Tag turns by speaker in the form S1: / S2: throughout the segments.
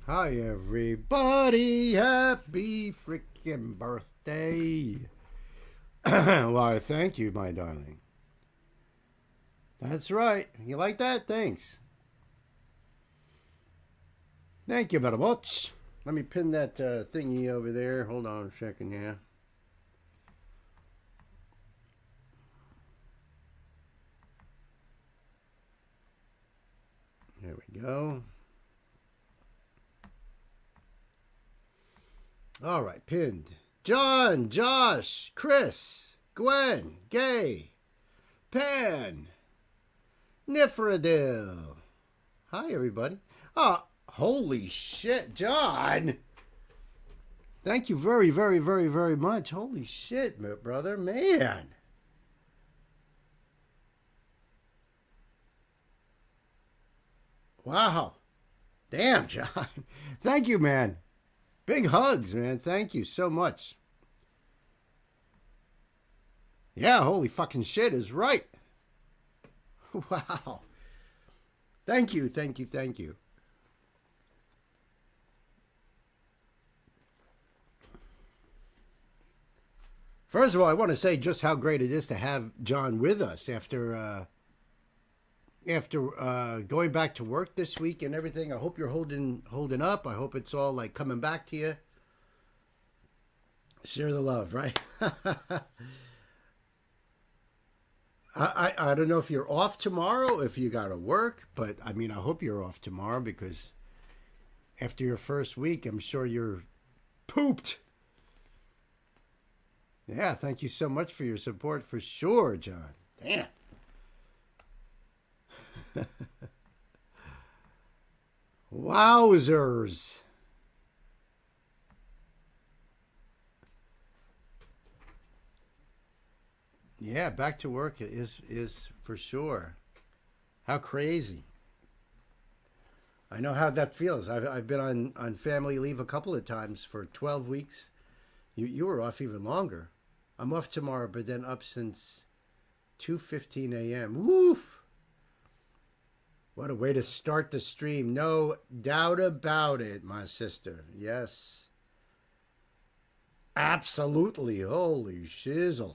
S1: Hi, everybody. Happy freaking birthday. Why, thank you, my darling. That's right. You like that? Thanks. Thank you very much. Let me pin that thingy over there. Hold on a second, yeah. There we go. All right, pinned. John, Josh, Chris, Gwen, Gay, Pan, Nifradil. Hi, everybody. Oh, holy shit, John. Thank you very, very, very, very much. Holy shit, brother. Man. Wow. Damn, John. Thank you, man. Big hugs, man. Thank you so much. Yeah, holy fucking shit is right. Wow. Thank you, thank you, thank you. First of all, I want to say just how great it is to have John with us after going back to work this week and everything. I hope you're holding up. I hope it's all like coming back to you. Share the love, right? I don't know if you're off tomorrow, if you got to work, but I mean, I hope you're off tomorrow because after your first week, I'm sure you're pooped. Yeah, thank you so much for your support for sure, John. Damn. Wowzers. Yeah, back to work is for sure. How crazy. I know how that feels. I've been on family leave a couple of times for 12 weeks. You were off even longer. I'm off tomorrow, but then up since 2:15 a.m. Woof. What a way to start the stream. No doubt about it, my sister. Yes. Absolutely. Holy shizzle.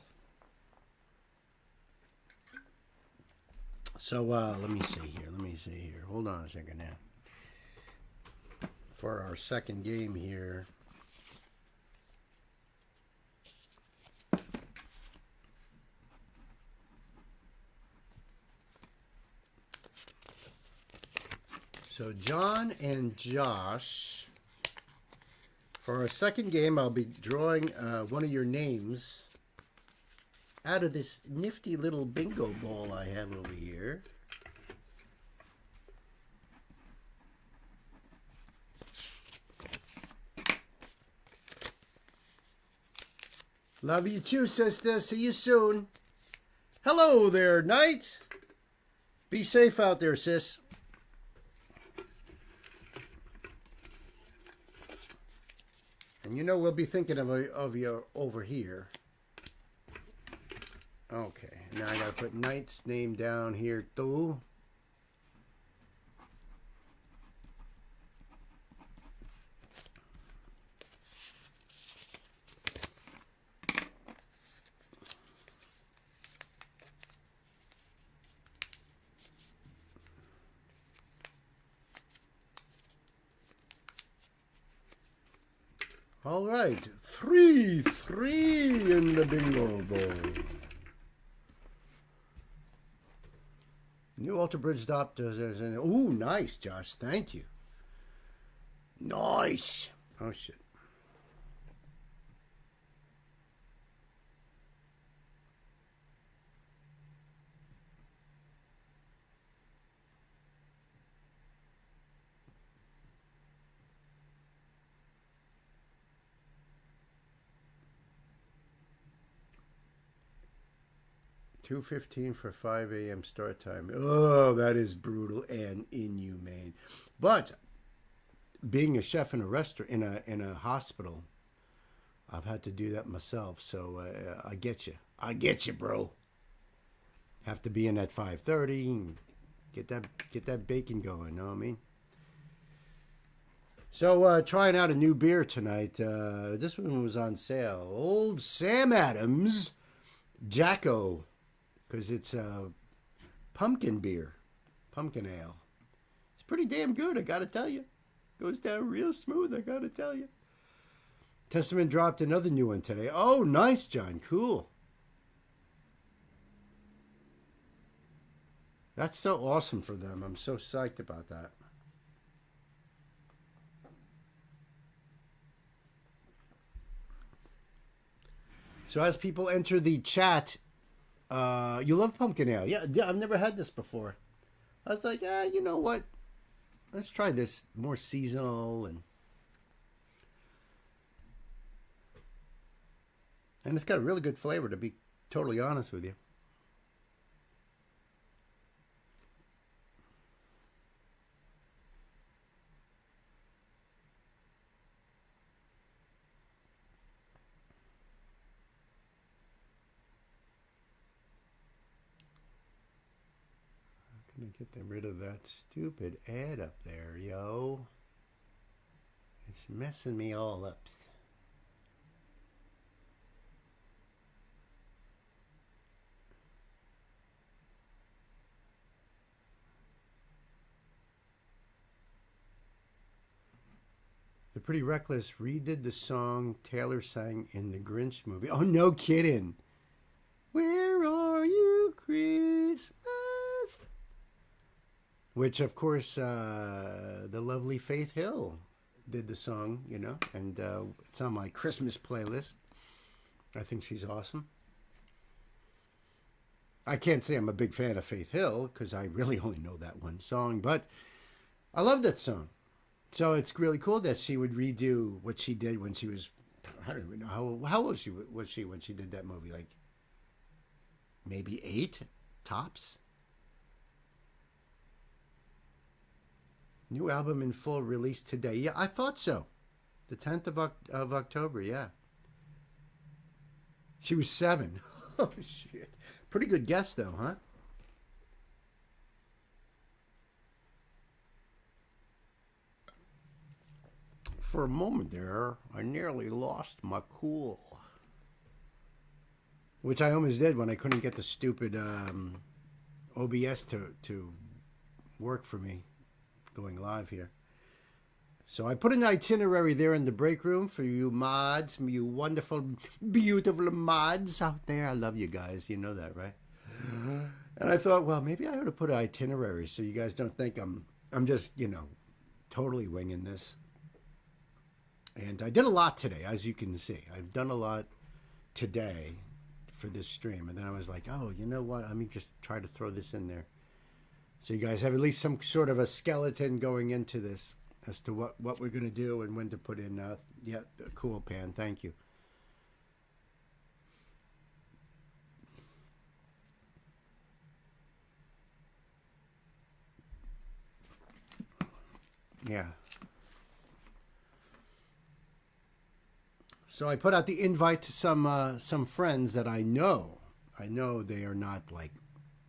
S1: So let me see here. Let me see here. Hold on a second now. For our second game here. So John and Josh, for our second game, I'll be drawing one of your names out of this nifty little bingo ball I have over here. Love you too, sister. See you soon. Hello there, Knight. Be safe out there, sis. And you know we'll be thinking of you over here. Okay, now I gotta put Knight's name down here too. All right, 3 in the bingo bowl. New Alter Bridge stop. Ooh, nice, Josh. Thank you. Nice. Oh, shit. $2:15 for 5 a.m. start time. Oh, that is brutal and inhumane. But being a chef in a restaurant in a hospital, I've had to do that myself. So I get you. I get you, bro. Have to be in at 5:30 and get that bacon going. Know what I mean? So, trying out a new beer tonight. This one was on sale. Old Sam Adams Jacko, because it's pumpkin beer, pumpkin ale. It's pretty damn good, I gotta tell you. Goes down real smooth, I gotta tell you. Testament dropped another new one today. Oh, nice, John. Cool. That's so awesome for them. I'm so psyched about that. So as people enter the chat, you love pumpkin ale. Yeah, yeah, I've never had this before. I was like, you know what? Let's try this more seasonal and it's got a really good flavor, to be totally honest with you. How can I get rid of that stupid ad up there, yo? It's messing me all up. The Pretty Reckless redid the song Taylor sang in the Grinch movie. Oh, no kidding. Where are you, Christmas? Which, of course, the lovely Faith Hill did the song, you know, and it's on my Christmas playlist. I think she's awesome. I can't say I'm a big fan of Faith Hill because I really only know that one song, but I love that song. So it's really cool that she would redo what she did when she was, I don't even know, how old was she when she did that movie? Like maybe 8 tops? New album in full released today. Yeah, I thought so. The 10th of October, yeah. She was 7. Oh, shit. Pretty good guess, though, huh? For a moment there, I nearly lost my cool. Which I almost did when I couldn't get the stupid OBS to work for me going live here. So I put an itinerary there in the break room for you mods, you wonderful, beautiful mods out there. I love you guys. You know that, right? And I thought, well, maybe I ought to put an itinerary so you guys don't think I'm just, you know, totally winging this. And I did a lot today, as you can see. I've done a lot today for this stream. And then I was like, oh, you know what? Let me just try to throw this in there. So you guys have at least some sort of a skeleton going into this as to what we're going to do and when to put in. Yeah, cool, Pan. Thank you. Yeah. So I put out the invite to some friends that I know. I know they are not like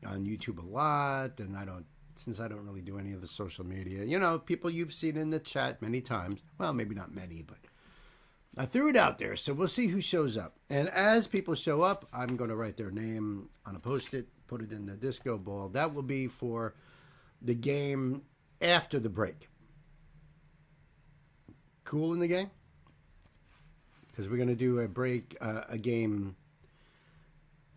S1: on YouTube a lot, and since I don't really do any of the social media, you know, people you've seen in the chat many times. Well, maybe not many, but I threw it out there. So we'll see who shows up. And as people show up, I'm going to write their name on a Post-it, put it in the disco ball. That will be for the game after the break. Cool in the game? Because we're going to do a game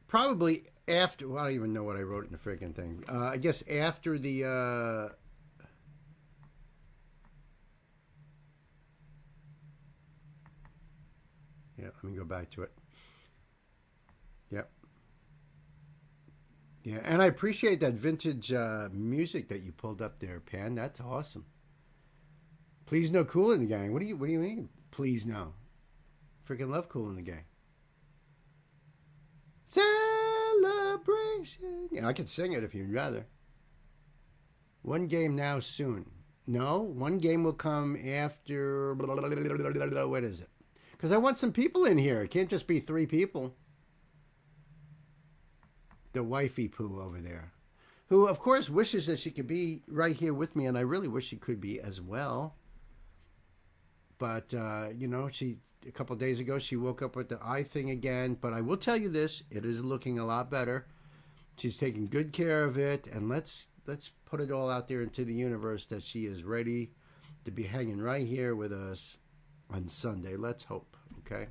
S1: probably after, well, I don't even know what I wrote in the freaking thing. I guess after the, yeah, let me go back to it. Yep. Yeah, and I appreciate that vintage music that you pulled up there, Pan. That's awesome. Please no Cool in the Gang. What do you mean? Please no. Freaking love Cool in the Gang. Celebration. Yeah, I could sing it if you'd rather. One game now soon. No, one game will come after. What is it? Because I want some people in here. It can't just be 3 people. The wifey poo over there, who of course wishes that she could be right here with me, and I really wish she could be as well. But you know, a couple of days ago she woke up with the eye thing again. But I will tell you this: it is looking a lot better. She's taking good care of it, and let's put it all out there into the universe that she is ready to be hanging right here with us on Sunday. Let's hope. Okay.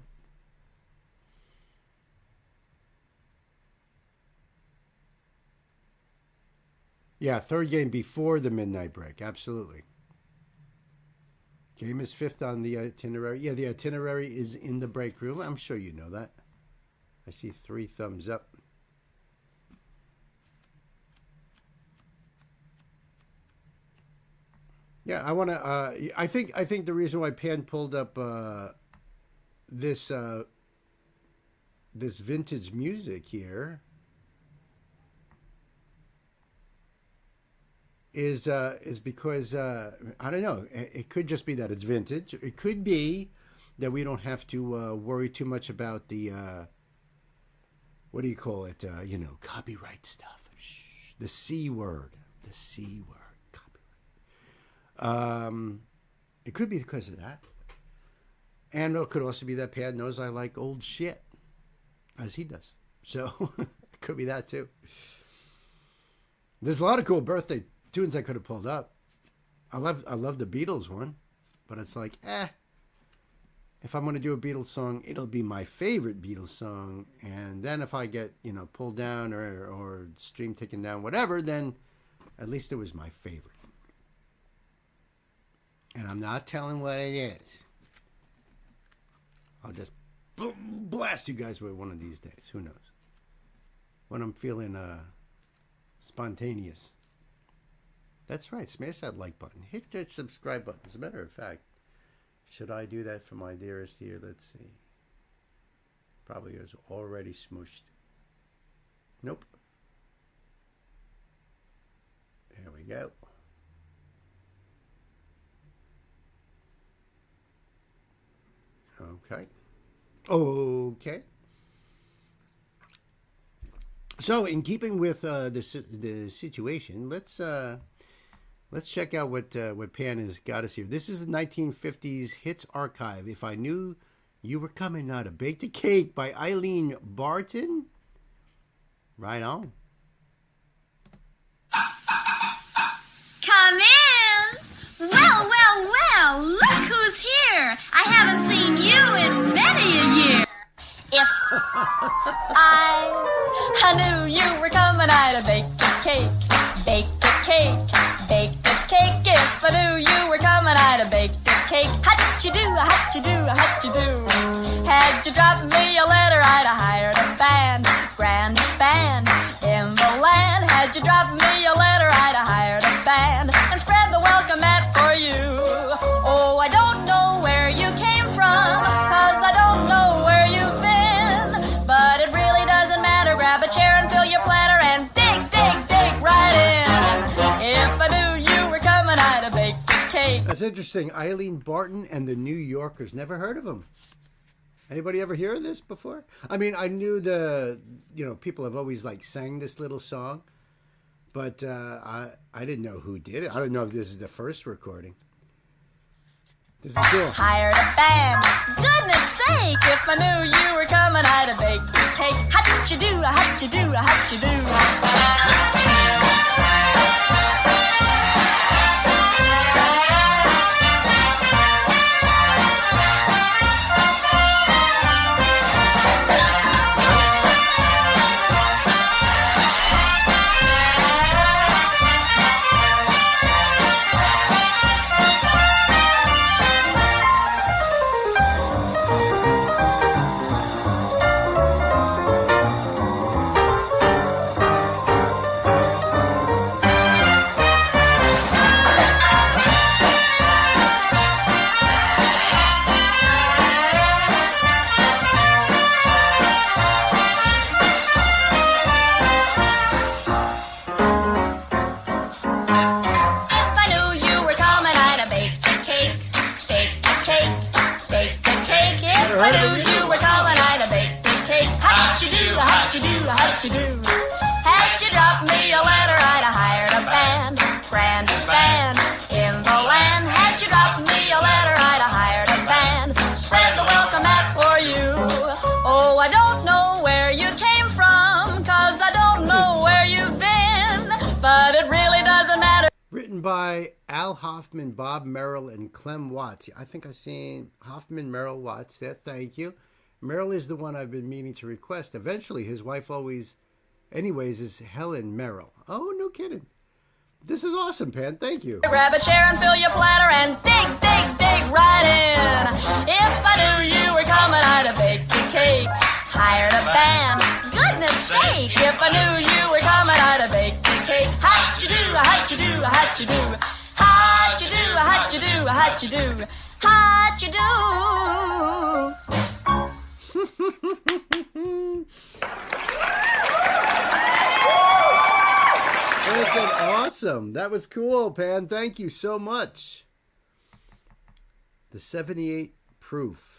S1: Yeah, third game before the midnight break. Absolutely. Game is fifth on the itinerary. Yeah, the itinerary is in the break room. I'm sure you know that. I see 3 thumbs up. Yeah, I want to. I think the reason why Pan pulled up this this vintage music here is because I don't know. It could just be that it's vintage. It could be that we don't have to worry too much about the what do you call it? You know, copyright stuff. Shh, the C word. The C word. It could be because of that. And it could also be that Pad knows I like old shit, as he does. So, it could be that too. There's a lot of cool birthday tunes I could have pulled up. I love the Beatles one, but it's like, if I'm going to do a Beatles song, it'll be my favorite Beatles song. And then if I get, you know, pulled down or stream taken down, whatever, then at least it was my favorite. And I'm not telling what it is. I'll just blast you guys with one of these days. Who knows? When I'm feeling spontaneous. That's right. Smash that like button. Hit that subscribe button. As a matter of fact, should I do that for my dearest here? Let's see. Probably is already smooshed. Nope. There we go. Okay. So, in keeping with the situation, let's check out what Pan has got us here. This is the 1950s hits archive. If I Knew You Were Coming Now to Bake the Cake by Eileen Barton. Right on.
S2: Come in. Well, look who's here. I haven't seen you in many a year. If I knew you were coming, I'd have baked a cake, baked a cake, baked a cake. If I knew you were coming, I'd have baked a cake. How'd you do, how'd you do, how'd you do? Had you dropped me a letter, I'd have hired a band, grandest band in the land. Had you dropped me a letter, I'd have hired a band and spread the welcome mat for you. Oh, I don't know where you came from, 'cause I don't know where you've been. But it really doesn't matter. Grab a chair and fill your platter and dig right in. If I knew you were coming, I'd have baked a cake.
S1: That's interesting. Eileen Barton and the New Yorkers. Never heard of them. Anybody ever hear of this before? I mean, I knew people have always like sang this little song, but I didn't know who did it. I don't know if this is the first recording. This is cool.
S2: Hired a band. Goodness sake, if I knew you were coming, I'd have baked a cake. How'd you do, how'd you do, how'd you do? How'd you do? Had you dropped me a letter, I'd have hired a band, grandest band in the land. Had you dropped me a letter, I'd have hired a but it really doesn't matter.
S1: Written by Al Hoffman, Bob Merrill, and Clem Watts. I think I've seen Hoffman, Merrill, Watts there. Thank you. Merrill is the one I've been meaning to request. Eventually, his wife anyways, is Helen Merrill. Oh, no kidding. This is awesome, Pan. Thank you.
S2: Grab a chair and fill your platter and dig, dig, dig right in. If I knew you were coming, I'd have baked a cake. Hired a band. Goodness sake, if I knew you were coming, I'd have baked a cake. How'd you do, how'd you do, how'd you do? How'd you do, how'd you do, how'd you do? How'd you do?
S1: Freaking awesome. That was cool, Pan. Thank you so much. The 78 proof.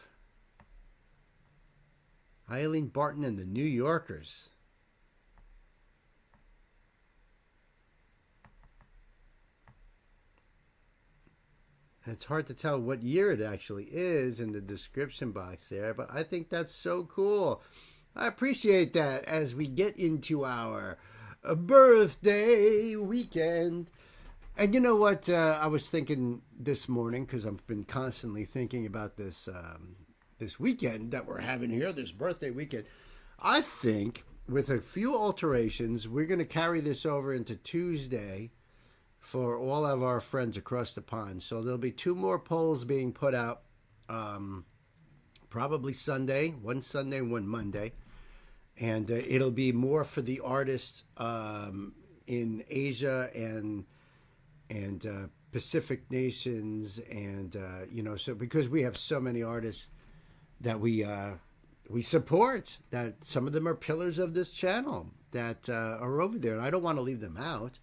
S1: Eileen Barton and the New Yorkers. It's hard to tell what year it actually is in the description box there, but I think that's so cool. I appreciate that as we get into our birthday weekend. And you know what I was thinking this morning, because I've been constantly thinking about this this weekend that we're having here, this birthday weekend. I think with a few alterations, we're going to carry this over into Tuesday for all of our friends across the pond. So there'll be 2 more polls being put out, probably Sunday, one Monday. And it'll be more for the artists in Asia and Pacific nations, and so because we have so many artists that we support, that some of them are pillars of this channel that are over there, and I don't want to leave them out.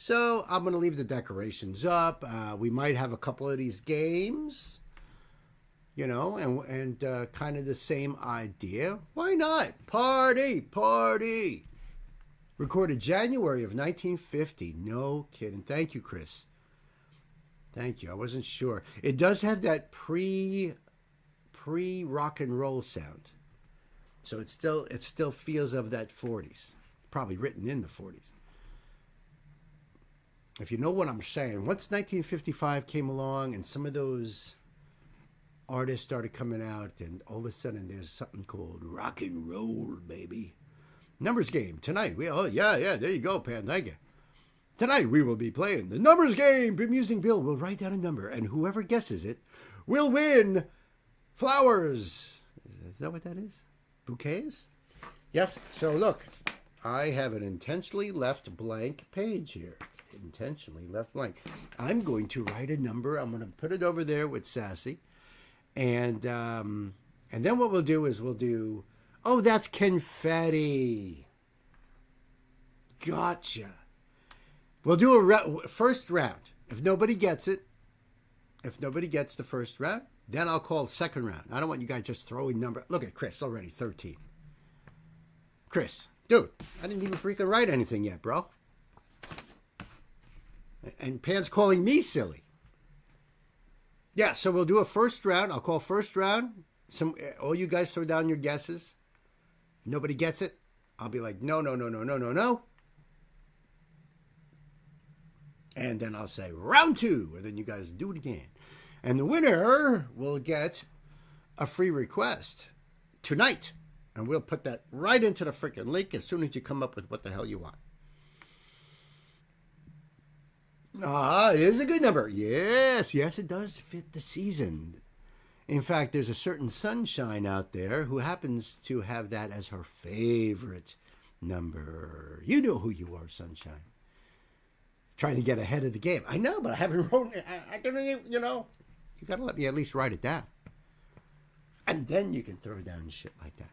S1: So I'm going to leave the decorations up. We might have a couple of these games. And kind of the same idea. Why not? Party, party. Recorded January of 1950. No kidding. Thank you, Chris. Thank you. I wasn't sure. It does have that pre rock and roll sound. So it still feels of that 40s. Probably written in the 40s. If you know what I'm saying. Once 1955 came along and some of those artists started coming out, and all of a sudden there's something called rock and roll, baby. Numbers game tonight. Yeah, there you go, Pan. Thank you. Tonight we will be playing the numbers game. Bemusing Bill will write down a number, and whoever guesses it will win flowers. Is that what that is? Bouquets? Yes. So look, I have an intentionally left blank page here. Intentionally left blank. I'm going to write a number. I'm going to put it over there with Sassy. And then what we'll do is oh, that's confetti. Gotcha. We'll do a first round. If nobody gets it, if nobody gets the first round, then I'll call the second round. I don't want you guys just throwing number. Look at Chris, already 13. Chris, dude, I didn't even freaking write anything yet, bro. And Pan's calling me silly. Yeah, so we'll do a first round. I'll call first round. All you guys throw down your guesses. Nobody gets it. I'll be like, no. And then I'll say round 2. And then you guys do it again. And the winner will get a free request tonight. And we'll put that right into the freaking link as soon as you come up with what the hell you want. It is a good number. Yes, it does fit the season. In fact, there's a certain Sunshine out there who happens to have that as her favorite number. You know who you are, Sunshine. Trying to get ahead of the game. I know, but I haven't wrote it. I can, you got to let me at least write it down. And then you can throw down shit like that.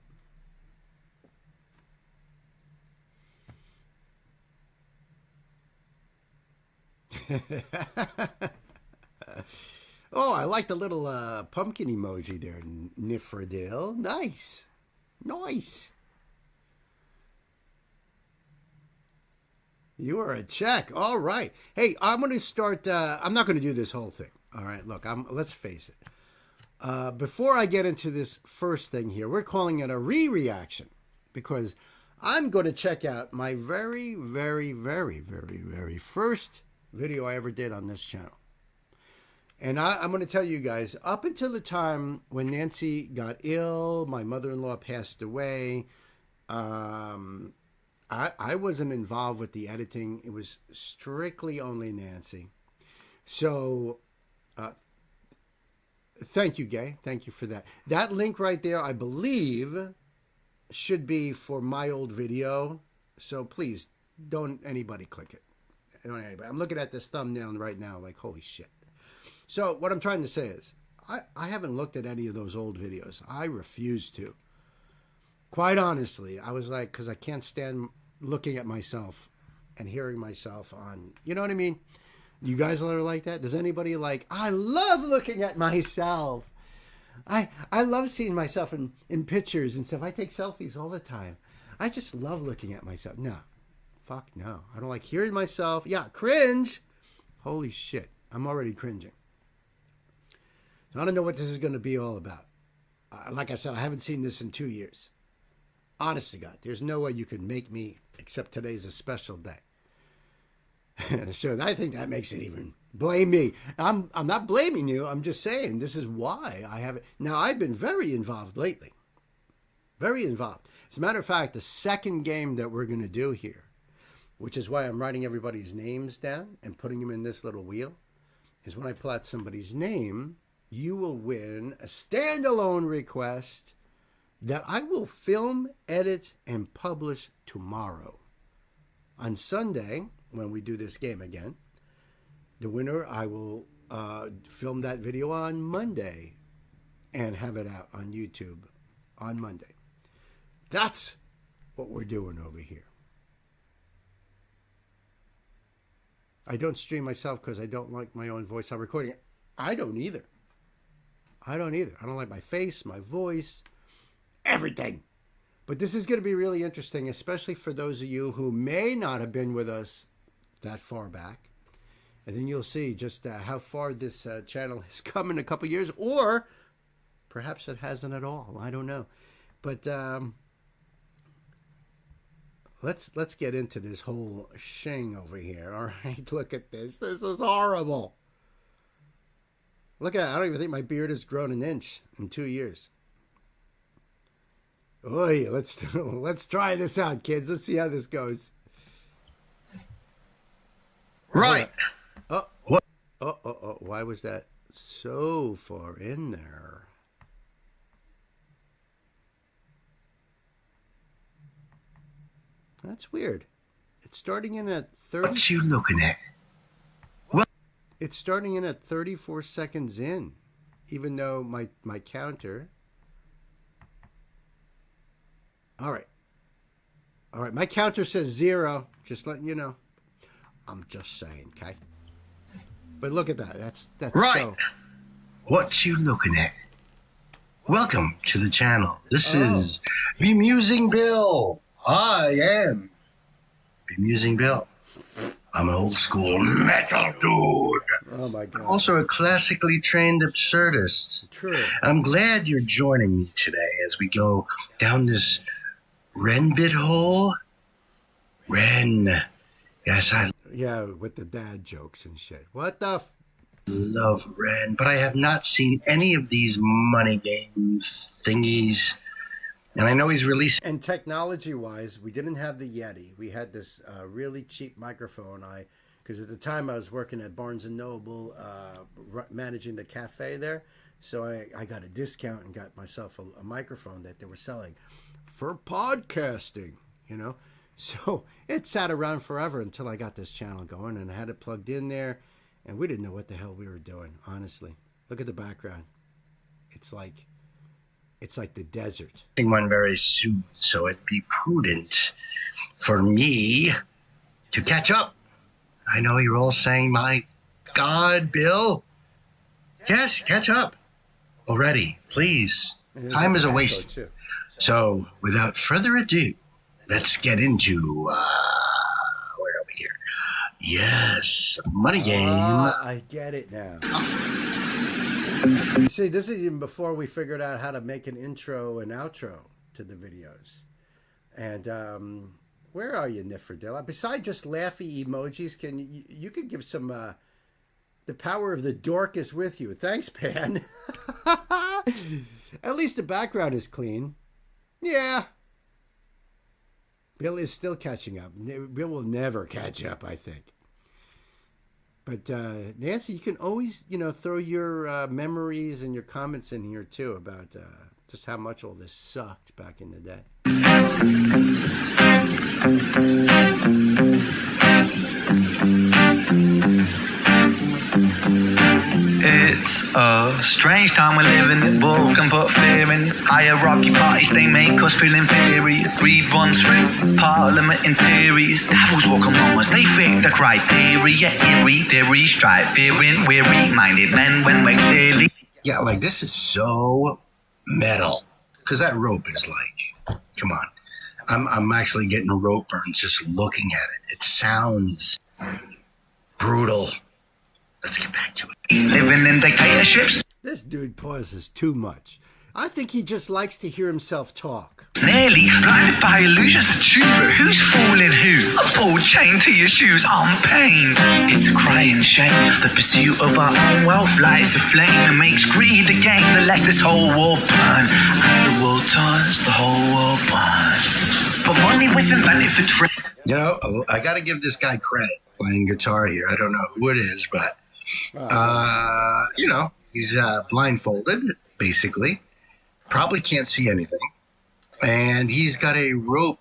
S1: Oh, I like the little pumpkin emoji there, Nifredale. Nice. You are a check. All right. Hey, I'm going to start. I'm not going to do this whole thing. All right. Look, let's face it. Before I get into this first thing here, we're calling it a re-reaction because I'm going to check out my very, very, very, very, very first video I ever did on this channel. And I'm going to tell you guys, up until the time when Nancy got ill, my mother-in-law passed away, I wasn't involved with the editing. It was strictly only Nancy. So thank you, Gay. Thank you for that. That link right there, I believe, should be for my old video. So please, don't anybody click it. Don't anybody. I'm looking at this thumbnail right now like, holy shit. So what I'm trying to say is, I haven't looked at any of those old videos. I refuse to. Quite honestly, I was like, because I can't stand looking at myself and hearing myself on, you know what I mean? You guys are like that? Does anybody like, I love looking at myself. I love seeing myself in pictures and stuff. I take selfies all the time. I just love looking at myself. No. Fuck no. I don't like hearing myself. Yeah, cringe. Holy shit. I'm already cringing. I don't know what this is going to be all about. Like I said, I haven't seen this in 2 years. Honest to God, there's no way you can make me, except today's a special day. So I think that makes it even, blame me. I'm not blaming you. I'm just saying this is why I haven't. Now, I've been very involved lately. Very involved. As a matter of fact, the second game that we're going to do here, which is why I'm writing everybody's names down and putting them in this little wheel, is when I pull out somebody's name, you will win a standalone request that I will film, edit, and publish tomorrow. On Sunday, when we do this game again, the winner, I will film that video on Monday and have it out on YouTube on Monday. That's what we're doing over here. I don't stream myself because I don't like my own voice. I'm recording it. I don't either. I don't like my face, my voice, everything. But this is going to be really interesting, especially for those of you who may not have been with us that far back. And then you'll see just how far this channel has come in a couple years, or perhaps it hasn't at all. I don't know. But let's get into this whole shing over here. All right, look at this. This is horrible. Look at it. I don't even think my beard has grown an inch in 2 years. Oy, let's try this out, kids. Let's see how this goes.
S3: Right.
S1: Oh,
S3: What?
S1: Oh, why was that so far in there? That's weird. It's starting in at 30.
S3: What you looking at?
S1: It's starting in at 34 seconds in, even though my counter. All right. My counter says 0. Just letting you know. I'm just saying, okay? But look at that. That's
S3: Right.
S1: so.
S3: What you looking at? Welcome to the channel. This is Bemusing Bill. I am Bemusing Bill. I'm an old school metal dude.
S1: Oh my God.
S3: Also a classically trained absurdist.
S1: True.
S3: And I'm glad you're joining me today as we go down this Ren bit hole. Ren. Yes, I
S1: Yeah, with the dad jokes and shit. What the?
S3: love Ren, but I have not seen any of these money game thingies. And I know he's releasing.
S1: And technology-wise, we didn't have the Yeti. We had this really cheap microphone. Because at the time I was working at Barnes & Noble, managing the cafe there. So I got a discount and got myself a microphone that they were selling for podcasting, you know. So it sat around forever until I got this channel going, and I had it plugged in there. And we didn't know what the hell we were doing, honestly. Look at the background. It's like the desert.
S3: One very soon, so it'd be prudent for me to catch up. I know you're all saying, my God, Bill. Yes, catch up already, please. Time is a waste.
S1: Too.
S3: So, without further ado, let's get into, where are we here? Yes, money game.
S1: I get it now. See, this is even before we figured out how to make an intro and outro to the videos. And where are you, Nifredilla? Besides just laughy emojis, can you could give some the power of the dork is with you. Thanks, Pan. At least the background is clean. Yeah. Bill is still catching up. Bill will never catch up, I think. But Nancy, you can always, throw your memories and your comments in here too about just how much all this sucked back in the day.
S4: It's a strange time we're living in. Bull can put fear in. Hierarchy parties, they make us feel inferior. Read one through Parliament in theories. Devils walk among us, they fit the criteria. Eerie theory, strive fearing. Weary-minded men when we're clearly.
S3: Yeah, like this is so metal. Because that rope is like, come on. I'm actually getting rope burns just looking at it. It sounds brutal. Let's get back to it.
S4: Living in dictatorships.
S1: This dude pauses too much. I think he just likes to hear himself talk.
S4: Nearly blinded by illusions to choose, but who's fooling who? A ball chain to your shoes on pain. It's a crying shame. The pursuit of our own wealth lights a flame and makes greed the game that lets this whole world burn. As the world turns, the whole world burns. But money was invented for trade.
S3: I got to give this guy credit playing guitar here. I don't know who it is, but he's blindfolded, basically. Probably can't see anything. And he's got a rope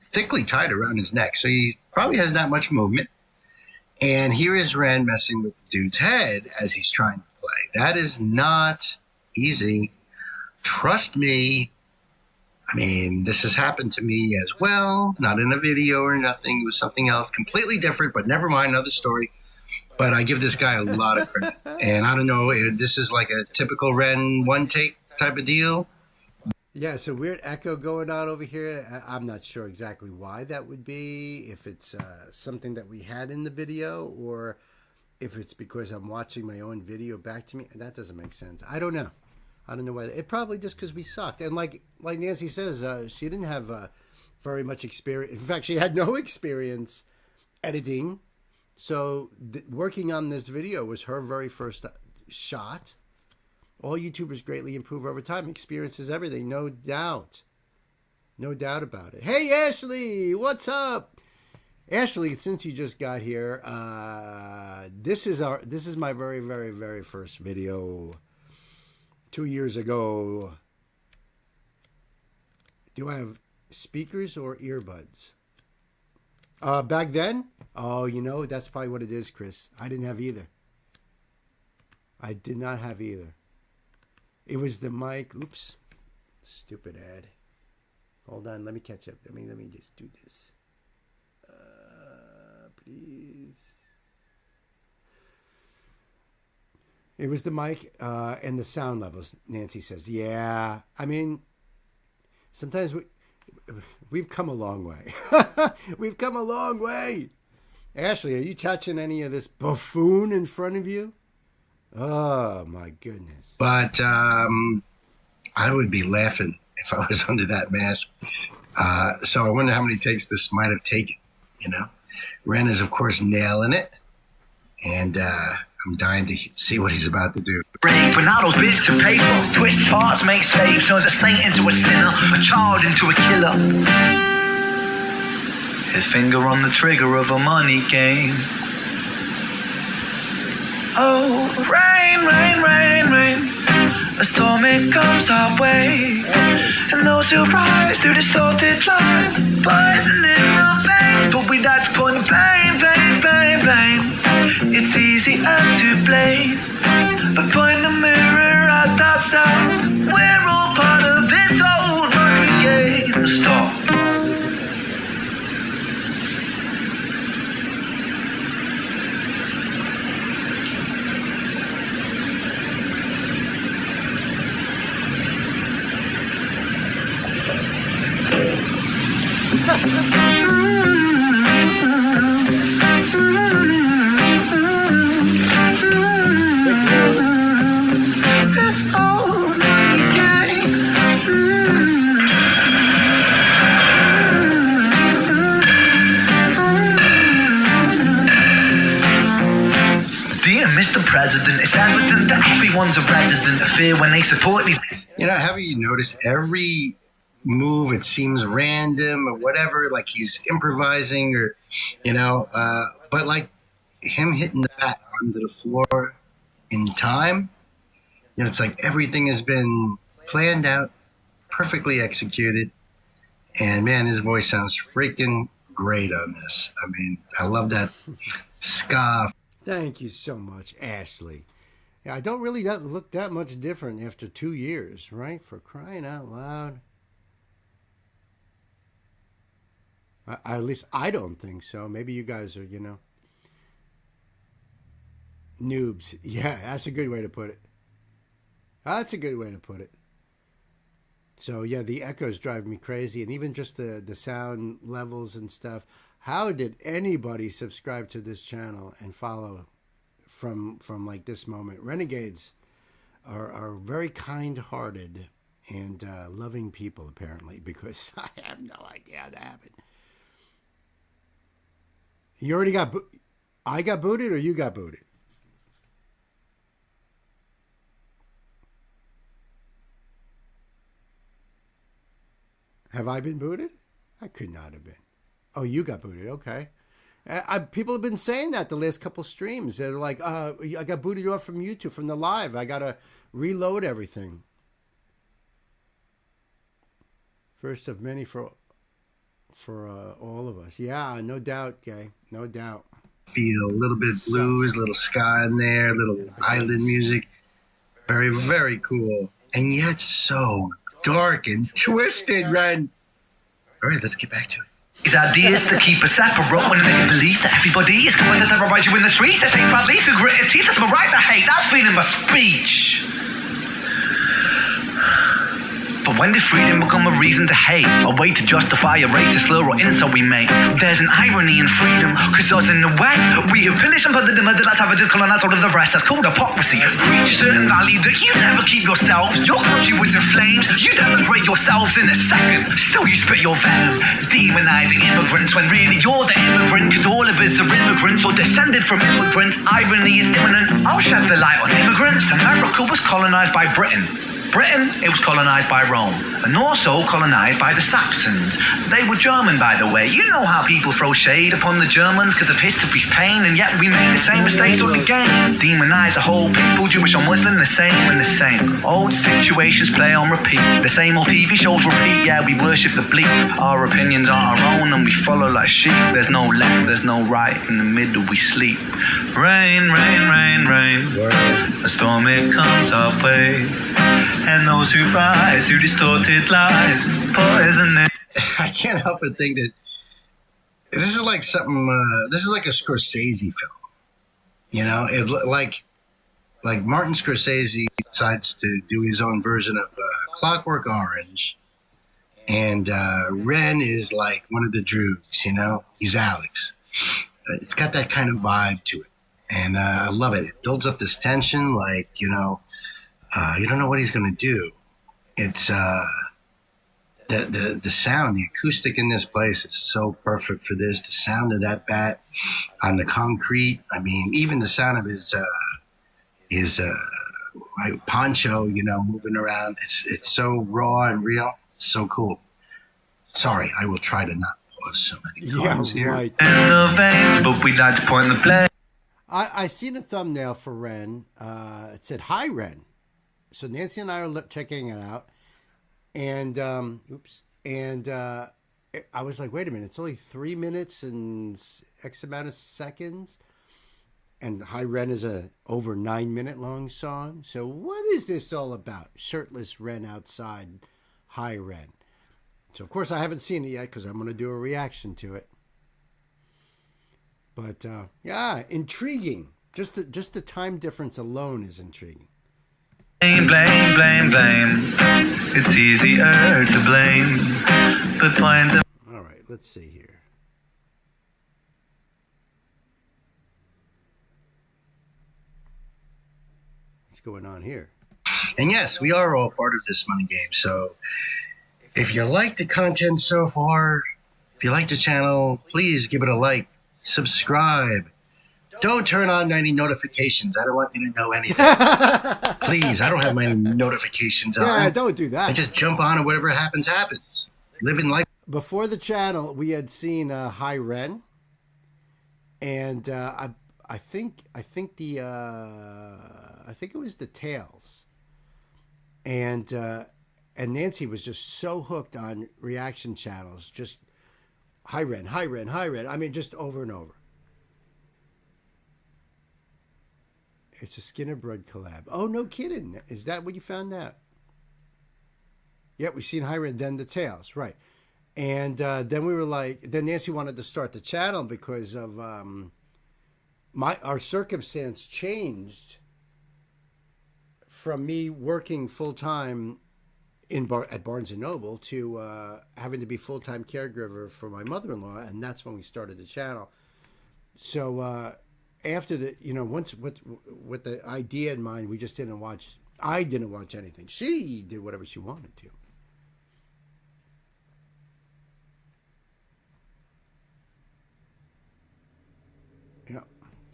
S3: thickly tied around his neck. So he probably has not much movement. And here is Ren messing with the dude's head as he's trying to play. That is not easy. Trust me. I mean, this has happened to me as well. Not in a video or nothing. It was something else completely different, but never mind, another story. But I give this guy a lot of credit. And I don't know, this is like a typical Ren one take type of deal.
S1: Yeah, it's a weird echo going on over here. I'm not sure exactly why that would be, if it's something that we had in the video, or if it's because I'm watching my own video back to me. That doesn't make sense. I don't know. I don't know why. It probably just because we sucked. And like Nancy says, she didn't have very much experience. In fact, she had no experience editing. So working on this video was her very first shot. All YouTubers greatly improve over time. Experience is everything, no doubt. No doubt about it. Hey, Ashley, what's up? Ashley, since you just got here, this is my very, very, very first video 2 years ago. Do I have speakers or earbuds? Back then? Oh, that's probably what it is, Chris. I didn't have either. I did not have either. It was the mic. Oops. Stupid ad. Hold on. Let me catch up. Let me just do this. Please. It was the mic and the sound levels, Nancy says. Yeah. I mean, sometimes we've come a long way. We've come a long way. Ashley, are you touching any of this buffoon in front of you? Oh, my goodness.
S3: But I would be laughing if I was under that mask. So I wonder how many takes this might have taken, Ren is, of course, nailing it. And I'm dying to see what he's about to do.
S4: Break Bernardo's bits of paper. Twist hearts, make slaves. Turns a saint into a sinner. A child into a killer. His finger on the trigger of a money game. Oh, rain, rain, rain, rain. A storm, it comes our way. And those who rise through distorted lies, poison in the veins. But we'd like to point the blame, blame, blame, blame. It's easier to blame, but point the mirror at ourselves. We're all part of this old money game. Stop. Dear Mr. President, it's evident that everyone's a resident of fear when they support these.
S3: You know, haven't you noticed every move, it seems random or whatever, like he's improvising or, but like him hitting the bat onto the floor in time, it's like everything has been planned out, perfectly executed. And man, his voice sounds freaking great on this. I mean, I love that ska.
S1: Thank you so much, Ashley. Yeah, I don't really look that much different after 2 years, right? For crying out loud. At least I don't think so. Maybe you guys are, noobs. Yeah, that's a good way to put it. That's a good way to put it. So, yeah, the echoes drive me crazy. And even just the sound levels and stuff. How did anybody subscribe to this channel and follow from like this moment? Renegades are very kind-hearted and loving people, apparently, because I have no idea how that happened. You already got... I got booted or you got booted? Have I been booted? I could not have been. Oh, you got booted. Okay. People have been saying that the last couple streams. They're like, I got booted off from YouTube, from the live. I got to reload everything. First of many for all of us. Yeah, no doubt, Gay. No doubt.
S3: Feel a little bit blues, little ska in there, a little island music. Very, very cool. And yet so dark and twisted, Ren. All right, let's get back to it.
S4: His ideas to keep us separate when it makes believe that everybody is going to terrorize you in the streets. That's ain't badly through gritted teeth. That's my right to hate. That's freedom of speech. But when did freedom become a reason to hate? A way to justify a racist slur or insult we make? There's an irony in freedom, cause us in the West, we have pillaged and plundered the murdered like savages, colonized all of the rest. That's called hypocrisy. Preach a certain value that you never keep yourselves. Your country was in flames, you denigrate yourselves in a second. Still you spit your venom, demonizing immigrants when really you're the immigrant, cause all of us are immigrants or descended from immigrants. Irony is imminent. I'll shed the light on immigrants. America was colonized by Britain. Britain, it was colonized by Rome, and also colonized by the Saxons. They were German, by the way. You know how people throw shade upon the Germans because of history's pain, and yet we make the same mistakes all again. Demonize a whole people, Jewish or Muslim, the same and the same. Old situations play on repeat. The same old TV shows repeat. Yeah, we worship the bleak. Our opinions are our own, and we follow like sheep. There's no left, there's no right. In the middle we sleep. Rain, rain, rain, rain. A storm, it comes our way. And those who rise through distorted lies, poison it.
S3: I can't help but think that this is like something. This is like a Scorsese film. Like Martin Scorsese decides to do his own version of Clockwork Orange, and Ren is like one of the Droogs. He's Alex. It's got that kind of vibe to it, and I love it. It builds up this tension, like you don't know what he's going to do. It's the sound, the acoustic in this place, it's so perfect for this. The sound of that bat on the concrete. I mean, even the sound of his poncho, moving around. It's so raw and real. It's so cool. Sorry, I will try to not pause so many times here.
S1: Right.
S4: In the veins, but we like to point the blame.
S1: I seen a thumbnail for Ren. It said, "Hi, Ren." So Nancy and I are checking it out, and I was like, wait a minute, it's only 3 minutes and X amount of seconds, and Hi Ren is a over 9 minute long song. So what is this all about? Shirtless Ren outside, Hi Ren. So of course I haven't seen it yet because I'm going to do a reaction to it. But yeah, intriguing. Just the time difference alone is intriguing.
S4: Blame, blame, blame, blame. It's easier to blame, but find the...
S1: All right, let's see here. What's going on here?
S3: And yes, we are all part of this money game. So if you like the content so far, if you like the channel, please give it a like, subscribe. Don't turn on any notifications. I don't want you to know anything. Please, I don't have my notifications on.
S1: Yeah, don't do that.
S3: I just jump on and whatever happens, happens. Living life.
S1: Before the channel, we had seen Hi Ren, and I think it was the Tails, and Nancy was just so hooked on reaction channels, just Hi Ren, Hi Ren, Hi Ren. I mean, just over and over. It's a Skinner Bread collab. Oh, no kidding. Is that what you found out? Yeah, we seen Hi Ren, then the Tails, right. And then we were like, then Nancy wanted to start the channel because of our circumstance changed from me working full time at Barnes and Noble to having to be full-time caregiver for my mother-in-law, and that's when we started the channel. So after the, once with the idea in mind, we just didn't watch. I didn't watch anything. She did whatever she wanted to.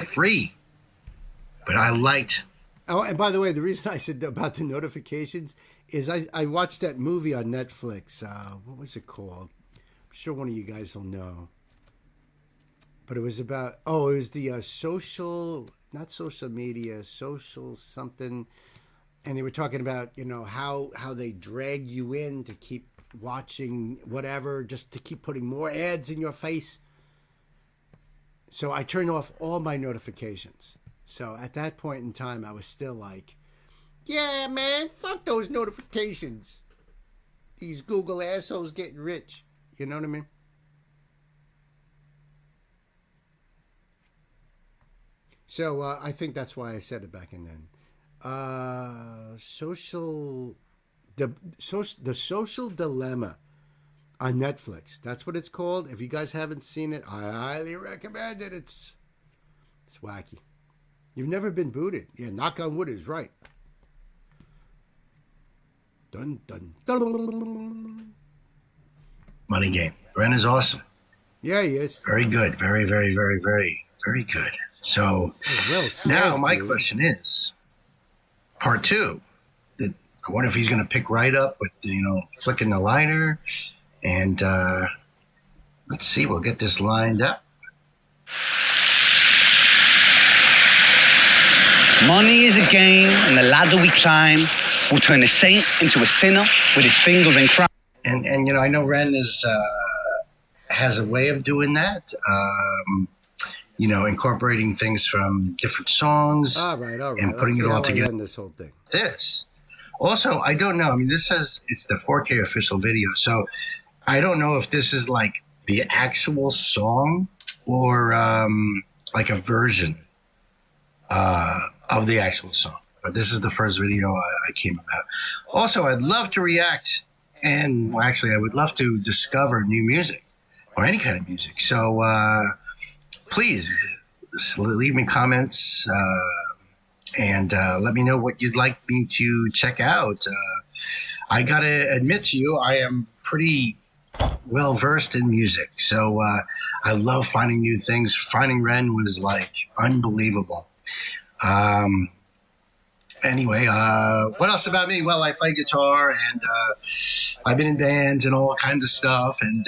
S3: Free, but I liked.
S1: Oh, and by the way, the reason I said about the notifications is I watched that movie on Netflix. What was it called? I'm sure one of you guys will know. But it was about, it was the not social media, social something. And they were talking about, how they drag you in to keep watching whatever, just to keep putting more ads in your face. So I turned off all my notifications. So at that point in time, I was still like, yeah, man, fuck those notifications. These Google assholes getting rich. You know what I mean? So I think that's why I said it back in then. The Social Dilemma on Netflix. That's what it's called. If you guys haven't seen it, I highly recommend it. It's wacky. You've never been booted. Yeah, knock on wood is right. Dun, dun, dun.
S3: Money game. Ren is awesome.
S1: Yeah, he is.
S3: Very good. Very, very, very, very, very good. So now my question is, part two. I wonder if he's going to pick right up with, flicking the liner. And let's see, we'll get this lined up.
S5: Money is a game, and the ladder we climb will turn a saint into a sinner with his finger in crime.
S3: And I know Ren has a way of doing that. Incorporating things from different songs.
S1: All right.
S3: And putting it all together.
S1: This whole thing.
S3: Also, I don't know. I mean, this says it's the 4K official video, so I don't know if this is like the actual song or like a version of the actual song. But this is the first video I came about. Also, I'd love to react, and I would love to discover new music or any kind of music. So please leave me comments and let me know what you'd like me to check out. I gotta admit to you, I am pretty well versed in music, so I love finding new things. Finding Ren was like unbelievable. Anyway, what else about me? Well, I play guitar, and I've been in bands and all kinds of stuff, and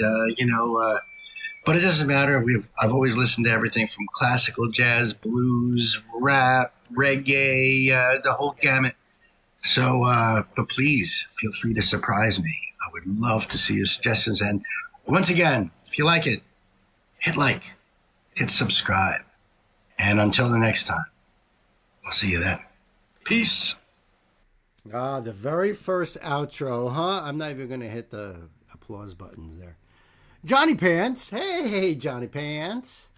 S3: but it doesn't matter. I've always listened to everything from classical, jazz, blues, rap, reggae, the whole gamut. So, but please feel free to surprise me. I would love to see your suggestions. And once again, if you like it, hit like, hit subscribe. And until the next time, I'll see you then. Peace.
S1: The very first outro, huh? I'm not even going to hit the applause buttons there. Johnny Pants. Hey, Johnny Pants.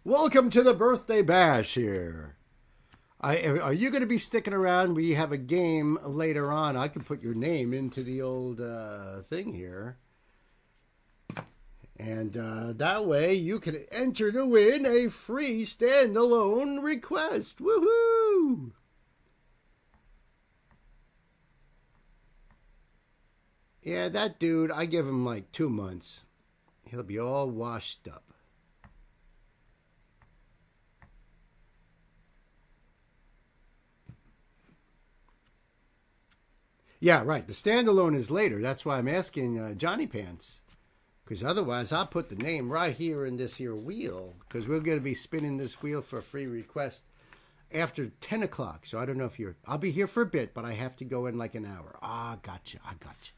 S1: Welcome to the birthday bash here. Are you going to be sticking around? We have a game later on. I can put your name into the old thing here. And that way you can enter to win a free standalone request. Woohoo! Yeah, that dude, I give him like 2 months. He'll be all washed up. Yeah, right. The standalone is later. That's why I'm asking Johnny Pants. Because otherwise, I'll put the name right here in this here wheel. Because we're going to be spinning this wheel for a free request after 10 o'clock. So I don't know if you're... I'll be here for a bit, but I have to go in like an hour. Ah, gotcha. I gotcha.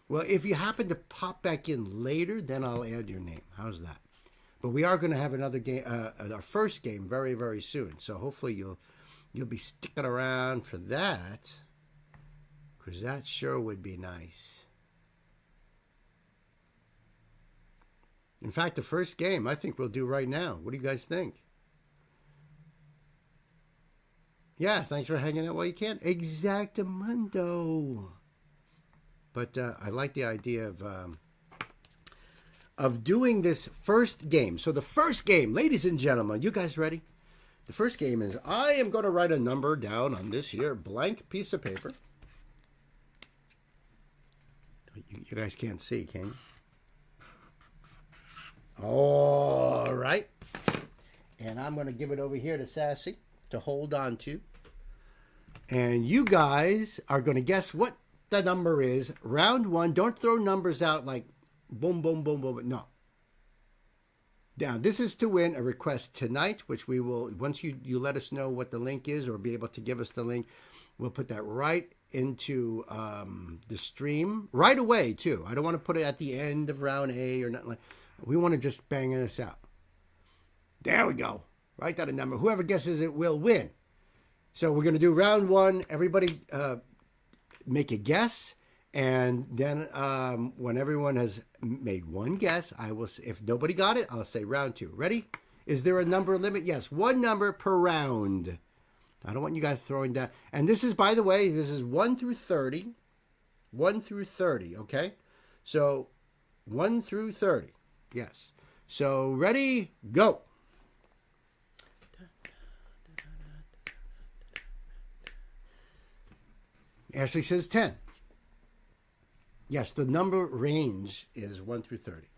S1: Well, if you happen to pop back in later, then I'll add your name. How's that? But we are going to have another game, our first game, very, very soon. So hopefully you'll be sticking around for that. Because that sure would be nice. In fact, the first game I think we'll do right now. What do you guys think? Yeah, thanks for hanging out while you can. Exactamundo. But I like the idea of doing this first game. So the first game, ladies and gentlemen, you guys ready? The first game is I am going to write a number down on this here blank piece of paper. You guys can't see, can you? All right. And I'm going to give it over here to Sassy to hold on to. And you guys are going to guess what the number is. Round one. Don't throw numbers out like boom, boom, boom, boom. No. Now, this is to win a request tonight, which we will, once you let us know what the link is or be able to give us the link, we'll put that right into the stream right away, too. I don't want to put it at the end of round A or nothing like that. We want to just bang this out. There we go. Write down a number. Whoever guesses it will win. So we're going to do round one. Everybody make a guess. And then when everyone has made one guess, I will. If nobody got it, I'll say round two. Ready? Is there a number limit? Yes, one number per round. I don't want you guys throwing down. And this is, by the way, this is 1 through 30. 1 through 30, okay? So 1 through 30. Yes. So ready, go. Ashley says 10. Yes, the number range is 1 through 30.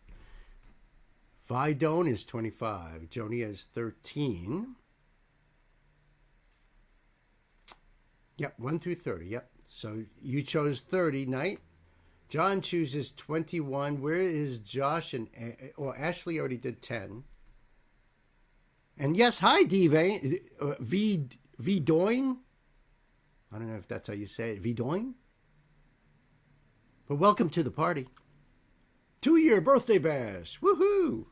S1: Vidone is 25. Joni is 13. Yep, 1 through 30. Yep. So you chose 30, Knight. John chooses 21. Where is Josh? And Ashley already did 10. And yes, hi, Dive. Vidoin. I don't know if that's how you say it. Vidoin. But welcome to the party. 2-year birthday bash. Woohoo!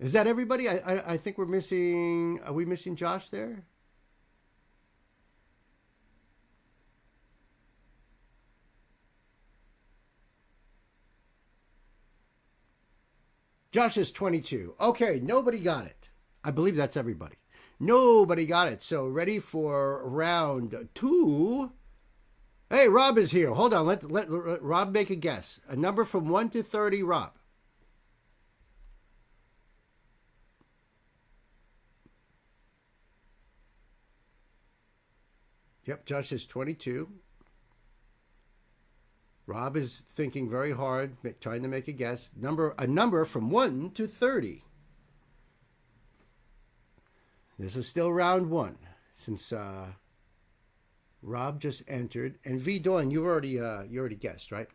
S1: Is that everybody? I think we're missing... Are we missing Josh there? Josh is 22. Okay, nobody got it. I believe that's everybody. Nobody got it. So ready for round two. Hey, Rob is here. Hold on. Let Rob make a guess. A number from 1 to 30, Rob. Yep, Josh is 22. Rob is thinking very hard, trying to make a guess. A number from 1 to 30. This is still round one, since Rob just entered. And V Dawn, you already guessed, right?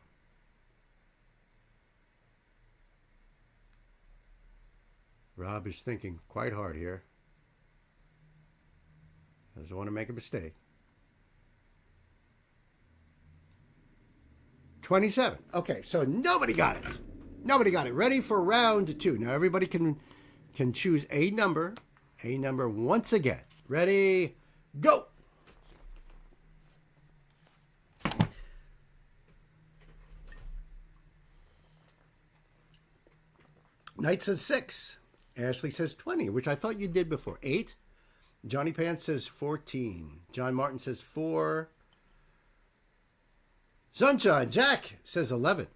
S1: Rob is thinking quite hard here. Doesn't want to make a mistake. 27. Okay, so nobody got it. Nobody got it. Ready for round two. Now everybody can choose a number. A number once again. Ready, go. Knight says 6. Ashley says 20, which I thought you did before. 8. Johnny Pants says 14. John Martin says 4. Sunshine Jack says 11.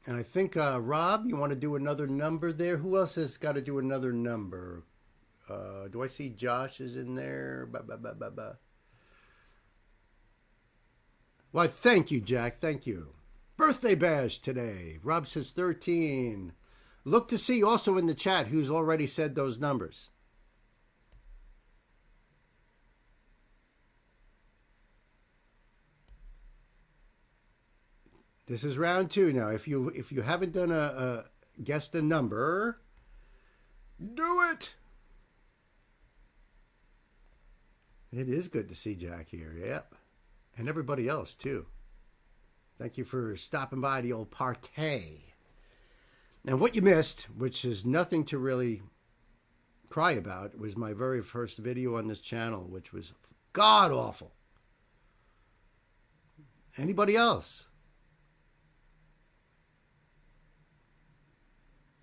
S1: And I think, Rob, you want to do another number there? Who else has got to do another number? Do I see Josh is in there? Why, thank you, Jack. Thank you. Birthday bash today. Rob says 13. Look to see also in the chat who's already said those numbers. This is round 2 now. If you haven't done a guess the number, do it. It is good to see Jack here. Yep. And everybody else too. Thank you for stopping by the old party. Now what you missed, which is nothing to really cry about, was my very first video on this channel, which was god awful. Anybody else?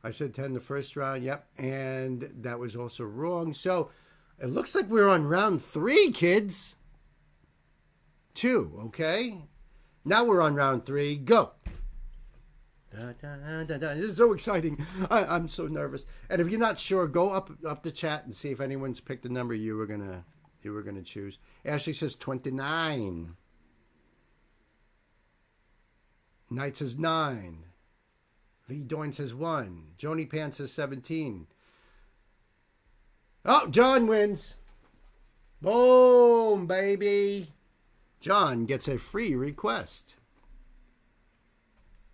S1: I said 10 the first round, yep, and that was also wrong. So it looks like we're on round 3, kids. 2, okay? Now we're on round 3, go. Da, da, da, da. This is so exciting. I'm so nervous. And if you're not sure, go up the chat and see if anyone's picked the number you were gonna choose. Ashley says 29. Knight says 9. V. Doyne says 1. Joni Pan says 17. Oh, John wins. Boom, baby. John gets a free request.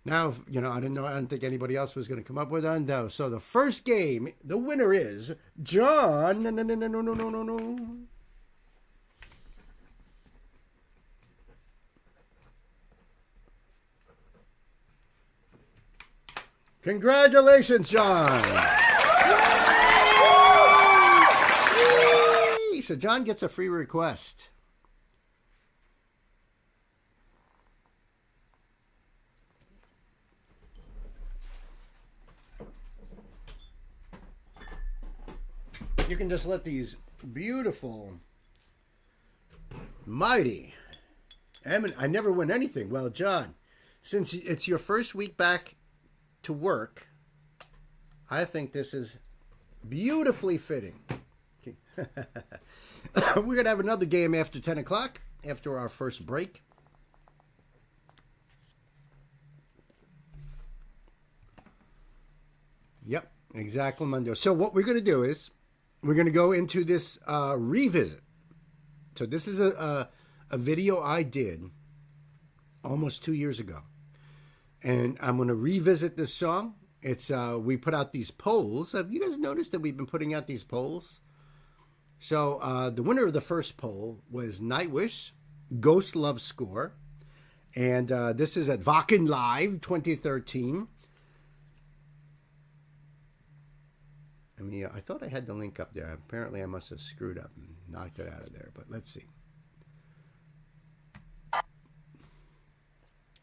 S1: Now, I don't think anybody else was going to come up with that. No. So the first game, the winner is John. No. Congratulations, John. Yay! So John gets a free request. You can just let these beautiful, mighty, I never win anything. Well, John, since it's your first week back to work, I think this is beautifully fitting. Okay. We're going to have another game after 10 o'clock, after our first break. Yep, exactly, Mundo. So what we're going to do is we're going to go into this revisit. So this is a video I did almost 2 years ago. And I'm going to revisit this song. It's we put out these polls. Have you guys noticed that we've been putting out these polls? So the winner of the first poll was Nightwish, Ghost Love Score. And this is at Wacken Live 2013. I thought I had the link up there. Apparently I must have screwed up and knocked it out of there. But let's see.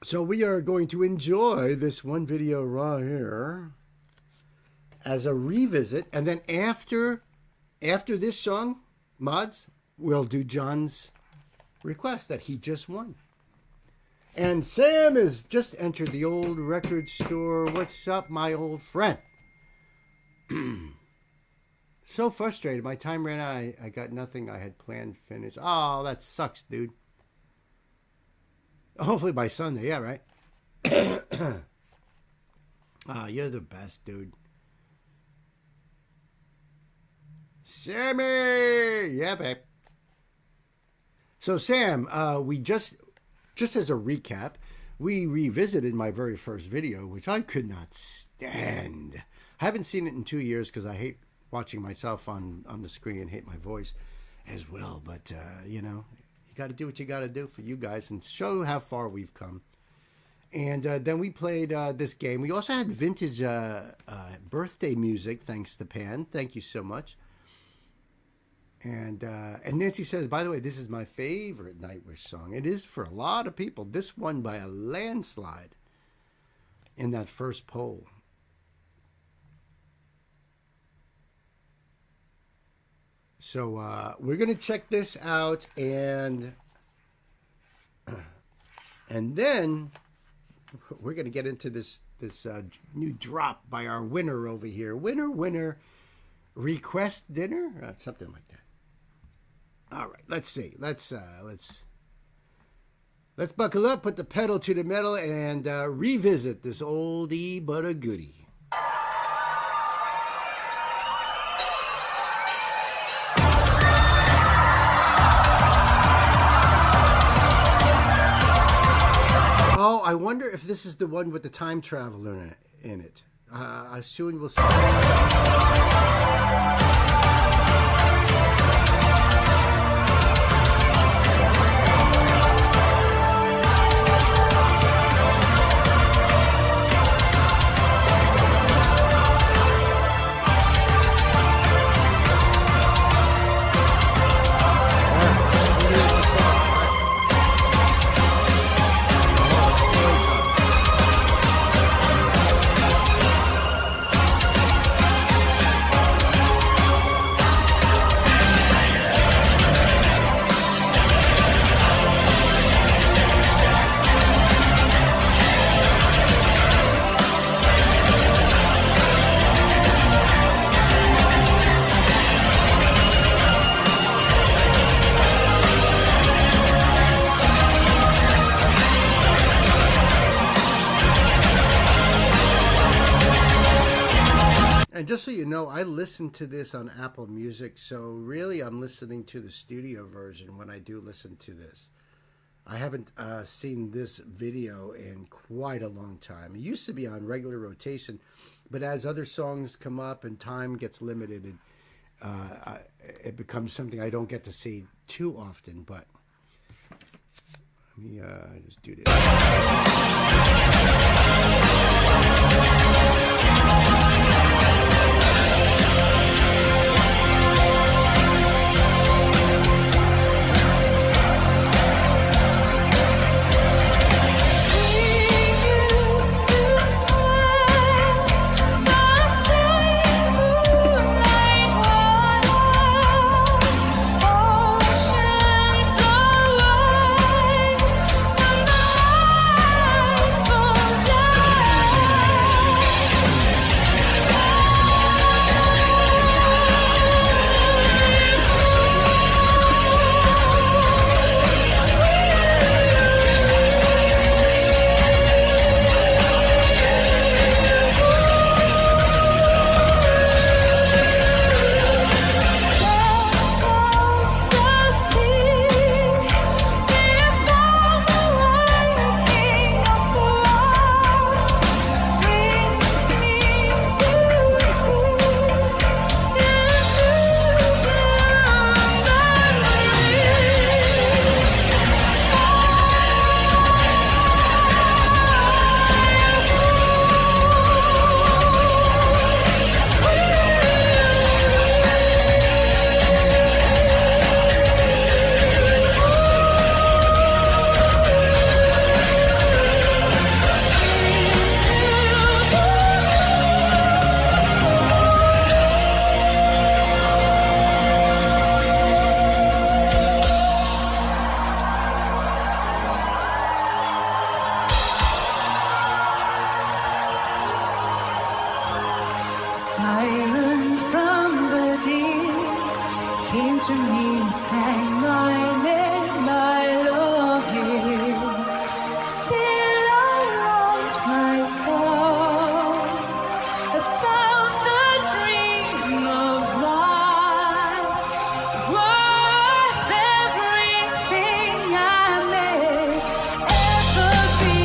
S1: So we are going to enjoy this one video right here as a revisit. And then after this song, mods, we'll do John's request that he just won. And Sam has just entered the old record store. What's up, my old friend? So frustrated. My time ran out. I got nothing I had planned finished. Oh, that sucks, dude. Hopefully by Sunday. Yeah, right? You're the best, dude. Sammy! Yeah, babe. So, Sam, we just as a recap, we revisited my very first video, which I could not stand. I haven't seen it in 2 years because I hate watching myself on the screen and hate my voice as well. But, you got to do what you got to do for you guys and show how far we've come. And then we played this game. We also had vintage birthday music, thanks to Pan. Thank you so much. And Nancy says, by the way, this is my favorite Nightwish song. It is for a lot of people. This won by a landslide in that first poll. So we're going to check this out, and then we're going to get into this new drop by our winner over here. Winner, request dinner, something like that. All right, let's see. Let's buckle up, put the pedal to the metal, and revisit this oldie but a goodie. Oh, I wonder if this is the one with the time traveler in it. I soon will see. And just so you know, I listen to this on Apple Music, so really I'm listening to the studio version when I do listen to this. I haven't seen this video in quite a long time. It used to be on regular rotation, but as other songs come up and time gets limited, it becomes something I don't get to see too often. But let me just do this.
S6: Siren from the deep came to me, sang my name, my longing. Still I write my songs about the dream of mine, worth everything I may ever be.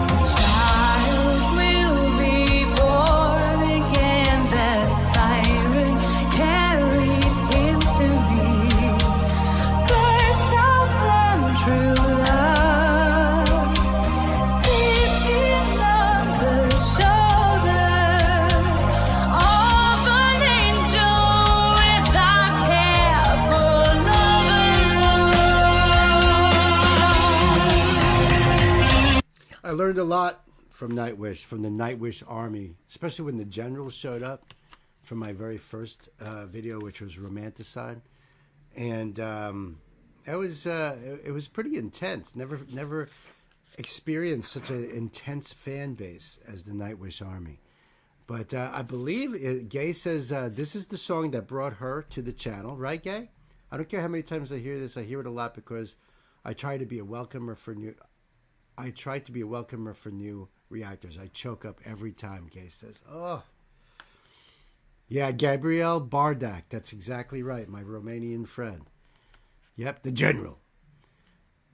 S6: The child will be born again, that siren carried him to me. First of them true loves, sitting on the shoulder of an angel without care for love.
S1: I learned a lot from Nightwish, from the Nightwish army, especially when the generals showed up from my very first video, which was Romanticide, and it was pretty intense. Never experienced such an intense fan base as the Nightwish army. But I believe Gay says this is the song that brought her to the channel, right, Gay? I don't care how many times I hear this. I hear it a lot because I try to be a welcomer for new. I try to be a welcomer for new reactors. I choke up every time, Gay says. Oh. Yeah, Gabriel Bardak. That's exactly right. My Romanian friend. Yep, the general.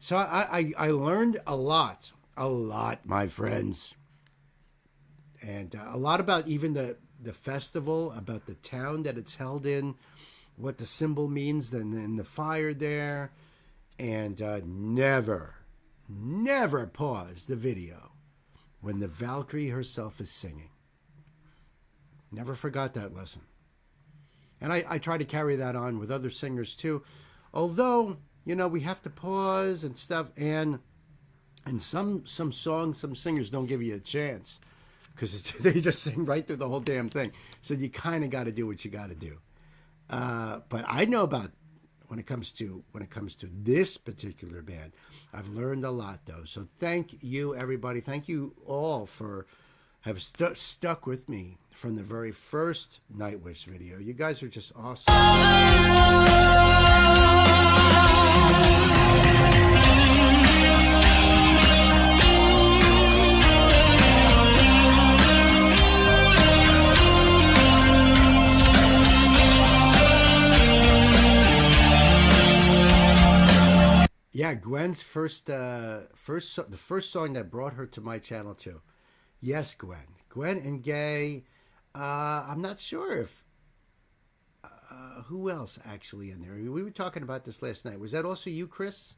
S1: So I learned a lot, my friends, and a lot about even the festival, about the town that it's held in, what the symbol means, and the fire there, and never pause the video when the Valkyrie herself is singing. Never forgot that lesson. And I try to carry that on with other singers too. Although, we have to pause and stuff. And some songs, some singers don't give you a chance because they just sing right through the whole damn thing. So you kind of got to do what you got to do. But I know about when it comes to this particular band. I've learned a lot though. So thank you, everybody. Thank you all for have stuck with me from the very first Nightwish video. You guys are just awesome. Yeah, Gwen's the first song that brought her to my channel too. Yes, Gwen and Gay. I'm not sure if who else actually in there. We were talking about this last night. Was that also you, Chris?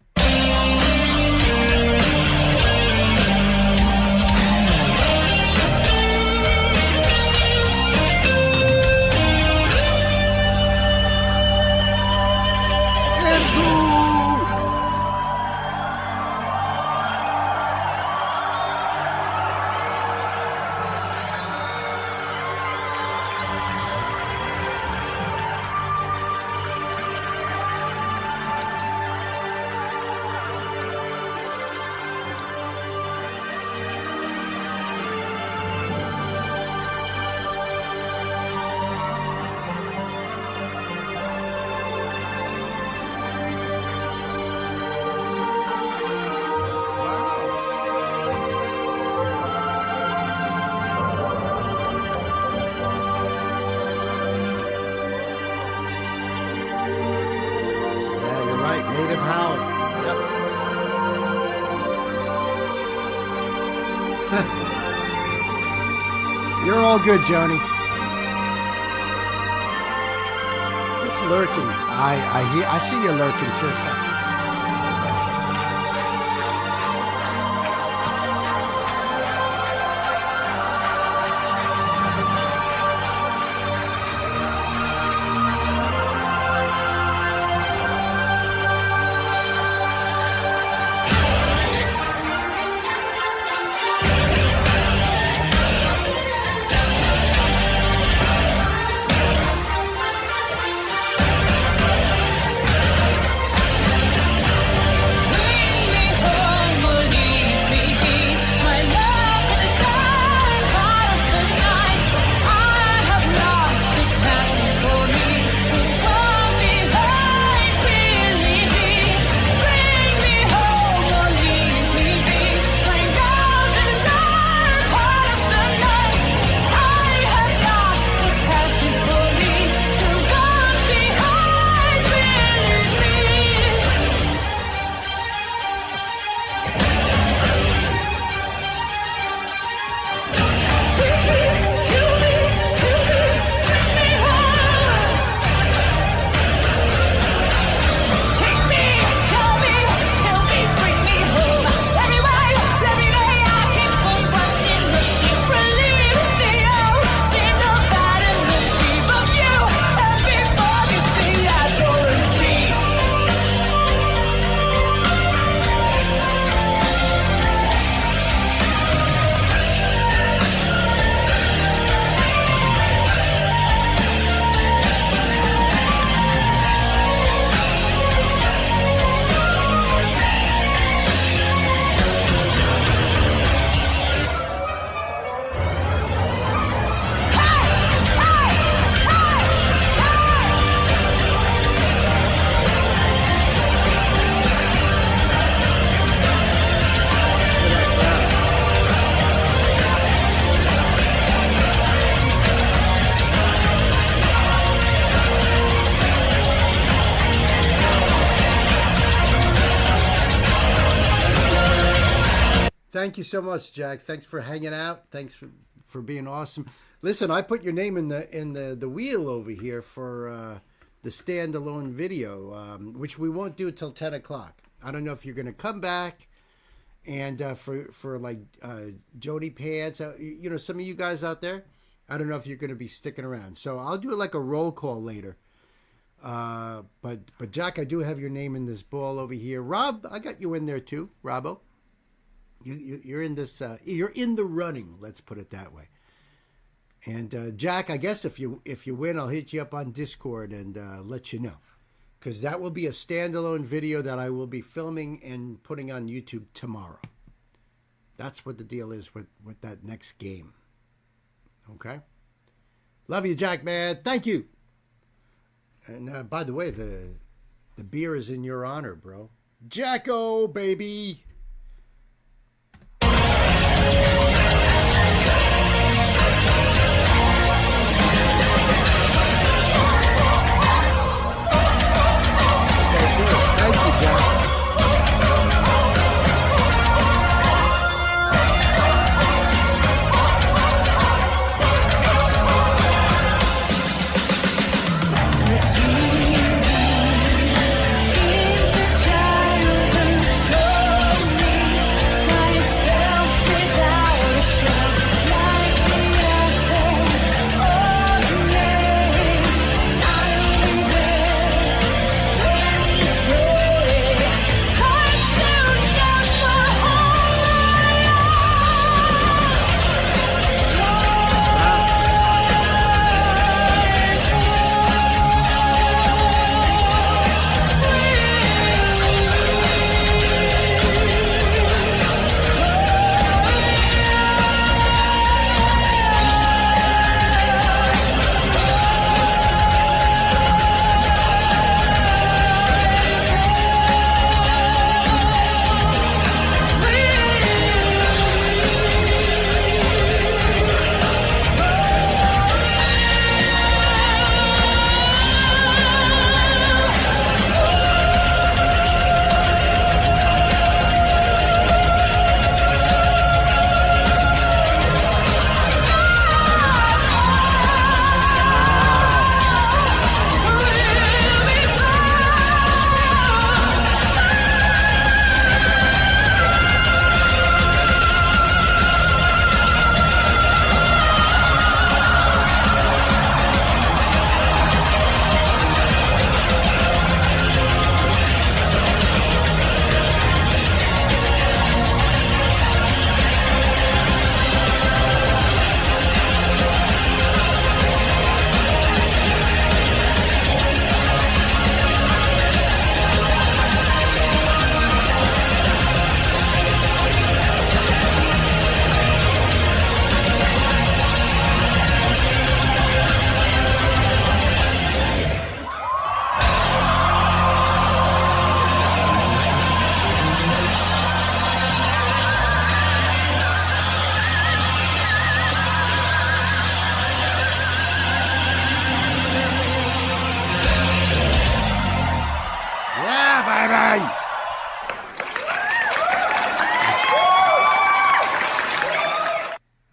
S1: Native Howl. Yep. You're all good, Joni. Just lurking. I see you lurking, sister. thank you so much, Jack. Thanks for hanging out. Thanks for being awesome. Listen, I put your name in the wheel over here for the standalone video, which we won't do till 10 o'clock. I don't know if you're going to come back and for like Jody Pants, you know, some of you guys out there, I don't know if you're going to be sticking around. So I'll do like a roll call later. But Jack, I do have your name in this ball over here. Rob, I got you in there too, Robbo. You're in this. You're in the running. Let's put it that way. And Jack, I guess if you win, I'll hit you up on Discord and let you know, because that will be a standalone video that I will be filming and putting on YouTube tomorrow. That's what the deal is with that next game. Okay. Love you, Jack, man. Thank you. And by the way, the beer is in your honor, bro. Jacko, baby. Thank you, Jack.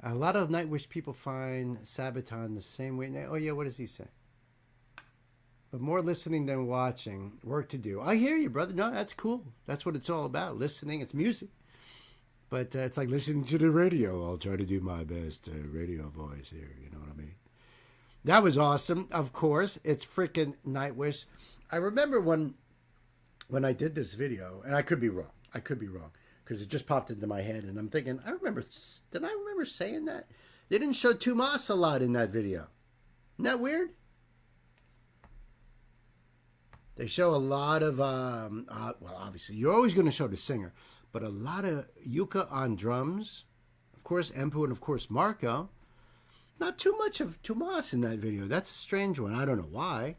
S1: A lot of Nightwish people find Sabaton the same way. Oh, yeah, what does he say? But more listening than watching. Work to do. I hear you, brother. No, that's cool. That's what it's all about. Listening. It's music. But it's like listening to the radio. I'll try to do my best radio voice here. You know what I mean? That was awesome. Of course, it's freaking Nightwish. I remember when I did this video, and I could be wrong. I could be wrong. Because it just popped into my head, and I'm thinking, did I remember saying that? They didn't show Tomas a lot in that video. Isn't that weird? They show a lot of, well, obviously, you're always going to show the singer, but a lot of Yuka on drums. Of course, Empu, and of course, Marco. Not too much of Tomas in that video. That's a strange one. I don't know why.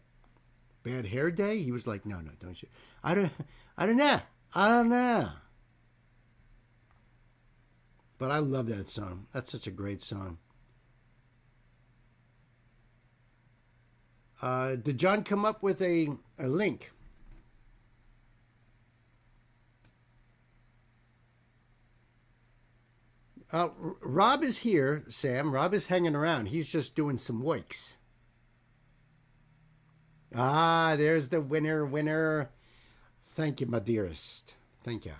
S1: Bad Hair Day? He was like, no, don't you? I don't know. But I love that song. That's such a great song. Did John come up with a link? Rob is here, Sam. Rob is hanging around. He's just doing some wakes. Ah, there's the winner. Thank you, my dearest. Thank you.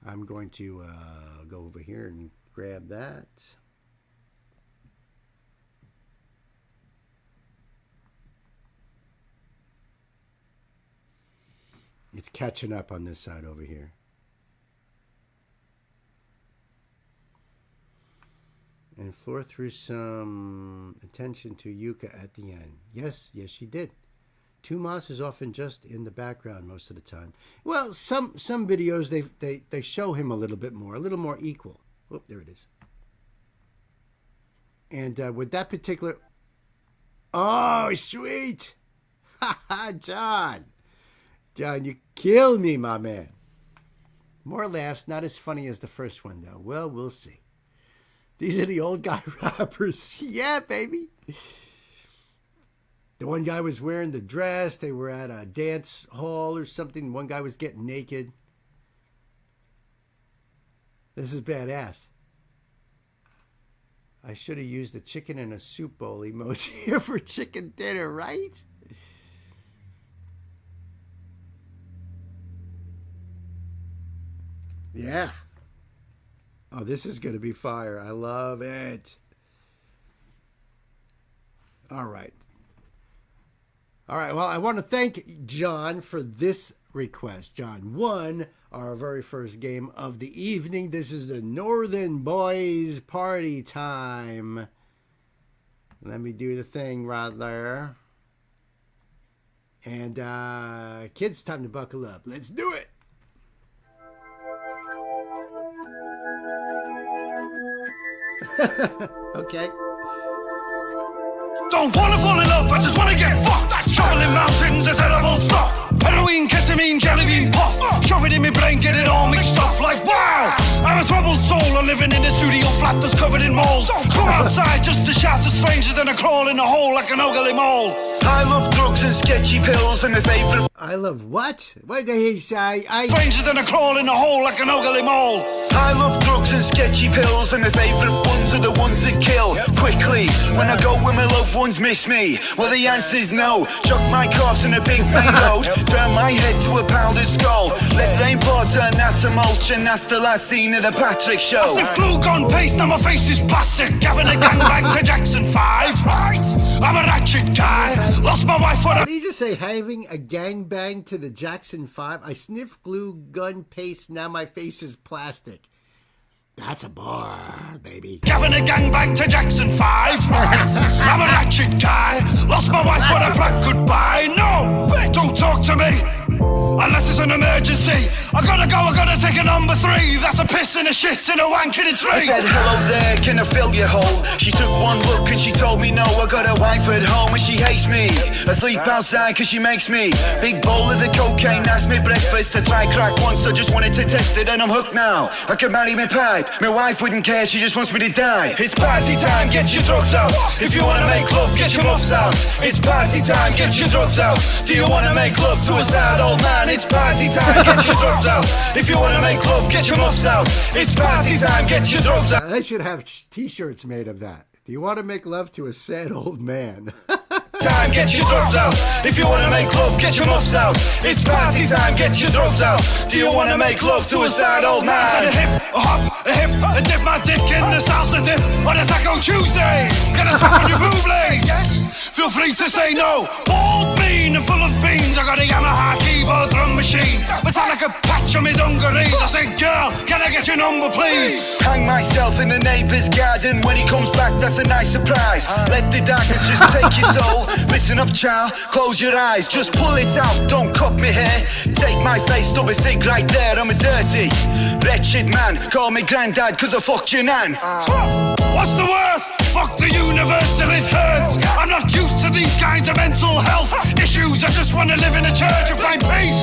S1: I'm going to go over here and grab that. It's catching up on this side over here. And Floor threw some attention to Yuka at the end. Yes, she did. Tomas is often just in the background most of the time. Well, some videos they show him a little bit more, a little more equal. Oh, there it is. And with that particular... Oh, sweet! Ha ha, John! John, you kill me, my man. More laughs, not as funny as the first one, though. Well, we'll see. These are the old guy rappers. Yeah, baby. The one guy was wearing the dress. They were at a dance hall or something. One guy was getting naked. This is badass. I should have used the chicken in a soup bowl emoji for chicken dinner, right? Yeah. Oh, this is going to be fire. I love it. All right. Well, I want to thank John for this request. John won our very first game of the evening. This is the Northern Boys party time. Let me do the thing right there. And kids, time to buckle up. Let's do it. Okay.
S4: Don't wanna fall in love, I just wanna get fucked. Shoveling mountains is edible stuff. Heroin, ketamine, jelly bean puff. Shove it in my brain, get it all mixed up. Like wow, I'm a troubled soul. I'm living in a studio flat that's covered in moles. Come outside just to shout to strangers, then I crawl in a hole like an ugly mole. I love drugs and sketchy pills, and my favourite.
S1: I love what? What did he say?
S4: Strangers, then I crawl in a hole like an ugly mole. I love drugs and sketchy pills, and my favourite ones are the ones that kill quickly. When I go where my loved ones miss me, well the answer's no. Chuck my corpse in a big main road, turn my head to a powdered skull. Let rain pour, turn that to mulch, and that's the last scene of the Patrick show. If glue gone paste, now my face is plastic. Having a gangbang to Jackson 5, right? I'm a ratchet guy. Lost my wife for a...
S1: What did you just say? Having a gangbang to the Jackson 5? I sniff glue gun paste, now my face is plastic. That's a bar, baby.
S4: Having a gangbang to Jackson 5, right? I'm a ratchet guy. Lost my wife for a black goodbye. No, don't talk to me unless it's an emergency. I gotta take a number 3. That's a piss and a shit and a wank in a tree. I said, hello there, can I fill your hole? She took one look and she told me no. I got a wife at home and she hates me. I sleep outside cause she makes me. Big bowl of the cocaine, that's me breakfast. I tried crack once, I just wanted to test it and I'm hooked now. I can marry my pipe, my wife wouldn't care, she just wants me to die. It's party time, get your drugs out. If you wanna make love, get your muffs out. It's party time, get your drugs out. Do you wanna make love to a sad old man? It's party time, get your drugs out. If you wanna make love, get your muffs out. It's party time, get your drugs out.
S1: I should have t-shirts made of that. Do you want to make love to a sad old man?
S4: Time, get your drugs out. If you wanna make love, get your muffs out. It's party time, get your drugs out. Do you wanna make love to a sad old man? A hip, a hop, a hip, a dip my dick in the salsa dip on a Taco Tuesday. Gonna stuff on your boobs, yes? Feel free to say no. Bald, mean and full of beans. I got a Yamaha keyboard drum machine, metallica patch on my dungarees. I said, girl, can I get your number, please? Hang myself in the neighbour's garden. When he comes back, that's a nice surprise. Let the darkness just take your soul. Listen up, child, close your eyes. Just pull it out, don't cut me hair. Take my face, stub a cig right there. I'm a dirty, wretched man. Call me granddad, cause I fucked your nan. What's the worst? Fuck the universe till it hurts. I'm not used to these kinds of mental health issues. I just want to live in a church and find peace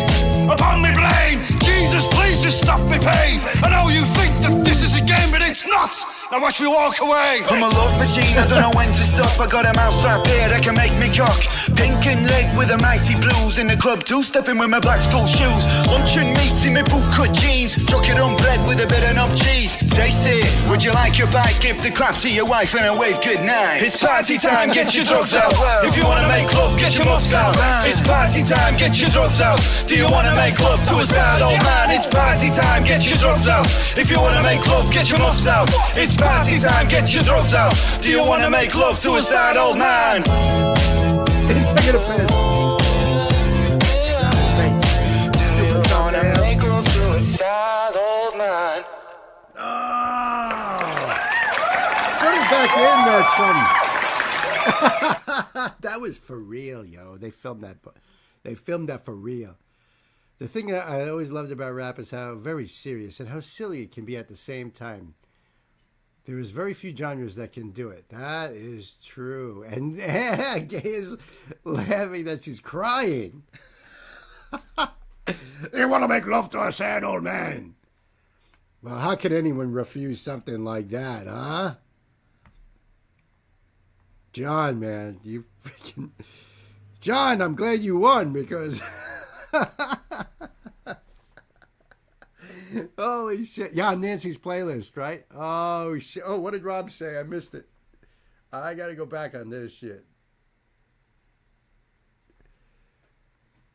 S4: upon my brain. Jesus, please just stop me pain. I know you think that this is a game, but it's not. Now watch me walk away. I'm a love machine, I don't know when to stop. I got a mouth strap here that can make me cock. Pink and red with a mighty blues. In the club too, stepping with my black school shoes. Lunch and meat in my boot cut jeans. Chuck it on bread with a bit of knob cheese.
S7: Taste it. Would you like your bite? Give the clap to your wife and a wave goodnight. It's party time, get your drugs out. If you wanna make love, get your muffs out. It's party time, get your drugs out. Do you wanna make love to a sad old man? It's party time, get your drugs out. If you wanna make love, get your muffs out. It's party time, get your drugs out. Do you wanna make love to a sad old man?
S1: He's taking a piss. Put it back in there, chum. That was for real, yo. They filmed that. They filmed that for real. The thing that I always loved about rap is how very serious and how silly it can be at the same time. There is very few genres that can do it. That is true. And Gay is laughing that she's crying. They want to make love to a sad old man. Well, how can anyone refuse something like that, huh? John, man, you freaking... John, I'm glad you won because... Holy shit. Yeah, on Nancy's playlist, right? Oh, shit. Oh, what did Rob say? I missed it. I got to go back on this shit.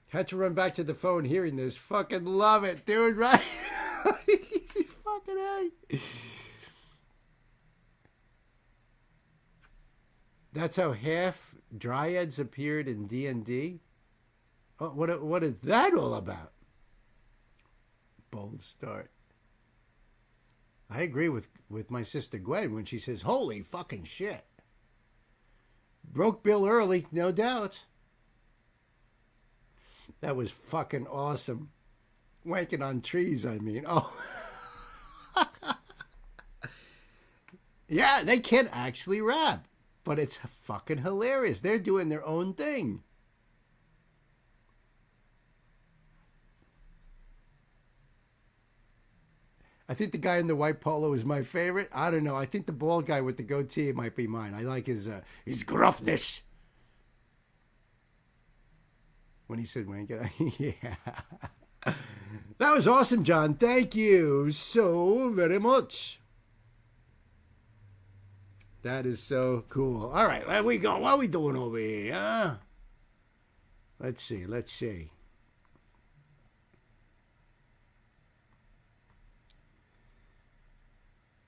S1: Had to run back to the phone hearing this. Fucking love it, dude, right? Fucking A. That's how half dryads appeared in D&D? Oh, what is that all about? Bold start. I agree with my sister Gwen when she says, holy fucking shit. Broke Bill early, no doubt. That was fucking awesome. Wanking on trees, I mean. Oh. Yeah, they can't actually rap. But it's fucking hilarious. They're doing their own thing. I think the guy in the white polo is my favorite. I don't know. I think the bald guy with the goatee might be mine. I like his gruffness. When he said wank it, yeah. That was awesome, John. Thank you so very much. That is so cool. All right, where we go? What are we doing over here? Huh? Let's see.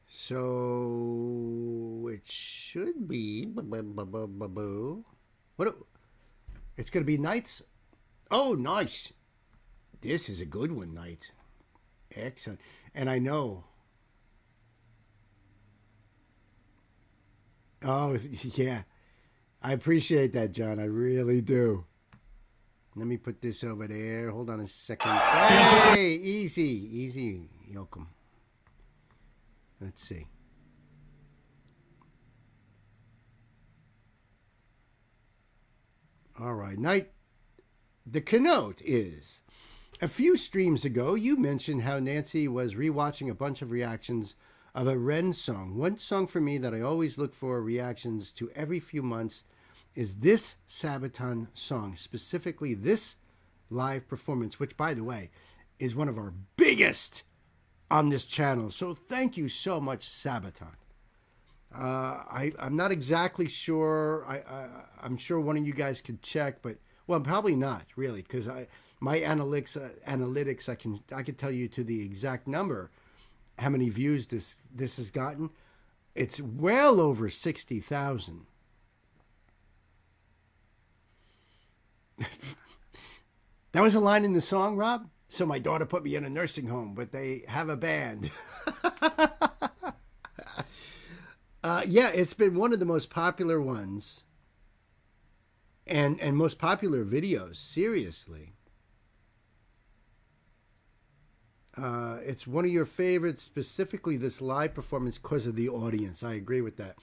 S1: So it should be what? It's gonna be Knights. Oh, nice. This is a good one, Knight. Excellent. And I know. Oh, yeah. I appreciate that, John. I really do. Let me put this over there. Hold on a second. Hey, easy, Yoakum. Let's see. All right, Knight. The keynote is, a few streams ago, you mentioned how Nancy was rewatching a bunch of reactions of a Ren song. One song for me that I always look for reactions to every few months is this Sabaton song, specifically this live performance, which, by the way, is one of our biggest on this channel. So thank you so much, Sabaton. I'm not exactly sure. I'm sure one of you guys could check, but well, probably not really, because my analytics I can tell you to the exact number how many views this has gotten. It's well over 60,000. That was a line in the song, Rob. So my daughter put me in a nursing home, but they have a band. Yeah, it's been one of the most popular ones and most popular videos, seriously. It's one of your favorites, specifically this live performance because of the audience. I agree with that.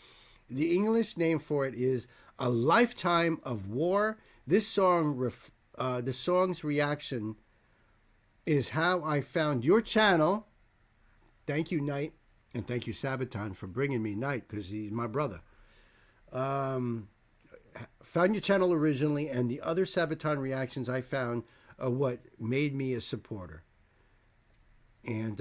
S1: The English name for it is A Lifetime of War. This song, the song's reaction is how I found your channel. Thank you, Knight. And thank you, Sabaton, for bringing me Knight, because he's my brother. Found your channel originally, and the other Sabaton reactions I found are what made me a supporter. And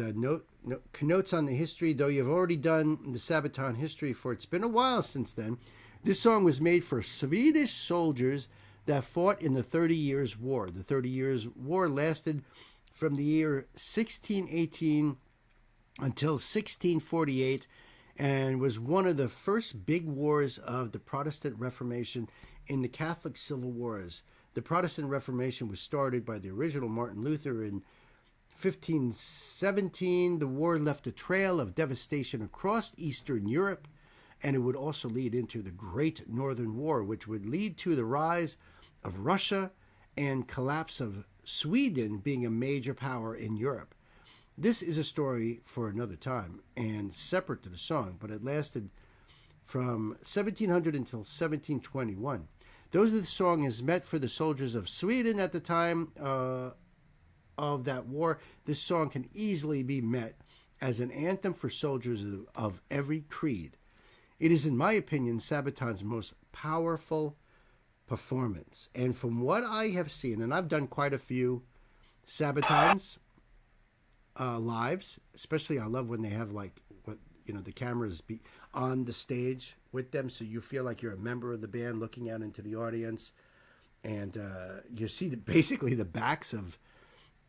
S1: connotes on the history, though you've already done the Sabaton history for it's been a while since then. This song was made for Swedish soldiers that fought in the 30 Years' War. The 30 Years' War lasted from the year 1618 until 1648 and was one of the first big wars of the Protestant Reformation in the Catholic Civil Wars. The Protestant Reformation was started by the original Martin Luther in 1517. The war left a trail of devastation across Eastern Europe, and it would also lead into the Great Northern War, which would lead to the rise of Russia and collapse of Sweden being a major power in Europe. This is a story for another time and separate to the song, but it lasted from 1700 until 1721. Those of the song is meant for the soldiers of Sweden at the time of that war. This song can easily be met as an anthem for soldiers of every creed. It is, in my opinion, Sabaton's most powerful performance. And from what I have seen, and I've done quite a few Sabatons lives, especially I love when they have the cameras be on the stage with them, so you feel like you're a member of the band looking out into the audience, and you see basically the backs of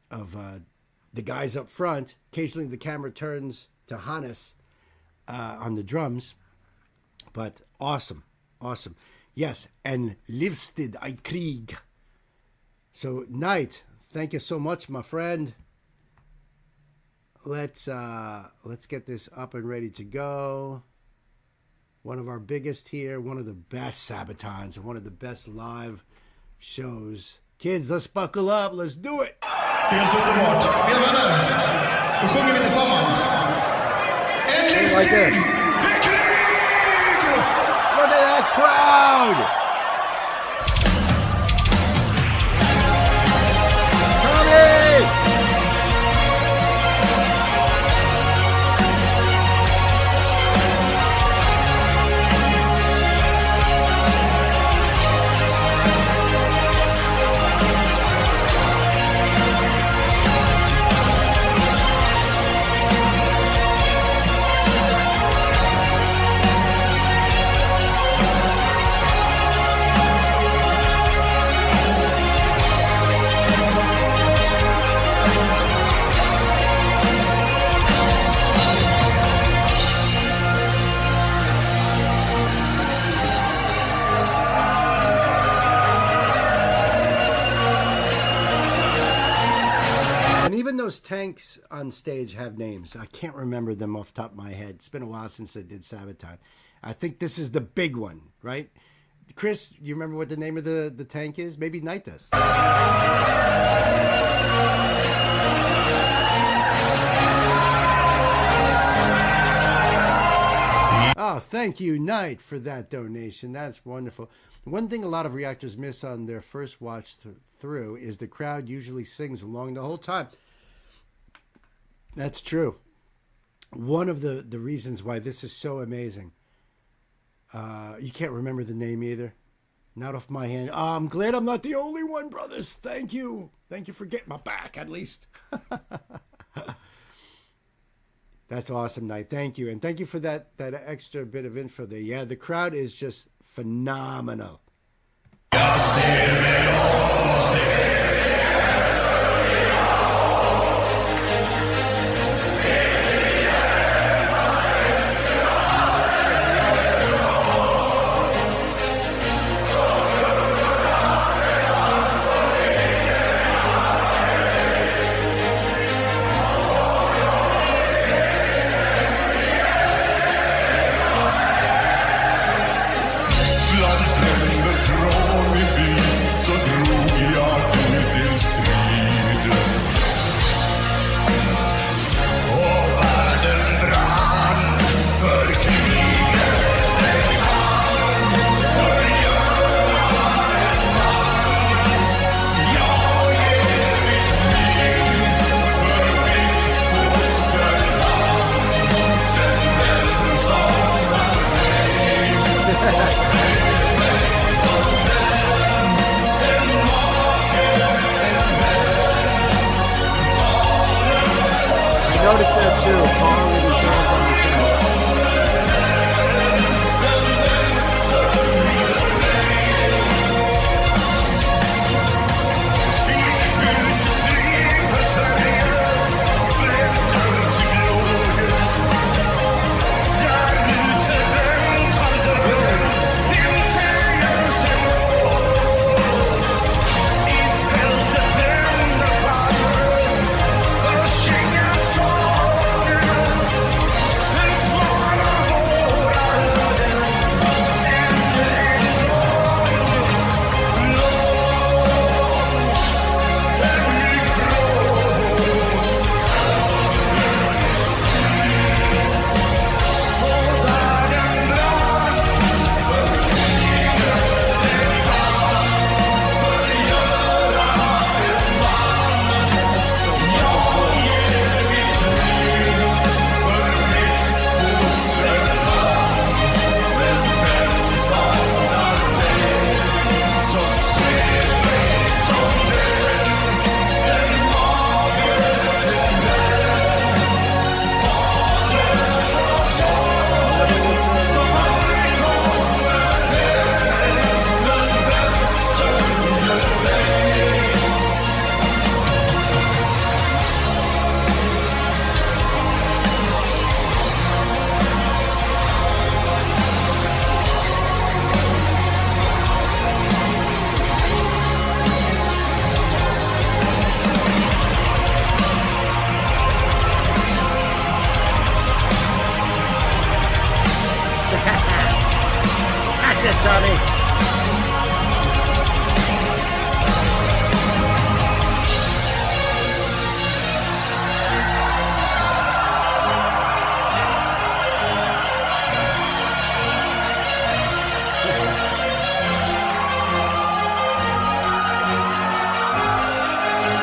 S1: the guys up front. Occasionally the camera turns to Hannes on the drums, but awesome. Yes, and livstid I krieg. So Knight, thank you so much, my friend. Let's get this up and ready to go. One of our biggest here, one of the best Sabatons, and one of the best live shows. Kids, let's buckle up. Let's do it.
S7: Helt underbart. Mina vänner, då sjunger vi tillsammans. En
S1: Like this.
S7: livstid! Det är krig!
S1: Look at that crowd. Tommy! Those tanks on stage have names. I can't remember them off the top of my head. It's been a while since I did Sabaton. I think this is the big one, right? Chris, you remember what the name of the tank is? Maybe Knight does. Oh, thank you, Knight, for that donation. That's wonderful. One thing a lot of reactors miss on their first watch through is the crowd usually sings along the whole time. That's true. One of the reasons why this is so amazing. You can't remember the name either. Not off my hand. Oh, I'm glad I'm not the only one, brothers. Thank you. Thank you for getting my back, at least. That's awesome, Knight. Thank you. And thank you for that extra bit of info there. Yeah, the crowd is just phenomenal. Notice that too. Quality shows on the show. That's it, Tommy.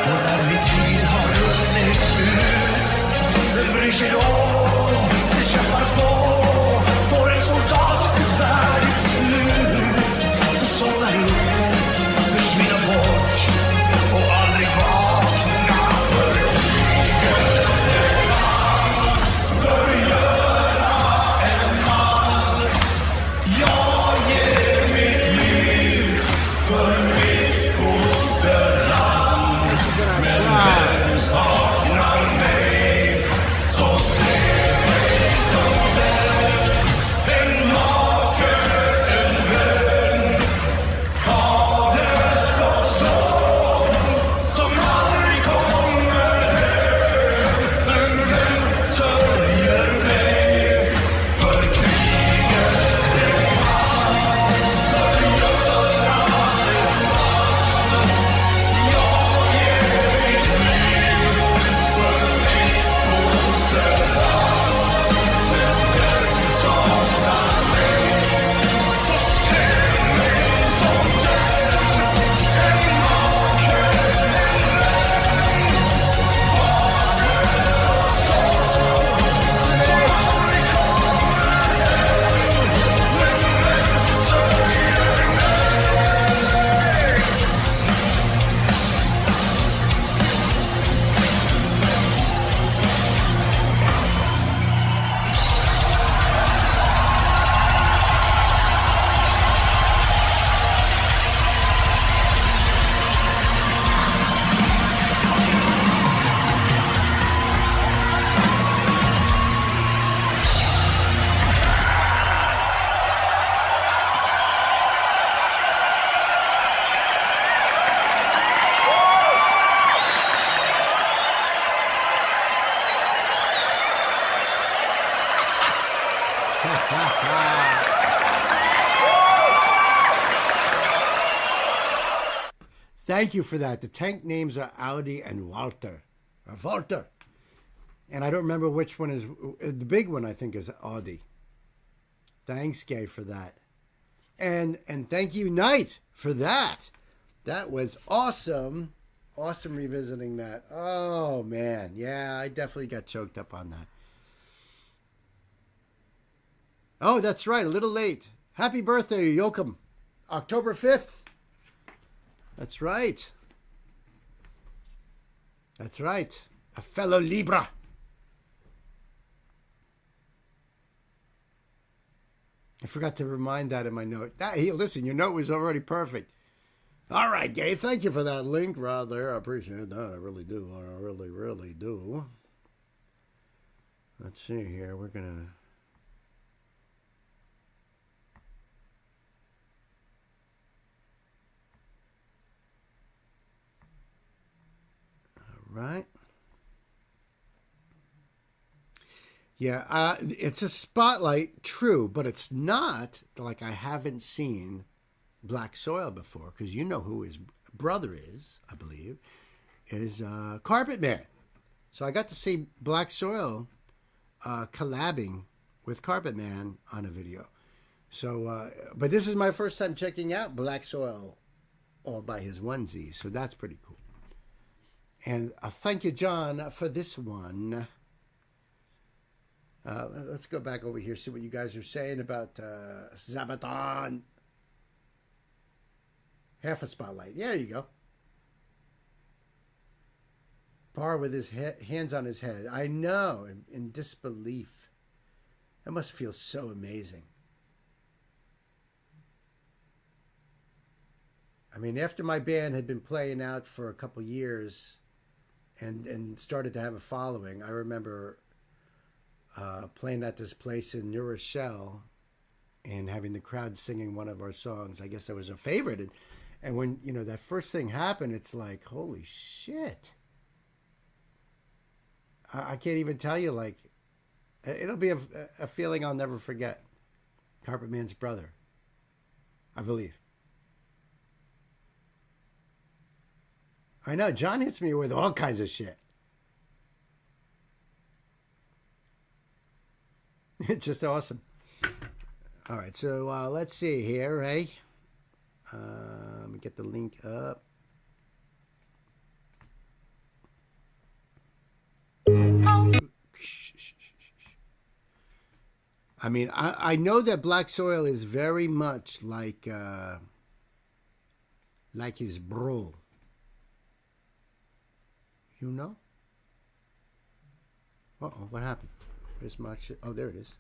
S4: Och när din tid har runnit ut, vem bryr sig då? Vi kämpar på, får resultat, ett värdigt slut. Och somna in, försvinna bort och aldrig vakna. För kriget är man, förgöra en man. Jag ger mitt liv för mitt fosterland. Men vem saknar mig, så se mig som den. En make, en vän, fader och son, som aldrig kommer hem. Men vem sörjer mig, för kriget det kan förgöra en man. Jag ger mitt liv för mitt fosterland. Men vem saknar mig, så se mig som den. En make, en vän, fader och son, som aldrig kommer hem. Men vem sörjer mig?
S1: Thank you for that. The tank names are Audi and Walter. Or Walter. And I don't remember which one is the big one. I think is Audi. Thanks, Gay, for that. And thank you, Knight, for that. That was awesome. Awesome revisiting that. Oh man, yeah, I definitely got choked up on that. Oh, that's right, a little late. Happy birthday, Yoakum. October 5th. That's right. That's right. A fellow Libra. I forgot to remind that in my note. Hey, listen, your note was already perfect. All right, Gabe, thank you for that link right there. I appreciate that. I really do. I really, really do. Let's see here. We're going to... Right. Yeah, it's a spotlight, true, but it's not like I haven't seen Black Soil before, because you know who his brother is, I believe, is Carpet Man. So I got to see Black Soil collabing with Carpet Man on a video. So, but this is my first time checking out Black Soil all by his onesie, so that's pretty cool. And thank you, John, for this one. Let's go back over here, see what you guys are saying about Sabaton. Half a spotlight. There you go. Bar with his hands on his head. I know, in disbelief. That must feel so amazing. I mean, after my band had been playing out for a couple years and started to have a following, I remember playing at this place in New Rochelle and having the crowd singing one of our songs. I guess that was a favorite. And when, you know, that first thing happened, it's like, holy shit. I can't even tell you, like, it'll be a feeling I'll never forget. Carpet Man's brother, I believe. I know, John hits me with all kinds of shit. It's just awesome. All right, so let's see here, Ray. Let me get the link up. I mean, I know that Black Soil is very much like his bro. You know? Uh-oh, what happened? Where's my shit? Oh, there it is.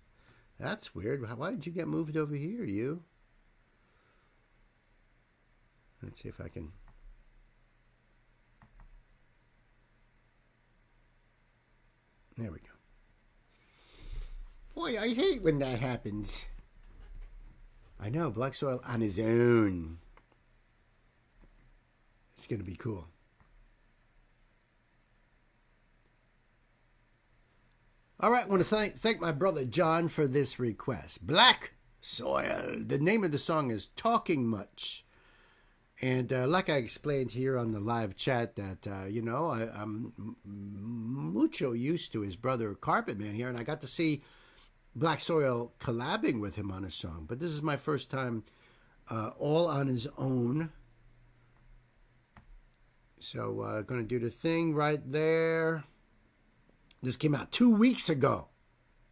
S1: That's weird. Why did you get moved over here, you? Let's see if I can... There we go. Boy, I hate when that happens. I know, Black Soil on his own. It's going to be cool. All right, I want to thank my brother John for this request. Black Soil. The name of the song is Talking Much. And like I explained here on the live chat that, you know, I'm mucho used to his brother Carpet Man here. And I got to see Black Soil collabing with him on a song. But this is my first time all on his own. So going to do the thing right there. This came out 2 weeks ago.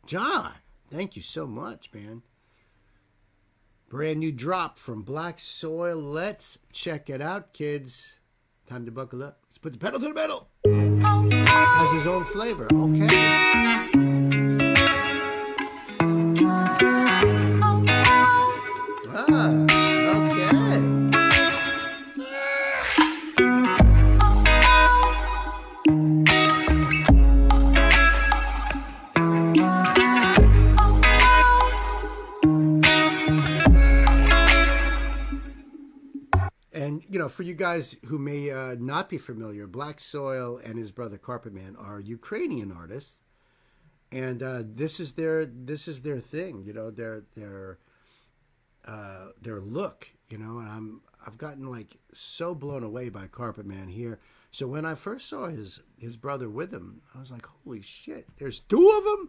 S1: John, thank you so much, man. Brand new drop from Black Soil. Let's check it out, kids. Time to buckle up. Let's put the pedal to the metal. Has his own flavor. Okay. You know, for you guys who may not be familiar, Black Soil and his brother Carpet Man are Ukrainian artists, and this is their thing. You know, their look. You know, and I've gotten like so blown away by Carpet Man here. So when I first saw his brother with him, I was like, holy shit! There's two of them.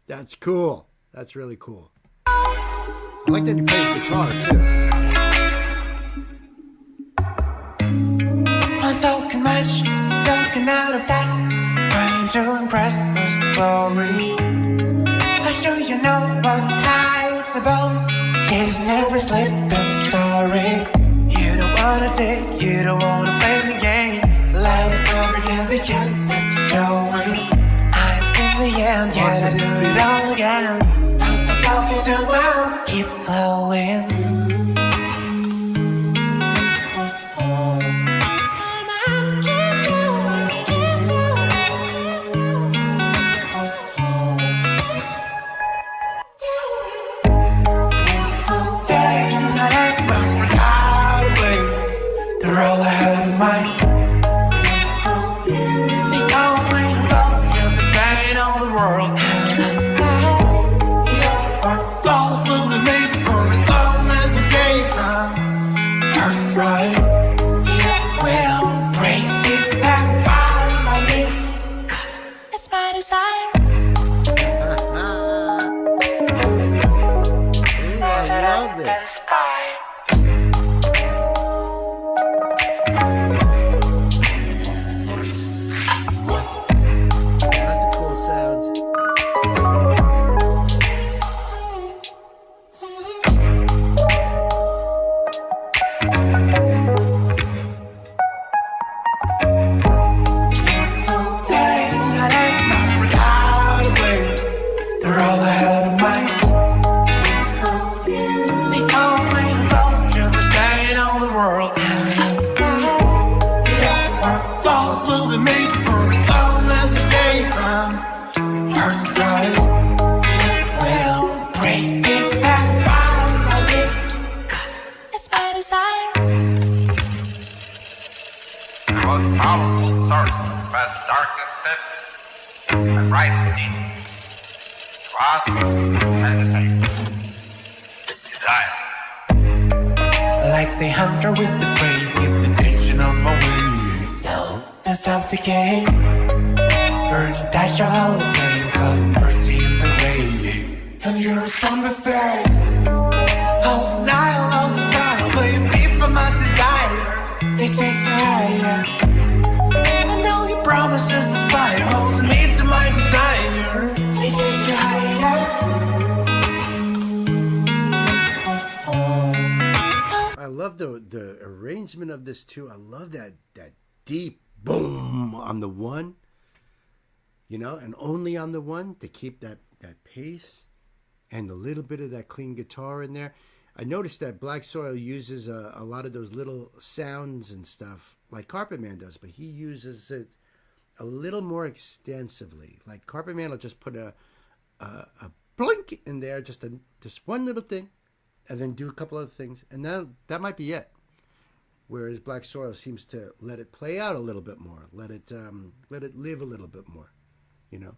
S1: That's cool. That's really cool. I like that he plays guitar too.
S4: I'm talking much, talking out of that, trying to impress Mr. Glory. I'm sure you know what's possible, yes, in every slipping story. You don't wanna take, you don't wanna play the game. Let's never get the chance at showing. I've seen the end, yet I do it all again. I'm so Talking to my keep flowing. They're all ahead of mine. The only love, you're the pain of the world. And that's our flaws will be made for as long as we take our earth right. We'll break this that fire by me. It's my desire.
S1: Ooh, I love this. That's a cool sound.
S4: They're all ahead of mine. The only love, you're the pain of the world. Our flaws will be made for as long as we take our earth right. We'll break this that fire. It's my desire.
S8: The most powerful source past darkness sits and right beneath. To ask, meditate, desire.
S4: Like the hunter with the prey, give the tension on my way. So that's how the game. Burning dash your hall of flame, calling mercy in the rain. And you respond to say, oh, denial of the time, blame me for my desire. It takes you higher. I know your promises is fire, holds me to my desire. It takes you higher.
S1: I love the arrangement of this too. I love that deep boom on the one, you know, and only on the one to keep that pace and a little bit of that clean guitar in there. I noticed that Black Soil uses a lot of those little sounds and stuff like Carpet Man does, but he uses it a little more extensively. Like Carpet Man will just put a blink in there, just one little thing, and then do a couple other things, and then that might be it. Whereas Black Soil seems to let it play out a little bit more, let it live a little bit more, you know.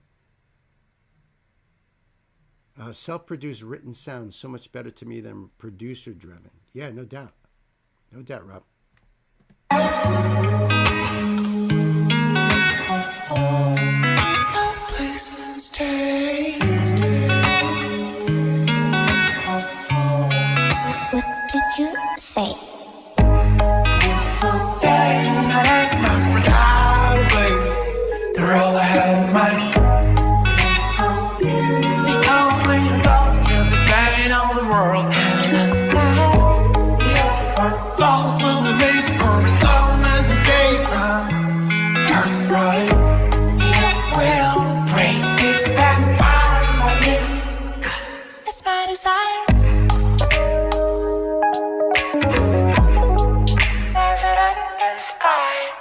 S1: Self-produced written sounds so much better to me than producer-driven. Yeah, no doubt, Rob.
S4: Oh, please stay.
S9: What did you say?
S4: They're all ahead of mine. The only love, you're the pain of the world. Our flaws will be made for as long as we take our earth right. We'll break this that fire by me. It's my desire. Never inspired.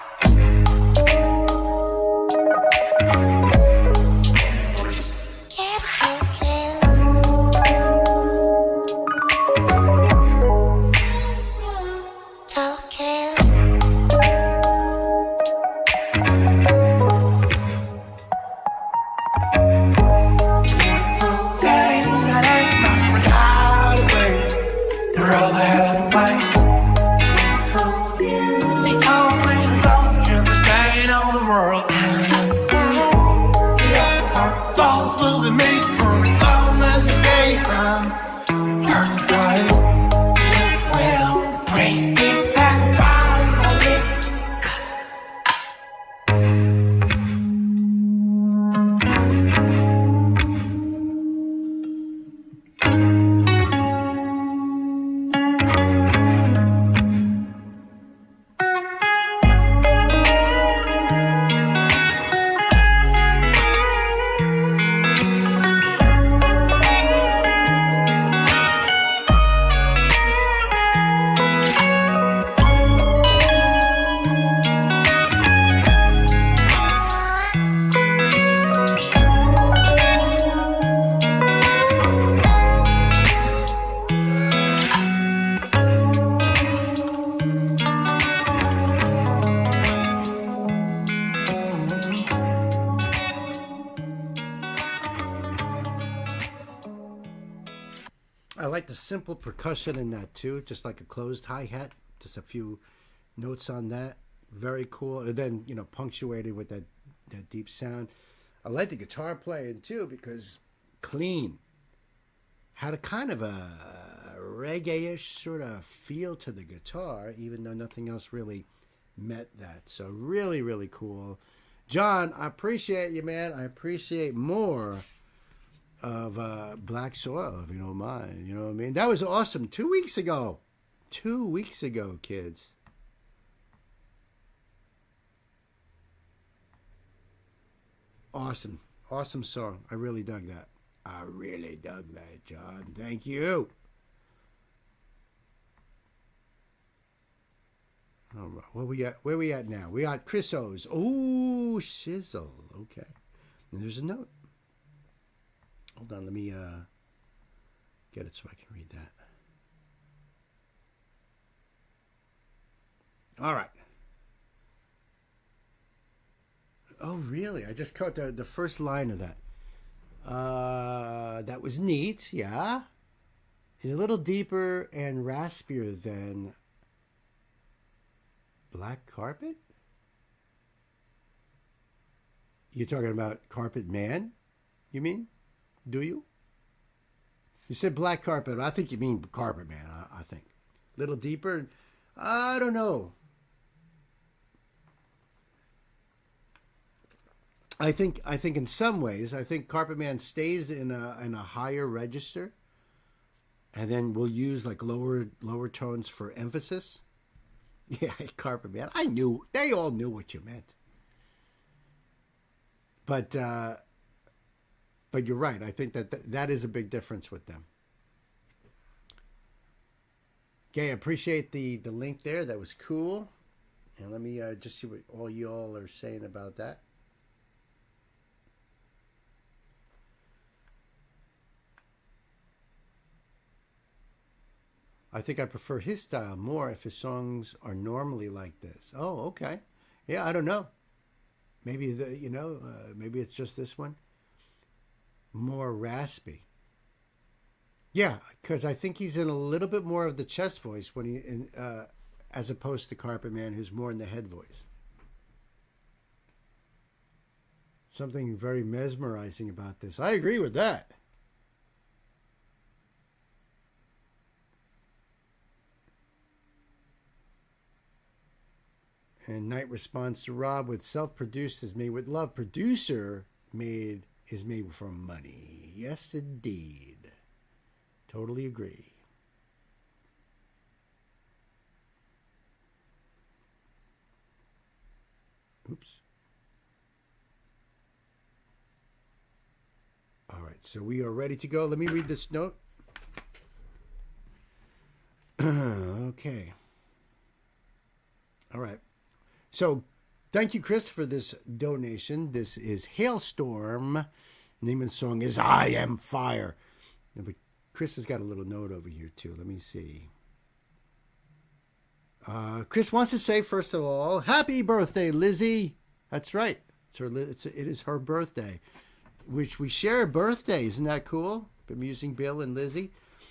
S1: simple percussion in that too, just like a closed hi-hat, just a few notes on that. Very cool. And then, punctuated with that deep sound. I like the guitar playing too because clean. Had a kind of a reggae-ish sort of feel to the guitar, even though nothing else really met that. So really, really cool. John, I appreciate you, man. I appreciate more of Black Soil, if you don't mind. You know what I mean? That was awesome. 2 weeks ago. 2 weeks ago, kids. Awesome. Awesome song. I really dug that. I really dug that, John. Thank you. All right. Where we at now? We got Chris O's. Oh, shizzle. Okay. And there's a note. Hold on. Let me get it so I can read that. All right. Oh, really? I just caught the first line of that. That was neat, yeah. He's a little deeper and raspier than Black Carpet? You're talking about Carpet Man, you mean? Do you? You said Black Carpet. I think you mean Carpet Man, I think. Little deeper? I don't know. I think in some ways, I think Carpet Man stays in a higher register, and then we'll use like lower tones for emphasis. Yeah, Carpet Man. I knew they all knew what you meant, but you're right. I think that is a big difference with them. Okay, I appreciate the link there. That was cool, and let me just see what all y'all are saying about that. I think I prefer his style more if his songs are normally like this. Oh, okay. Yeah, I don't know. Maybe maybe it's just this one. More raspy. Yeah, because I think he's in a little bit more of the chest voice when as opposed to Carpet Man, who's more in the head voice. Something very mesmerizing about this. I agree with that. And Knight responds to Rob with self-produced is made with love. Producer is made from money. Yes, indeed. Totally agree. Oops. All right, so we are ready to go. Let me read this note. Okay. All right. So, thank you, Chris, for this donation. This is Hailstorm. Name of the song is I Am Fire. But Chris has got a little note over here, too. Let me see. Chris wants to say, first of all, happy birthday, Lizzie. That's right. It is her birthday, which we share a birthday. Isn't that cool? Bemusing Bill and Lizzie.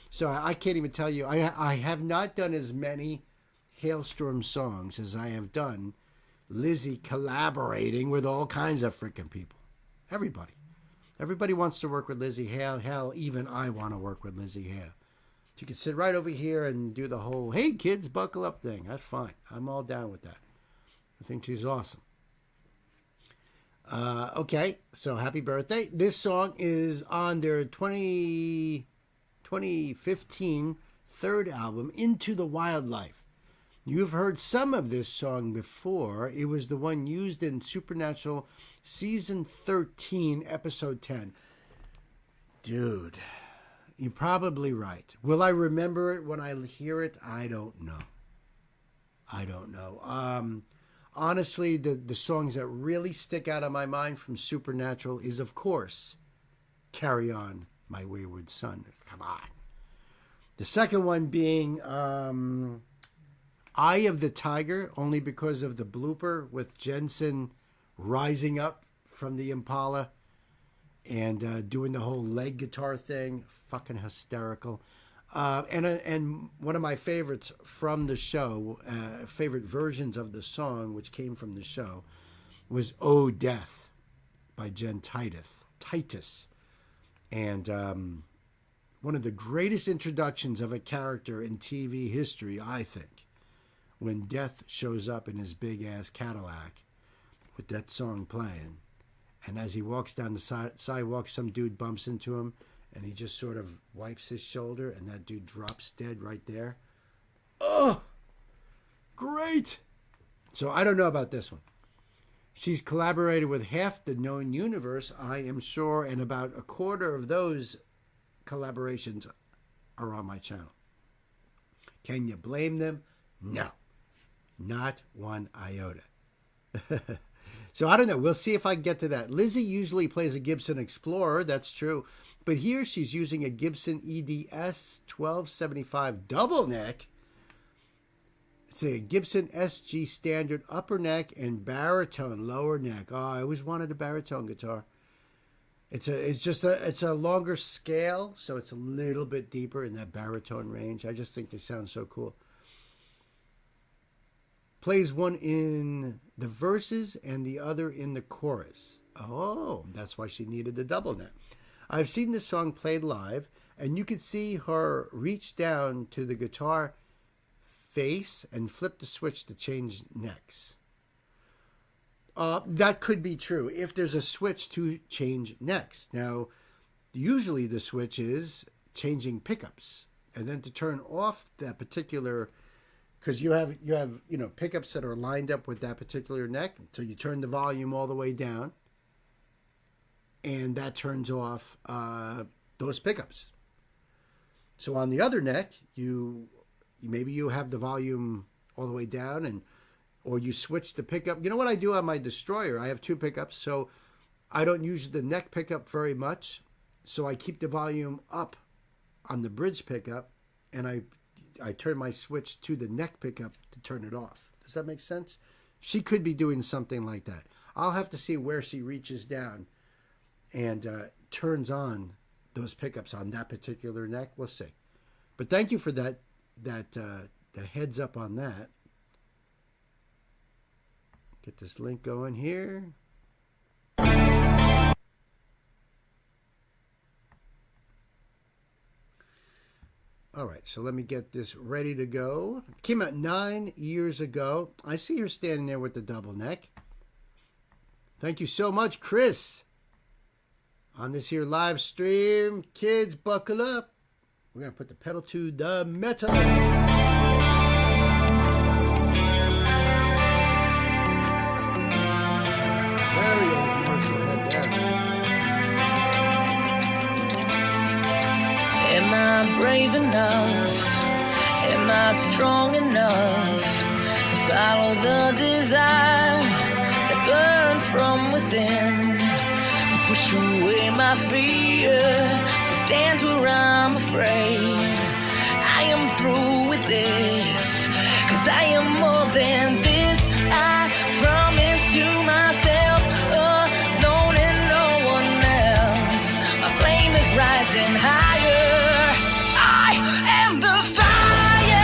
S1: So I can't even tell you. I have not done as many Hailstorm songs as I have done Lizzie collaborating with all kinds of freaking people. Everybody wants to work with Lizzie Hale. Hell, even I want to work with Lizzie Hale. She can sit right over here and do the whole, hey kids, buckle up thing. That's fine. I'm all down with that. I think she's awesome. Okay, so happy birthday. This song is on their 2015 third album, Into the Wildlife. You've heard some of this song before. It was the one used in Supernatural Season 13, Episode 10. Dude, you're probably right. Will I remember it when I hear it? I don't know. Honestly, the songs that really stick out of my mind from Supernatural is, of course, Carry On, My Wayward Son. Come on. The second one being... Eye of the Tiger, only because of the blooper with Jensen rising up from the Impala and doing the whole leg guitar thing. Fucking hysterical. And one of my favorites from the show, favorite versions of the song, which came from the show, was "Oh Death" by Jen Titus. And one of the greatest introductions of a character in TV history, I think, when Death shows up in his big-ass Cadillac with that song playing. And as he walks down the sidewalk, some dude bumps into him, and he just sort of wipes his shoulder, and that dude drops dead right there. Oh, great. So I don't know about this one. She's collaborated with half the known universe, I am sure, and about a quarter of those collaborations are on my channel. Can you blame them? No, not one iota. So I don't know. We'll see if I can get to that. Lizzie usually plays a Gibson Explorer. That's true. But here she's using a Gibson EDS 1275 double neck. It's a Gibson SG standard upper neck and baritone lower neck. Oh, I always wanted a baritone guitar. It's a longer scale, so it's a little bit deeper in that baritone range. I just think they sound so cool. Plays one in the verses and the other in the chorus. Oh, that's why she needed the double neck. I've seen this song played live, and you could see her reach down to the guitar face and flip the switch to change necks. That could be true if there's a switch to change necks. Now, usually the switch is changing pickups, and then to turn off that particular, because you have pickups that are lined up with that particular neck, so you turn the volume all the way down, and that turns off those pickups. So on the other neck, maybe you have the volume all the way down, or you switch the pickup. You know what I do on my Destroyer? I have two pickups, so I don't use the neck pickup very much. So I keep the volume up on the bridge pickup, and I turn my switch to the neck pickup to turn it off. Does that make sense? She could be doing something like that. I'll have to see where she reaches down and turns on those pickups on that particular neck. We'll see. But thank you for the heads up on that. Get this link going here. All right, so let me get this ready to go. Came out 9 years ago. I see her standing there with the double neck. Thank you so much, Chris. On this here live stream, kids, buckle up. We're going to put the pedal to the metal. Very old commercial head there.
S6: Am I brave enough? Am I strong enough to follow the desire that burns from within? To push away my fear, to stand where I'm afraid. I am through with this, 'cause I am more than this. I promise to myself, alone and no one else. My flame is rising higher. I am the fire. I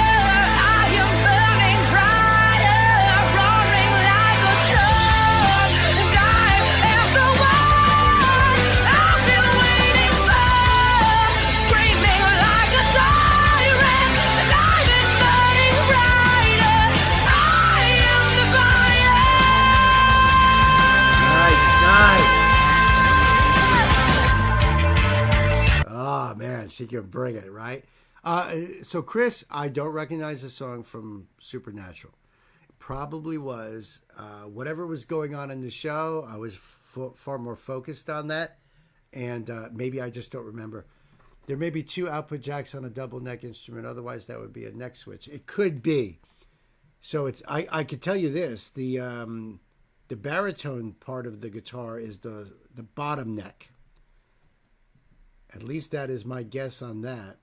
S6: am burning brighter, roaring like a storm. And I am the one I've been waiting for, screaming like a siren. And I've been burning brighter. I am the fire.
S1: Nice. Oh, man, she can bring it, right? So, Chris, I don't recognize the song from Supernatural. It probably was. Whatever was going on in the show, I was far more focused on that. And maybe I just don't remember. There may be two output jacks on a double neck instrument. Otherwise, that would be a neck switch. It could be. So I could tell you this. The baritone part of the guitar is the bottom neck. At least that is my guess on that.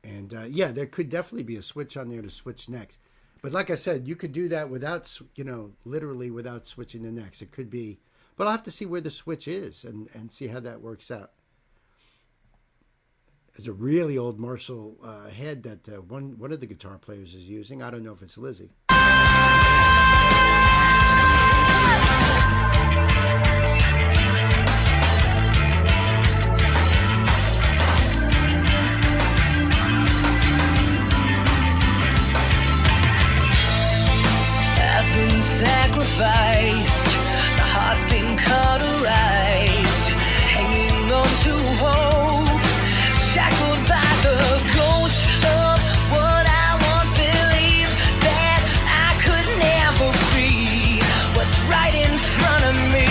S1: And yeah, there could definitely be a switch on there to switch necks. But like I said, you could do that without, literally without switching the necks. It could be, but I'll have to see where the switch is and see how that works out. It's a really old Marshall head that one of the guitar players is using. I don't know if it's Lizzie.
S6: I've been sacrificed, my heart's been cauterized, hanging on to hope, shackled by the ghost of what I once believed that I could never be. What's right in front of me?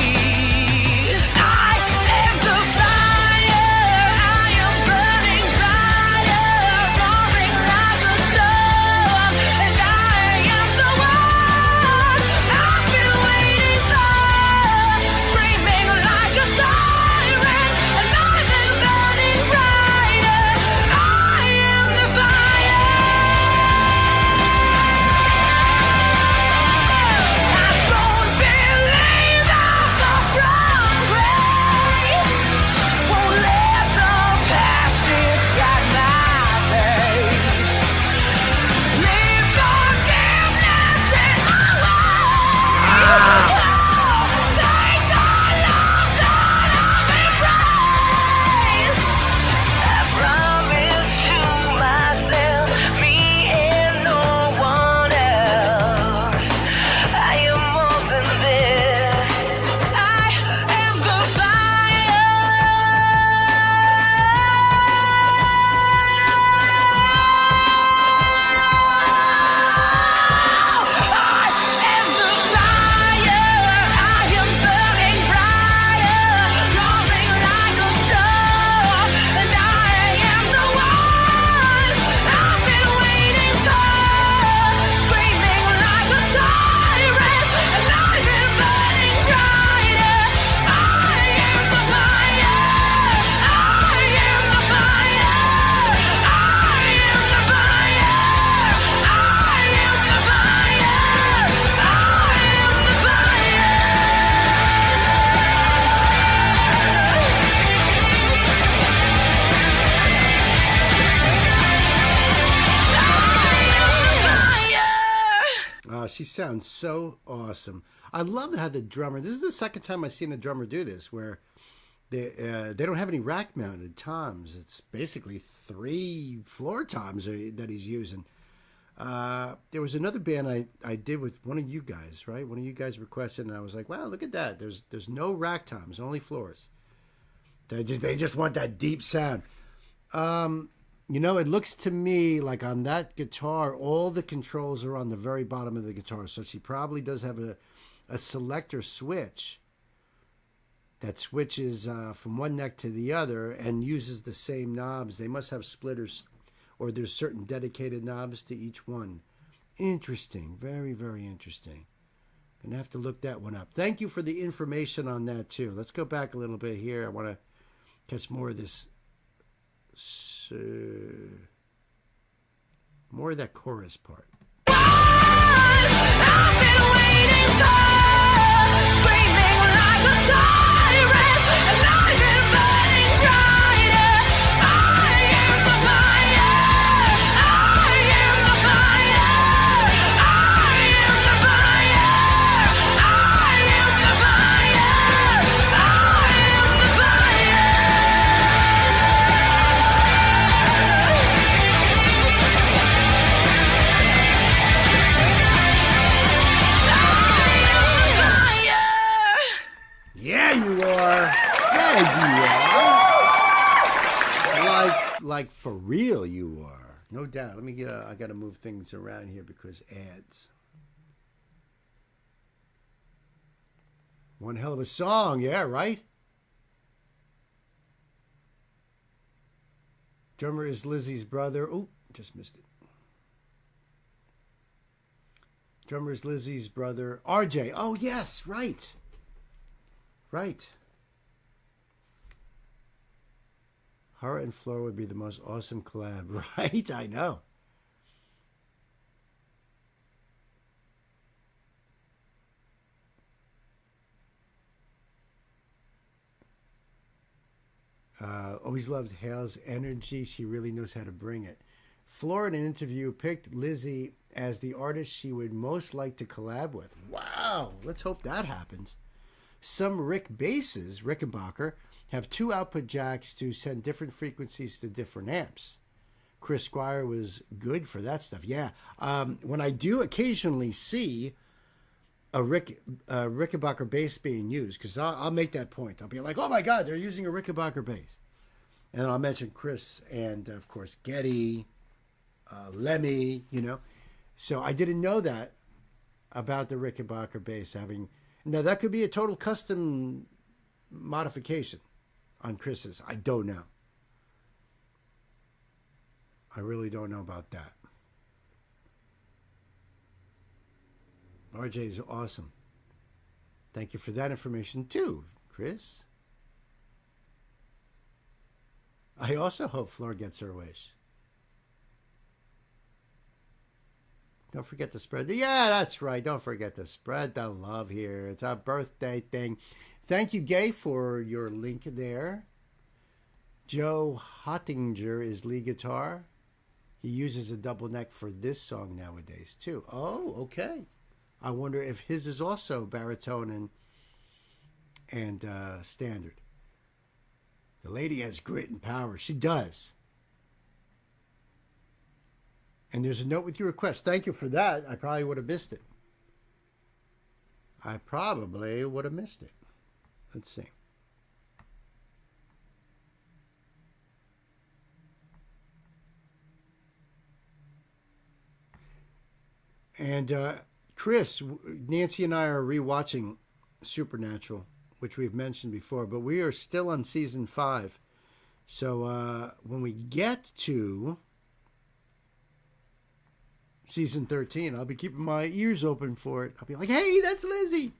S6: I am the fire, I am burning brighter, roaring like a storm, and I am the one I've been waiting for, screaming like a siren, alive and burning brighter. I am the fire. I don't believe I'll fall from grace. Won't let the past decide my fate. Leave forgiveness in my way. Take the love that I've embraced. I promise to myself, me and no one else. I am more than this. I am the fire. I am the fire. I am burning brighter, roaring like a storm, and I am the one I've been waiting for, screaming like a siren, alive and burning brighter. I am the fire. I am the fire. I am the fire. I am the fire. I am the fire.
S1: Oh, she sounds so awesome. I love how the drummer. This is the second time I've seen a drummer do this, where they don't have any rack mounted toms. It's basically 3 floor toms that he's using. There was another band I did with one of you guys, right? One of you guys requested, and I was like, wow, look at that. There's no rack toms, only floors. They just want that deep sound. You know, it looks to me like on that guitar, all the controls are on the very bottom of the guitar. So she probably does have a selector switch that switches from one neck to the other and uses the same knobs. They must have splitters, or there's certain dedicated knobs to each one. Interesting. Very, very interesting. Gonna have to look that one up. Thank you for the information on that too. Let's go back a little bit here. I want to catch more of this. More of that chorus part.
S6: I've been waiting for, screaming like a siren, alive and burning brighter. I am the fire. I am the fire. I am the fire. I am the fire. I am the fire.
S1: Yeah, you are. Yeah, you are. Like for real, you are. No doubt. Let me get. I got to move things around here because ads. One hell of a song, yeah, right? Drummer is Lizzie's brother. Oh, just missed it. Drummer is Lizzie's brother, RJ. Oh, yes, right. Right. Horror and Floor would be the most awesome collab, right? I know. Always loved Hale's energy. She really knows how to bring it. Flora, in an interview, picked Lizzie as the artist she would most like to collab with. Wow, let's hope that happens. Some Rickenbacker, have 2 output jacks to send different frequencies to different amps. Chris Squire was good for that stuff. Yeah, when I do occasionally see a Rickenbacker bass being used, because I'll make that point. I'll be like, oh my God, they're using a Rickenbacker bass. And then I'll mention Chris and, of course, Getty, Lemmy, you know. So I didn't know that about the Rickenbacker bass having... Now, that could be a total custom modification on Chris's. I don't know. I really don't know about that. RJ is awesome. Thank you for that information too, Chris. I also hope Flor gets her wish. Don't forget to spread the... Yeah, that's right. Don't forget to spread the love here. It's a birthday thing. Thank you, Gay, for your link there. Joe Hottinger is lead guitar. He uses a double neck for this song nowadays, too. Oh, okay. I wonder if his is also baritone and standard. The lady has grit and power. She does. And there's a note with your request. Thank you for that. I probably would have missed it. Let's see. And Chris, Nancy and I are rewatching Supernatural, which we've mentioned before, but we are still on season 5. So when we get to season 13, I'll be keeping my ears open for it. I'll be like, hey, that's Lizzie.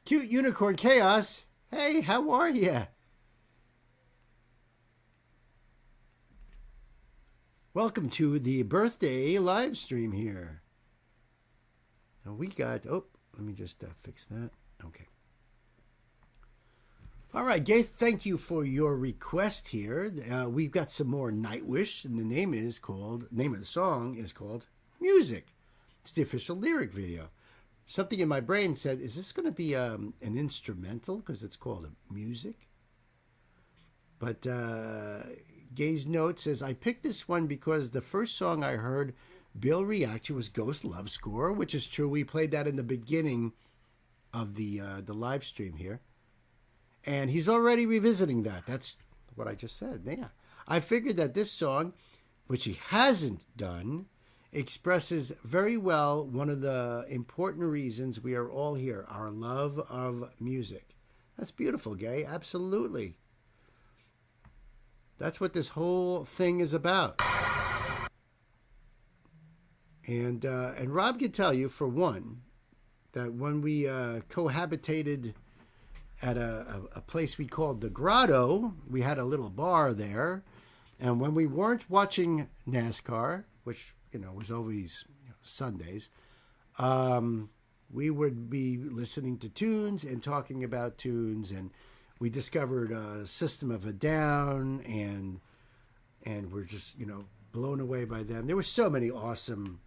S1: Cute Unicorn Chaos. Hey, how are you? Welcome to the birthday live stream here. And we got, oh, let me just fix that. Okay. All right, Gay, thank you for your request here. We've got some more Nightwish, and the name of the song is called Music. It's the official lyric video. Something in my brain said, is this going to be an instrumental? Because it's called Music. But Gay's note says, I picked this one because the first song I heard Bill react to was Ghost Love Score, which is true. We played that in the beginning of the live stream here. And he's already revisiting that. That's what I just said. Yeah. I figured that this song, which he hasn't done, expresses very well one of the important reasons we are all here, our love of music. That's beautiful, Gay. Absolutely. That's what this whole thing is about. And Rob can tell you, for one, that when we cohabitated at a place we called the Grotto, we had a little bar there. And when we weren't watching NASCAR, which, was always Sundays, we would be listening to tunes and talking about tunes. And we discovered System of a Down, and we're just, blown away by them. There were so many awesome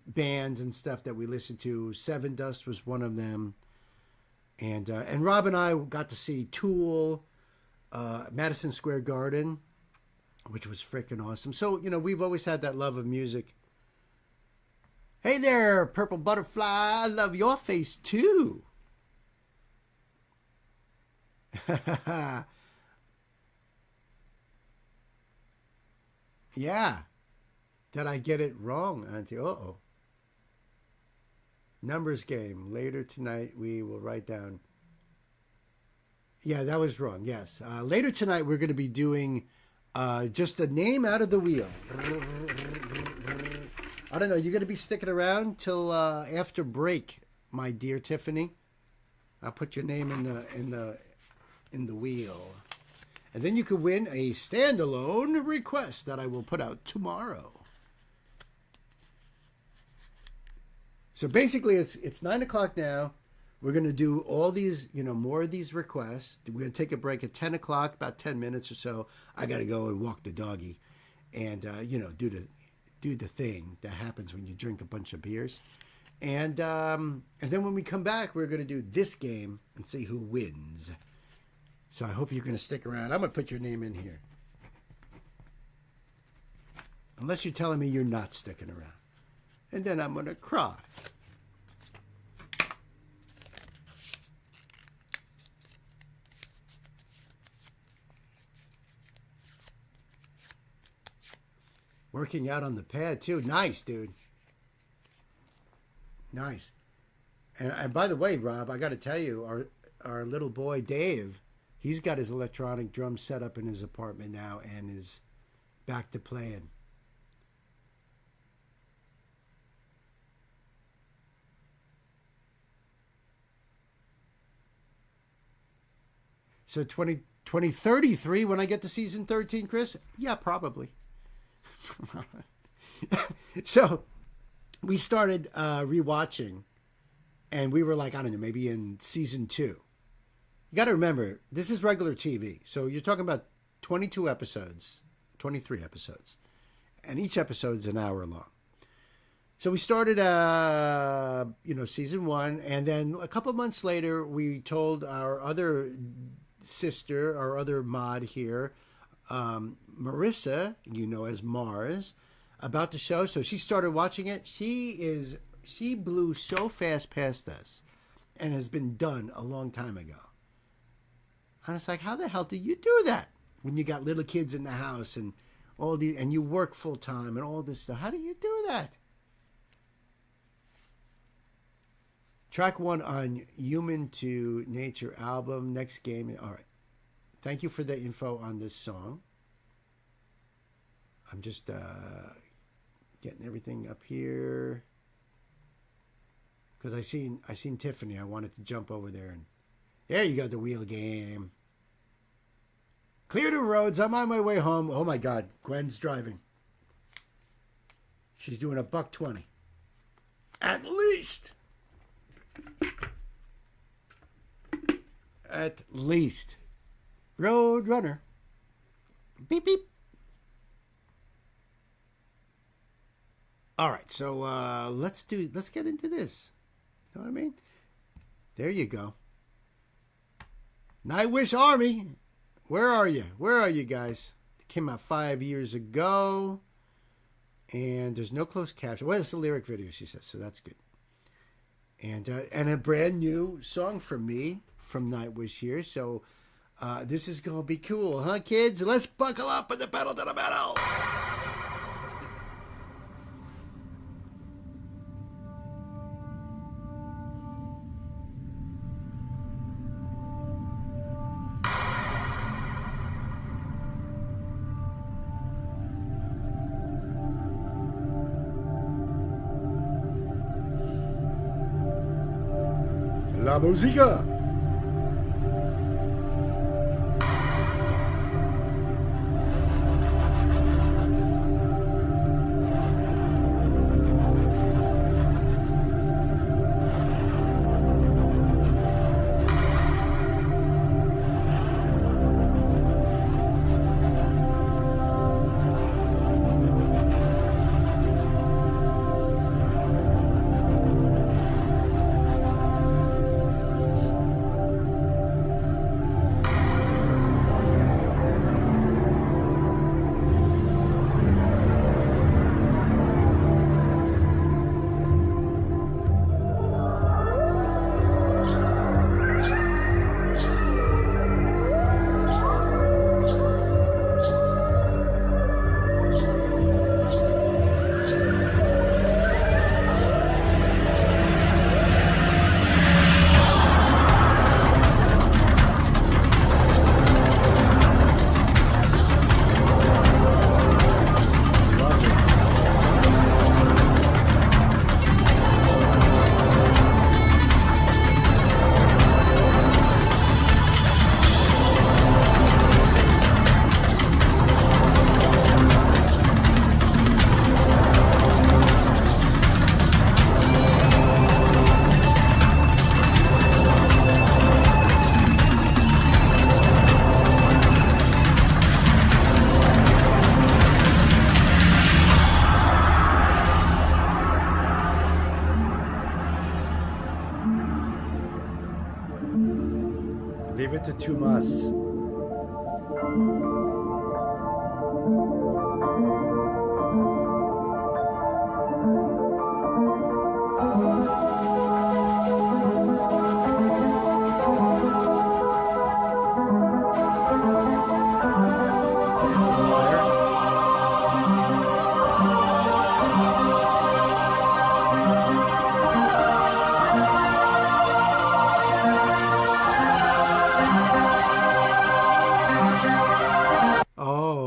S1: bands and stuff that we listened to. Seven Dust was one of them. And Rob and I got to see Tool, Madison Square Garden, which was freaking awesome. So, we've always had that love of music. Hey there, Purple Butterfly. I love your face too. Yeah. Did I get it wrong, Auntie? Uh-oh. Numbers game. Later tonight, we will write down. Yeah, that was wrong. Yes. Later tonight, we're going to be doing just a name out of the wheel. I don't know. You're going to be sticking around till after break, my dear Tiffany. I'll put your name in the wheel. And then you could win a standalone request that I will put out tomorrow. So basically, it's 9 o'clock now. We're going to do all these, more of these requests. We're going to take a break at 10 o'clock, about 10 minutes or so. I got to go and walk the doggy and, do the thing that happens when you drink a bunch of beers. And then when we come back, we're going to do this game and see who wins. So I hope you're going to stick around. I'm going to put your name in here. Unless you're telling me you're not sticking around. And then I'm going to cry. Working out on the pad, too. Nice, dude. Nice. And by the way, Rob, I got to tell you, our little boy, Dave, he's got his electronic drum set up in his apartment now and is back to playing. So 2033 when I get to season 13, Chris? Yeah, probably. So we started rewatching, and we were like, I don't know, maybe in season 2. You got to remember, this is regular TV. So you're talking about 22 episodes, 23 episodes, and each episode's an hour long. So we started, season 1, and then a couple months later, we told our other sister, our other mod here, Marissa, as Mars, about the show. So she started watching it. She blew so fast past us and has been done a long time ago. And it's like, how the hell do you do that when you got little kids in the house and all these, and you work full time and all this stuff? How do you do that? Track 1 on Human to Nature album. Next game. All right. Thank you for the info on this song. I'm just getting everything up here because I seen Tiffany. I wanted to jump over there, and there you go. The wheel game. Clear the roads. I'm on my way home. Oh my God, Gwen's driving. She's doing $120 at least. At least. Road runner. Beep beep. All right, so let's get into this. You know what I mean? There you go. Nightwish Army. Where are you? Where are you guys? It came out 5 years ago. And there's no closed caption. Well, it's a lyric video, she says, so that's good. And a brand new song from me, from Nightwish here. So this is going to be cool, huh, kids? Let's buckle up with the pedal to the metal. La música. to Tomas.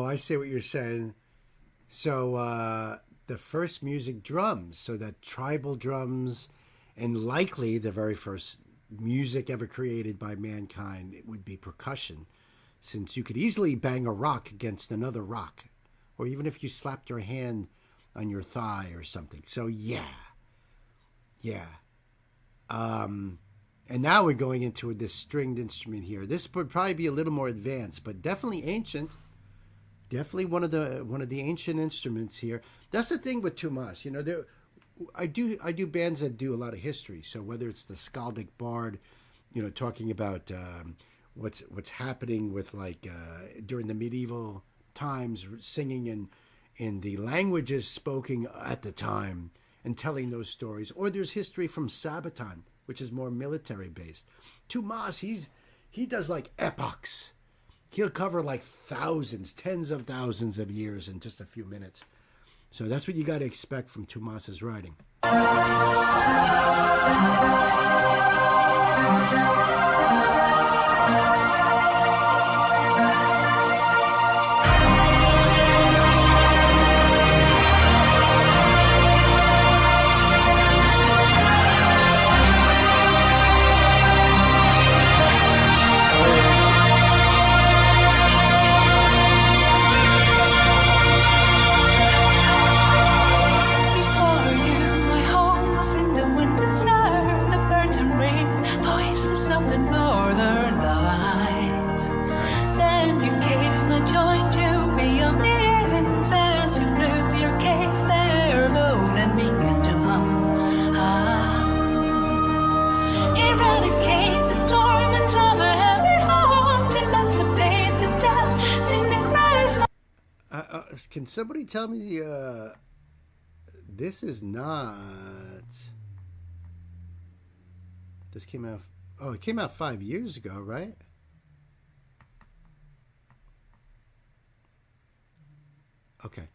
S1: I see what you're saying. So the first music, drums, so that tribal drums, and likely the very first music ever created by mankind, it would be percussion, since you could easily bang a rock against another rock, or even if you slapped your hand on your thigh or something. So yeah. And now we're going into this stringed instrument here. This would probably be a little more advanced, but definitely ancient. Definitely one of the ancient instruments here. That's the thing with Tomas. You know, I do bands that do a lot of history. So whether it's the Skaldic Bard, you know, talking about what's happening with during the medieval times, singing in the languages spoken at the time and telling those stories. Or there's history from Sabaton, which is more military based. Tomas, he does like epochs. He'll cover like thousands, tens of thousands of years in just a few minutes. So that's what you got to expect from Tomas's writing. Can somebody tell me, this is not, this came out, it came out 5 years ago, right? Okay.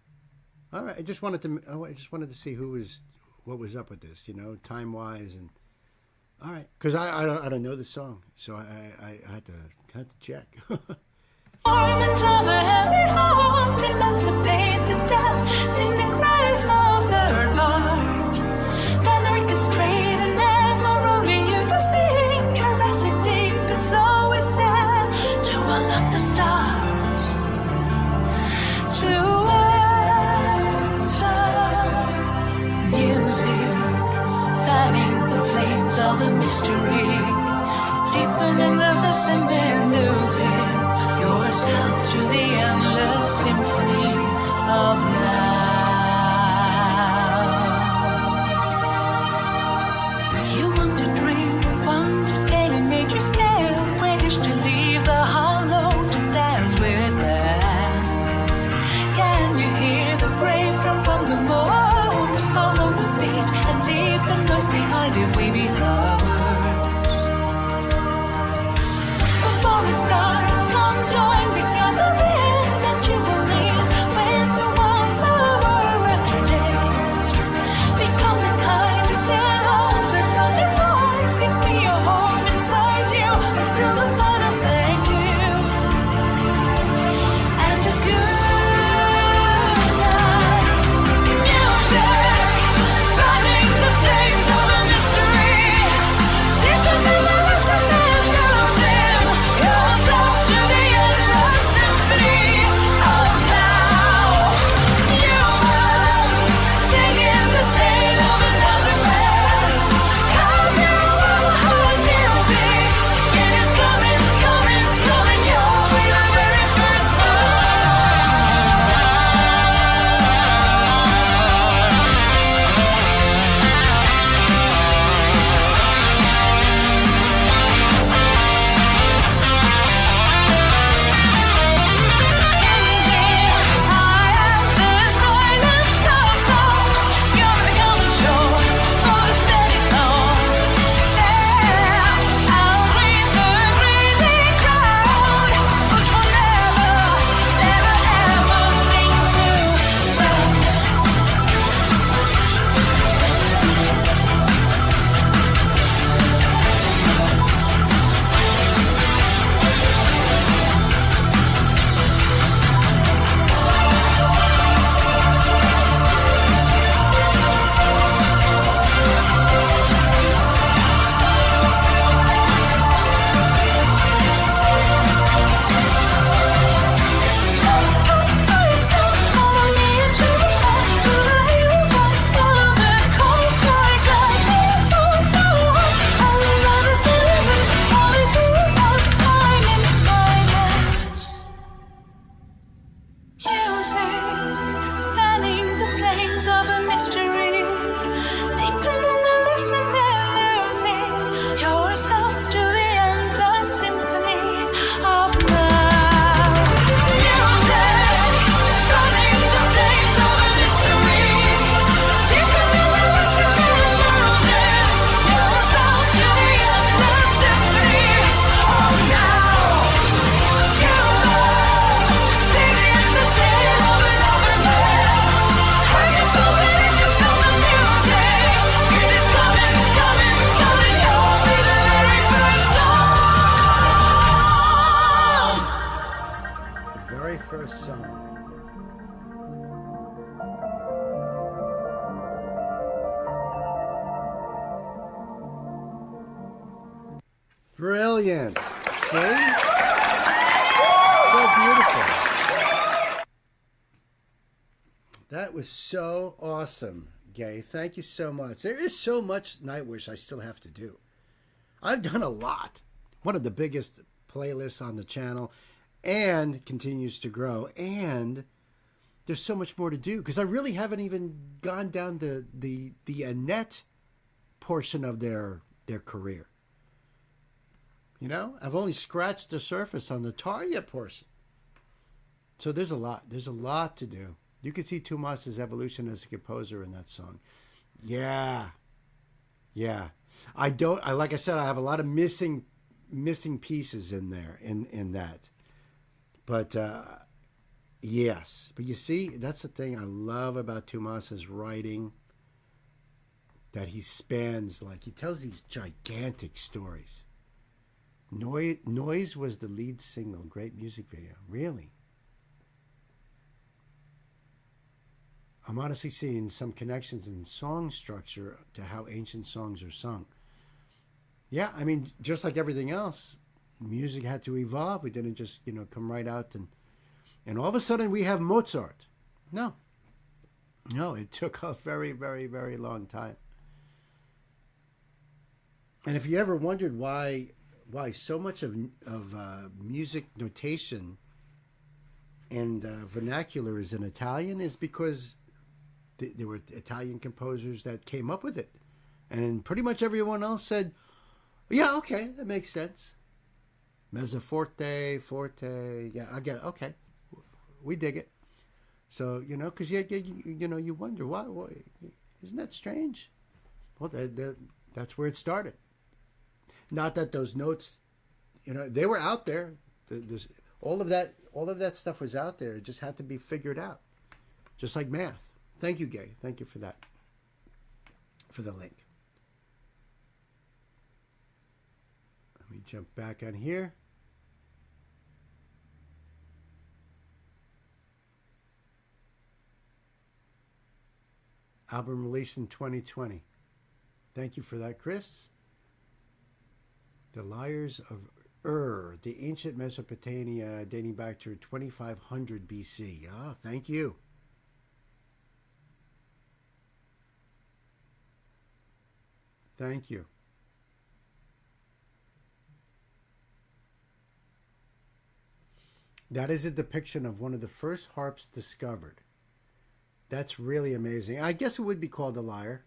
S1: All right. I just wanted to see what was up with this, you know, time wise, and all right. Cause I don't know the song. So I had to check.
S6: Torment of a heavy heart, emancipate the deaf, sing the cries of their part. Then orchestrate and never only you to sing, caress it deep, it's always there to unlock the stars, to enter music, fanning the flames of the mystery, deepening the listening music. Yourself to the endless symphony of now. You want to dream, want to gain a major scale, wish to leave the hollow to dance with them. Can you hear the brave drum from the moors? Follow the beat and leave the noise behind if we be lovers. Before it starts, come join the gathering that you will leave with the wildflower after days. Become the kind who still holds a golden voice. Give me your home inside you until the final thank you. And a good night. Music, fanning the flames of a mystery. Deeper than the listening music. Yourself to the endless rhythms of a mystery. Deepen in the listening, losing yourself to the endless symphony of now. Music, flooding the flames of a mystery. Deepen in the listening, losing yourself to the endless symphony of now. You know, singing the tale of another man. When you feel it in yourself, the music, it is coming, coming, coming. You'll be the very first song.
S1: The very first song. Brilliant. See? So beautiful. That was so awesome, Gay. Thank you so much. There is so much Nightwish I still have to do. I've done a lot. One of the biggest playlists on the channel, and continues to grow. And there's so much more to do because I really haven't even gone down the Annette portion of their career. You know, I've only scratched the surface on the Tarja portion. So there's a lot. There's a lot to do. You can see Tomas's evolution as a composer in that song. Yeah. Like I said, I have a lot of missing pieces in there in that. But yes. But you see, that's the thing I love about Tomas's writing. That he spans, like he tells these gigantic stories. Noise was the lead single. Great music video. Really? I'm honestly seeing some connections in song structure to how ancient songs are sung. Yeah, I mean, just like everything else, music had to evolve. We didn't just, come right out and all of a sudden we have Mozart. No, it took a very, very, very long time. And if you ever wondered why so much of music notation and vernacular is in Italian is because there were Italian composers that came up with it. And pretty much everyone else said, yeah, okay, that makes sense. Mezzo forte, yeah, I get it. Okay, we dig it. So, because you wonder, why, isn't that strange? Well, that's where it started. Not that those notes, they were out there. All of that stuff was out there. It just had to be figured out, just like math. Thank you, Gay. Thank you for that, for the link. Let me jump back on here. Album released in 2020. Thank you for that, Chris. The Lyres of Ur, the ancient Mesopotamia dating back to 2500 BC. Ah, thank you. Thank you. That is a depiction of one of the first harps discovered. That's really amazing. I guess it would be called a lyre.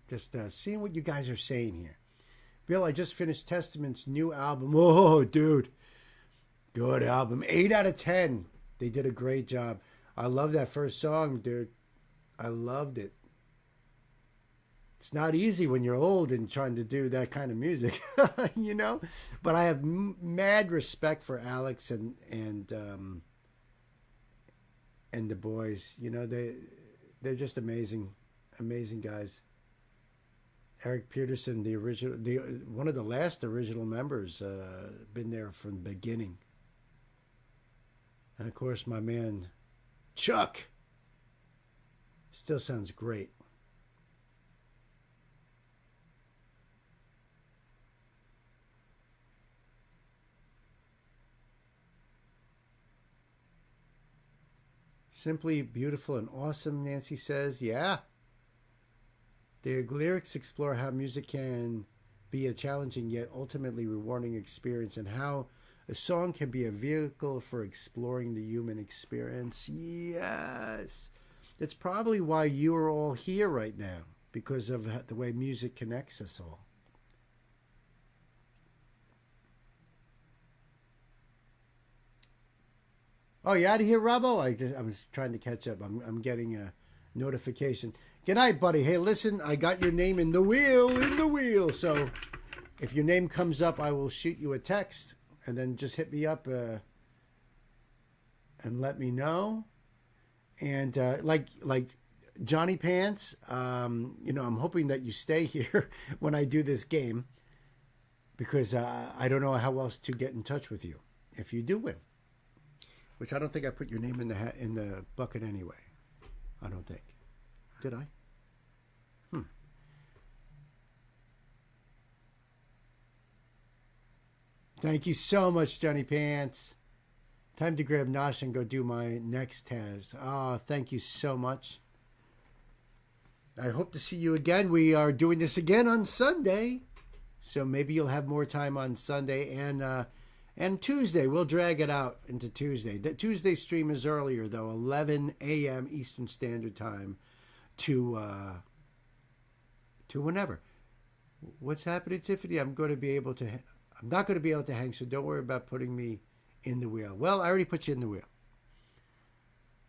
S1: Just seeing what you guys are saying here. Bill, I just finished Testament's new album. Oh, dude. Good album. 8 out of 10. They did a great job. I love that first song, dude. I loved it. It's not easy when you're old and trying to do that kind of music, But I have mad respect for Alex and the boys. They're just amazing guys. Eric Peterson, one of the last original members, been there from the beginning. And of course, my man Chuck still sounds great. Simply beautiful and awesome, Nancy says. Yeah. The lyrics explore how music can be a challenging yet ultimately rewarding experience and how a song can be a vehicle for exploring the human experience. Yes. That's probably why you are all here right now, because of the way music connects us all. Oh, you out of here, Robbo? I was trying to catch up. I'm getting a notification. Good night, buddy. Hey, listen, I got your name in the wheel. So if your name comes up, I will shoot you a text, and then just hit me up and let me know. And like Johnny Pants, I'm hoping that you stay here when I do this game, because I don't know how else to get in touch with you if you do win. Which I don't think I put your name in the bucket anyway. I don't think. Did I? Thank you so much, Johnny Pants. Time to grab Nosh and go do my next task. Oh, thank you so much. I hope to see you again. We are doing this again on Sunday. So maybe you'll have more time on Sunday and Tuesday. We'll drag it out into Tuesday. The Tuesday stream is earlier, though, 11 a.m. Eastern Standard Time to whenever. What's happening, Tiffany? I'm not going to be able to hang, so don't worry about putting me in the wheel. Well, I already put you in the wheel.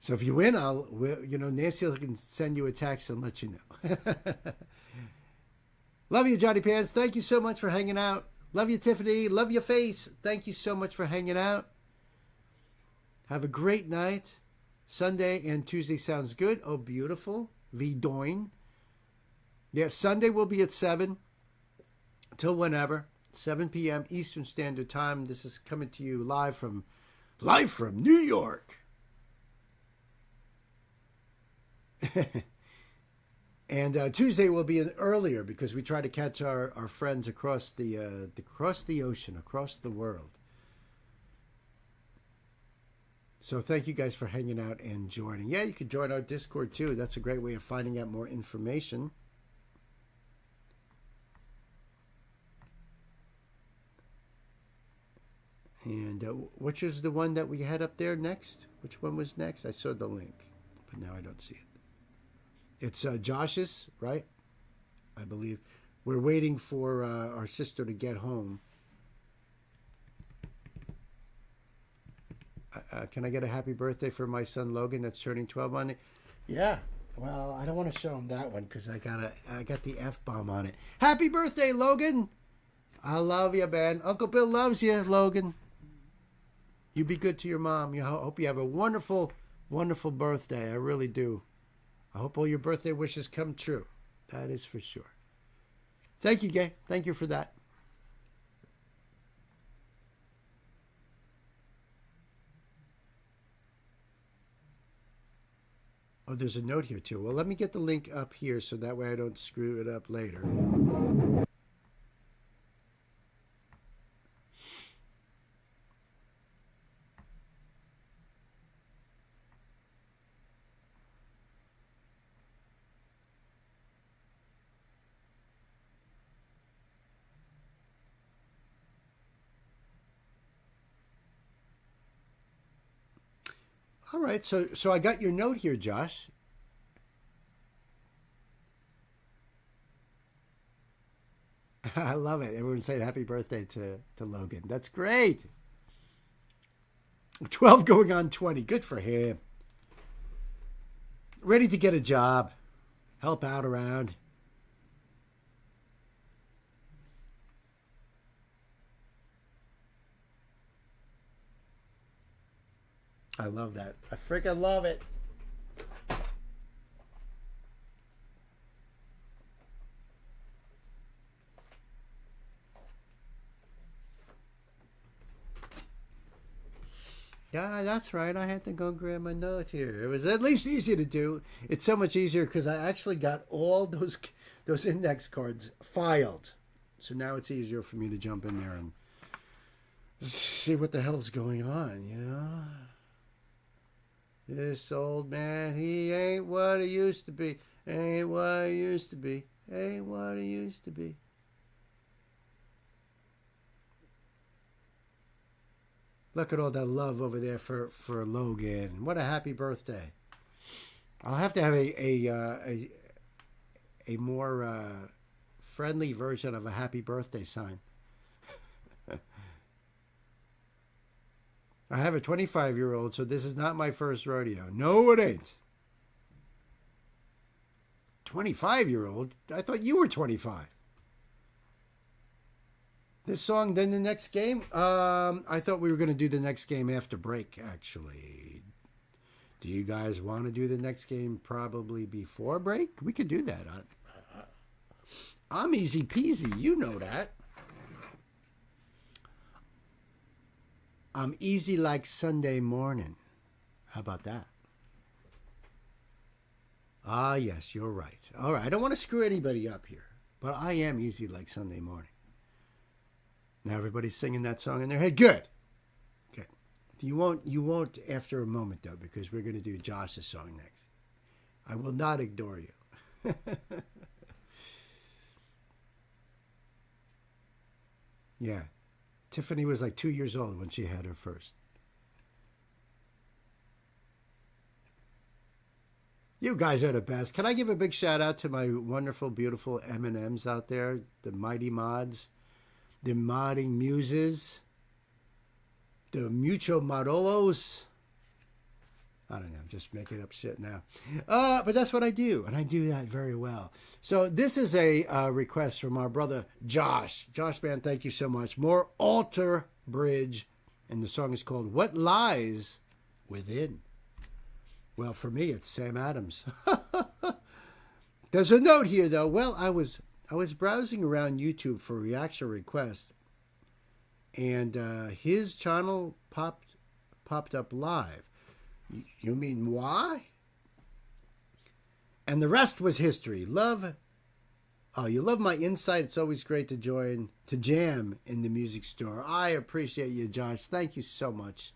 S1: So if you win, Nancy can send you a text and let you know. Love you, Johnny Pants. Thank you so much for hanging out. Love you, Tiffany. Love your face. Thank you so much for hanging out. Have a great night. Sunday and Tuesday sounds good. Oh, beautiful. V doing. Yeah, Sunday will be at 7 till whenever. 7 p.m. Eastern Standard Time. This is coming to you live from New York. And Tuesday will be earlier because we try to catch our friends across the ocean, across the world. So thank you guys for hanging out and joining. Yeah, you can join our Discord too. That's a great way of finding out more information. And which is the one that we had up there next? Which one was next? I saw the link, but now I don't see it. It's Josh's, right? I believe. We're waiting for our sister to get home. Can I get a happy birthday for my son Logan that's turning 12 on it? Yeah. Well, I don't want to show him that one because I got the F-bomb on it. Happy birthday, Logan! I love you, man. Uncle Bill loves you, Logan. You be good to your mom. I hope you have a wonderful, wonderful birthday. I really do. I hope all your birthday wishes come true. That is for sure. Thank you, Gay. Thank you for that. Oh, there's a note here too. Well, let me get the link up here so that way I don't screw it up later. All right, so I got your note here, Josh. I love it. Everyone saying happy birthday to Logan. That's great. 12 going on 20. Good for him. Ready to get a job. Help out around. I love that. I freaking love it. Yeah, that's right. I had to go grab my note here. It was at least easy to do. It's so much easier because I actually got all those index cards filed. So now it's easier for me to jump in there and see what the hell's going on, you know? This old man, he ain't what he used to be. Ain't what he used to be. Ain't what he used to be. Look at all that love over there for Logan. What a happy birthday. I'll have to have a more friendly version of a happy birthday sign. I have a 25-year-old, so this is not my first rodeo. No, it ain't. 25-year-old? I thought you were 25. This song, then the next game? I thought we were going to do the next game after break, actually. Do you guys want to do the next game probably before break? We could do that. I'm easy peasy. You know that. I'm easy like Sunday morning. How about that? Ah, yes, you're right. All right, I don't want to screw anybody up here, but I am easy like Sunday morning. Now everybody's singing that song in their head. Good. Good. You won't after a moment, though, because we're going to do Josh's song next. I will not ignore you. Yeah. Tiffany was like 2 years old when she had her first. You guys are the best. Can I give a big shout out to my wonderful, beautiful M&Ms out there, the mighty mods, the modding muses, the mucho marolos. I don't know, I'm just making up shit now. But that's what I do, and I do that very well. So this is a request from our brother Josh. Josh, man, thank you so much. More Alter Bridge, and the song is called What Lies Within. Well, for me, it's Sam Adams. There's a note here, though. Well, I was browsing around YouTube for reaction requests, and his channel popped up live. You mean why? And the rest was history. Love. Oh, you love my insight. It's always great to jam in the music store. I appreciate you, Josh. Thank you so much.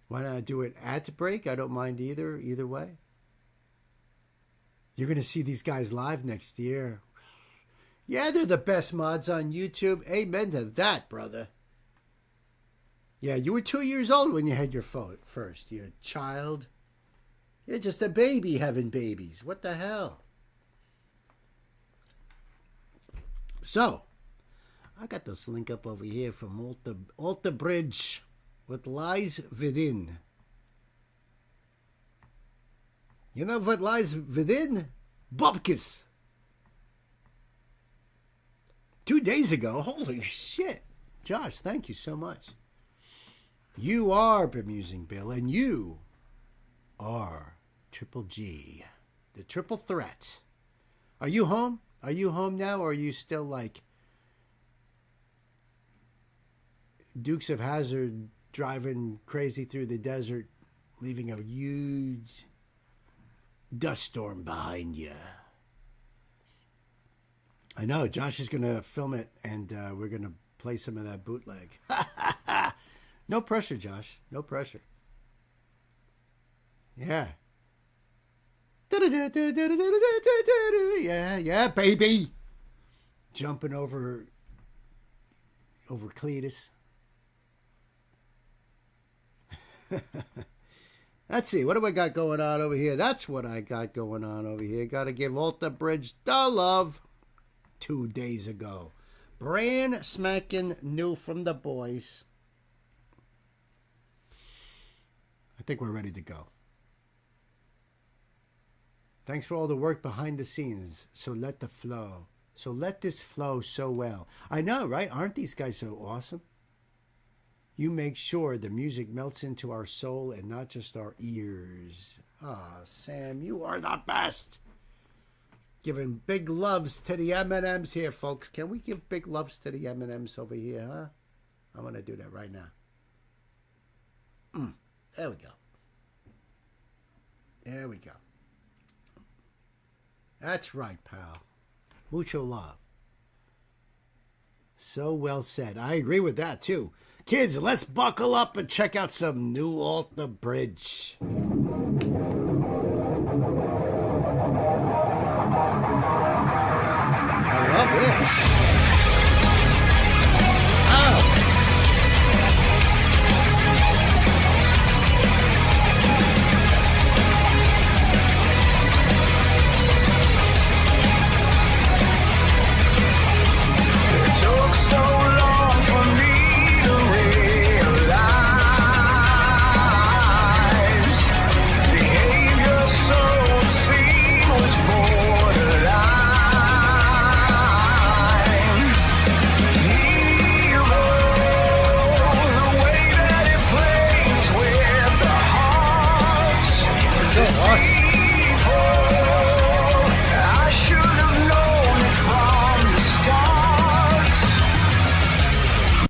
S1: Why not do it at the break? I don't mind either way. You're going to see these guys live next year. Yeah, they're the best mods on YouTube. Amen to that, brother. Yeah, you were 2 years old when you had your phone first. You child. You're just a baby having babies. What the hell? So, I got this link up over here from Alter Bridge. What lies within. You know what lies within? Bubkis. 2 days ago. Holy shit. Josh, thank you so much. You are Bemusing Bill, and you are Triple G, the triple threat. Are you home? Are you home now, or are you still like Dukes of Hazzard driving crazy through the desert, leaving a huge dust storm behind you? I know, Josh is going to film it, and we're going to play some of that bootleg. No pressure, Josh. No pressure. Yeah. Yeah, baby. Jumping over Cletus. Let's see. What do I got going on over here? That's what I got going on over here. Got to give Alter Bridge the love. 2 days ago. Brand smacking new from the boys. I think we're ready to go. Thanks for all the work behind the scenes. So let this flow so well. I know, right? Aren't these guys so awesome? You make sure the music melts into our soul and not just our ears. Ah, Sam, you are the best. Giving big loves to the M&Ms here, folks. Can we give big loves to the M&Ms over here, huh? I'm going to do that right now. There we go. There we go. That's right, pal. Mucho love. So well said. I agree with that, too. Kids, let's buckle up and check out some New Alta Bridge. I love this. Oh.
S7: It took so long for me to realize behavior so obscene was borderline evil. The way that it plays with the heart, deceitful. I should have known it from the start.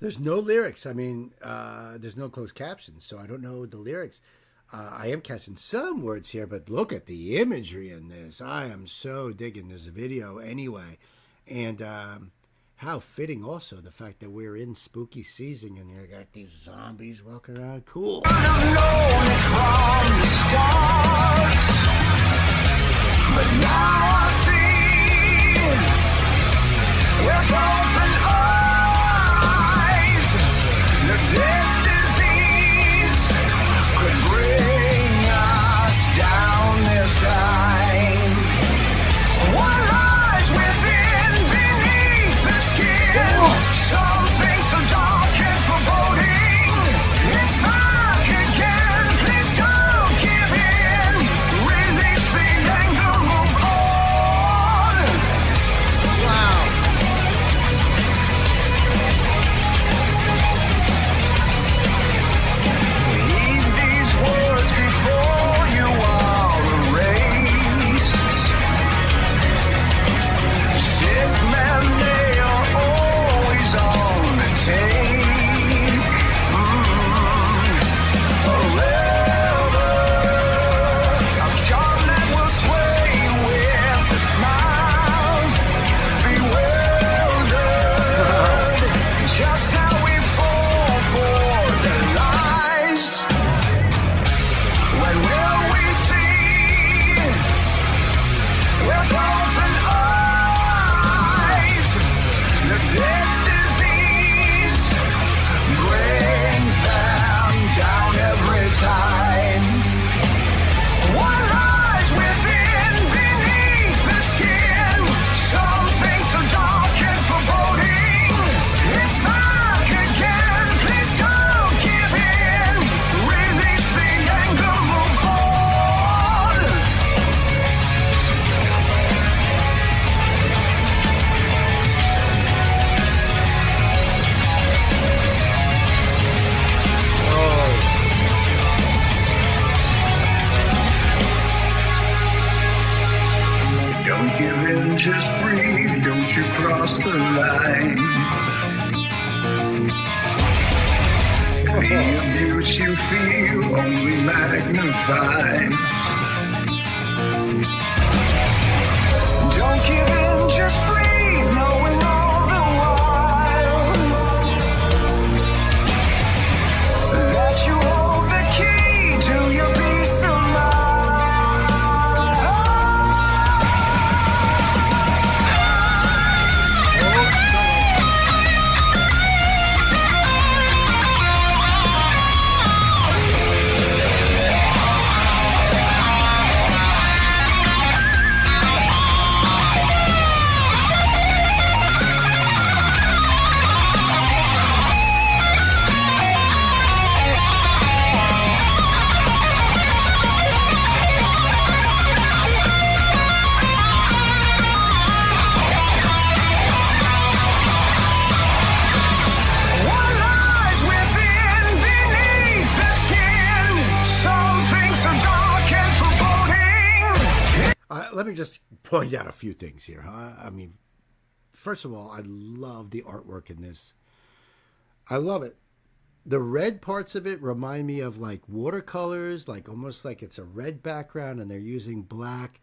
S1: There's no lyrics. I mean, there's no closed captions, so I don't know the lyrics. I am catching some words here, but look at the imagery in this. I am so digging this video anyway. And how fitting also the fact that we're in spooky season and you got these zombies walking around. Cool.
S7: Should have known it from the start, but now I see with open eyes that this disease could bring us down this time. What lies within, beneath the skin? Something so dark and foreboding. It's back again. Please don't give in. Release the anger, move on.
S1: Wow.
S7: Heed these words before you are erased. Sick men, they are always on the take. A river of charm that will sway with a smile. Bewildered, just how we fall for the lies. When will we see with open eyes that this disease brings them down every time? What lies within, beneath the skin? Something so dark and foreboding. It's back again. Please don't give in. Release the anger, move on. Don't give in, just breathe. Don't you cross the line. The abuse you feel only magnifies. Don't give in, just breathe, knowing all the while that you hold the key to your peace of What lies within, beneath the skin? Something so dark and foreboding.
S1: Let me just point out a few things here. I mean, first of all, I love the artwork in this. I love it. The red parts of it remind me of like watercolors, like almost like it's a red background and they're using black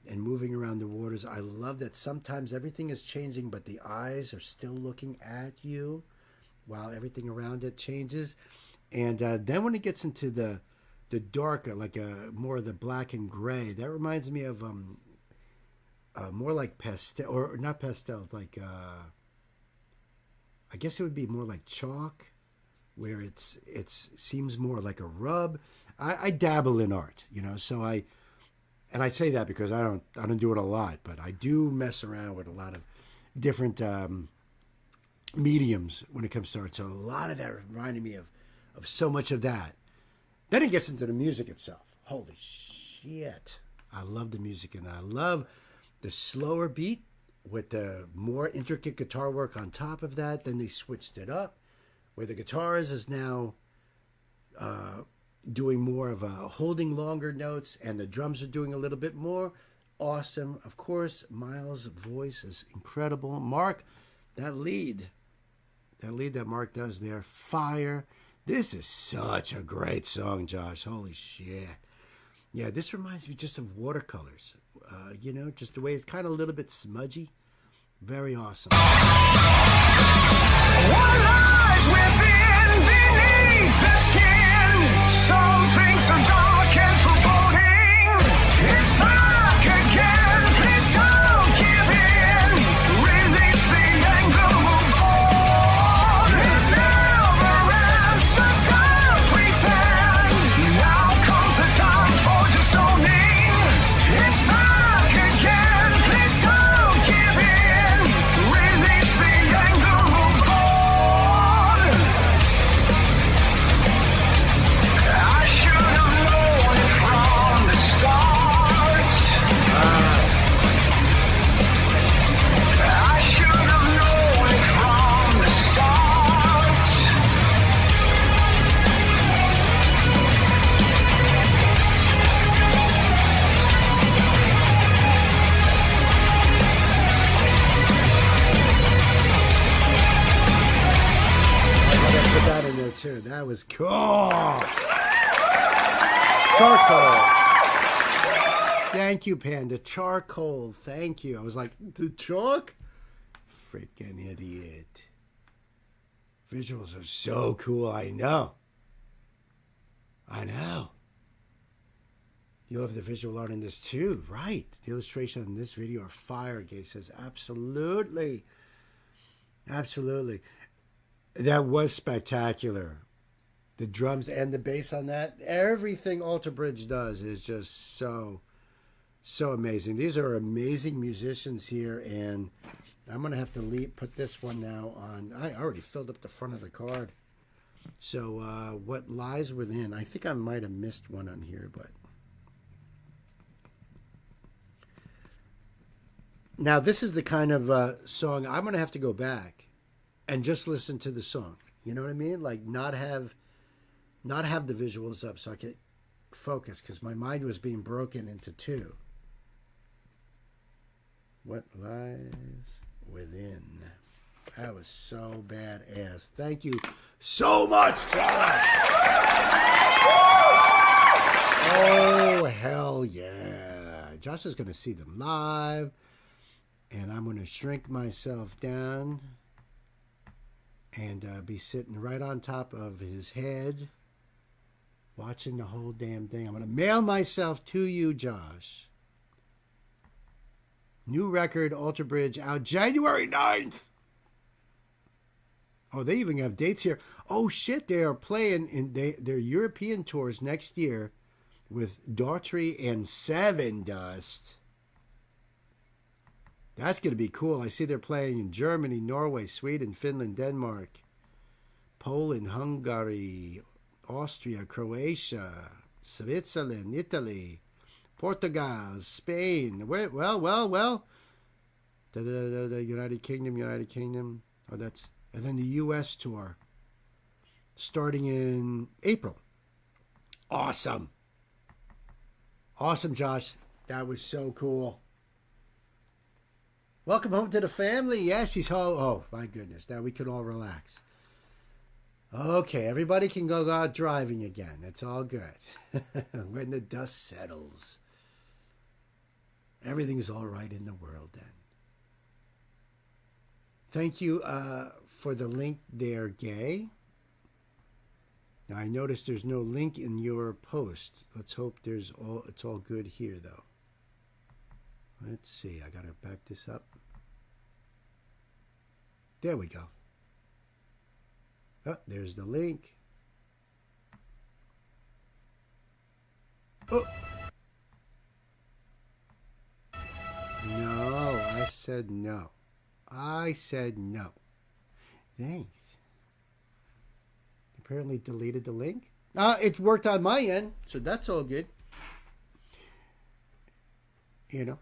S1: and moving around the waters. I love that sometimes everything is changing, but the eyes are still looking at you. while everything around it changes. And then when it gets into the darker, like more of the black and gray, that reminds me of more like pastel, or not pastel, like I guess it would be more like chalk, where it seems more like a rub. I dabble in art, so I say that because I don't do it a lot, but I do mess around with a lot of different mediums when it comes to art. So a lot of that reminded me of so much of that. Then it gets into the music itself. Holy shit. I love the music, and I love the slower beat with the more intricate guitar work on top of that. Then they switched it up, where the guitarist is now doing more of holding longer notes, and the drums are doing a little bit more. Awesome. Of course, Miles' voice is incredible. Mark, that lead that Mark does there, fire. This is such a great song, Josh. Holy shit. Yeah, this reminds me just of watercolors. Just the way it's kind of a little bit smudgy. Very awesome.
S4: What lies within, beneath the skin? Some things are dark and foreboding. It's back again. Please don't give in. Release the anger, move on. It never ends, so don't pretend. Now comes the time for disowning. It's back again. Please don't give in. Release the anger, move on. I should have known it from the start. I should have known it from the start.
S1: I gotta put that in there too. That was cool. Charcoal. Thank you, Panda. Charcoal. Thank you. I was like, the chalk? Freaking idiot. Visuals are so cool. I know. You love the visual art in this too, right? The illustration in this video are fire. Gay says, absolutely. Absolutely. That was spectacular. The drums and the bass on that, everything Alter Bridge does is just so amazing. These are amazing musicians here, and I'm going to have to put this one now on. I already filled up the front of the card. So what lies within, I think I might have missed one on here, but now this is the kind of song I'm going to have to go back and just listen to the song. You know what I mean? Like not have the visuals up so I could focus, because my mind was being broken into two. What lies within? That was so badass. Thank you so much, Josh. Oh, hell yeah. Josh is going to see them live, and I'm going to shrink myself down and be sitting right on top of his head, watching the whole damn thing. I'm going to mail myself to you, Josh. New record, Alter Bridge, out January 9th. Oh, they even have dates here. Oh, shit, they are playing in their European tours next year with Daughtry and Seven Dust. That's going to be cool. I see they're playing in Germany, Norway, Sweden, Finland, Denmark, Poland, Hungary, Austria, Croatia, Switzerland, Italy, Portugal, Spain. Well. The United Kingdom. Oh, that's... And then the U.S. tour starting in April. Awesome. Awesome, Josh. That was so cool. Welcome home to the family. Yeah, she's home. Oh, my goodness. Now we can all relax. Okay, everybody can go out driving again. It's all good. When the dust settles, everything's all right in the world then. Thank you for the link there, Gay. Now I noticed there's no link in your post. Let's hope it's all good here though. Let's see. I gotta back this up. There we go. Oh, there's the link. Oh. No, I said no. I said no. Thanks. Apparently deleted the link. It worked on my end, so that's all good. You know,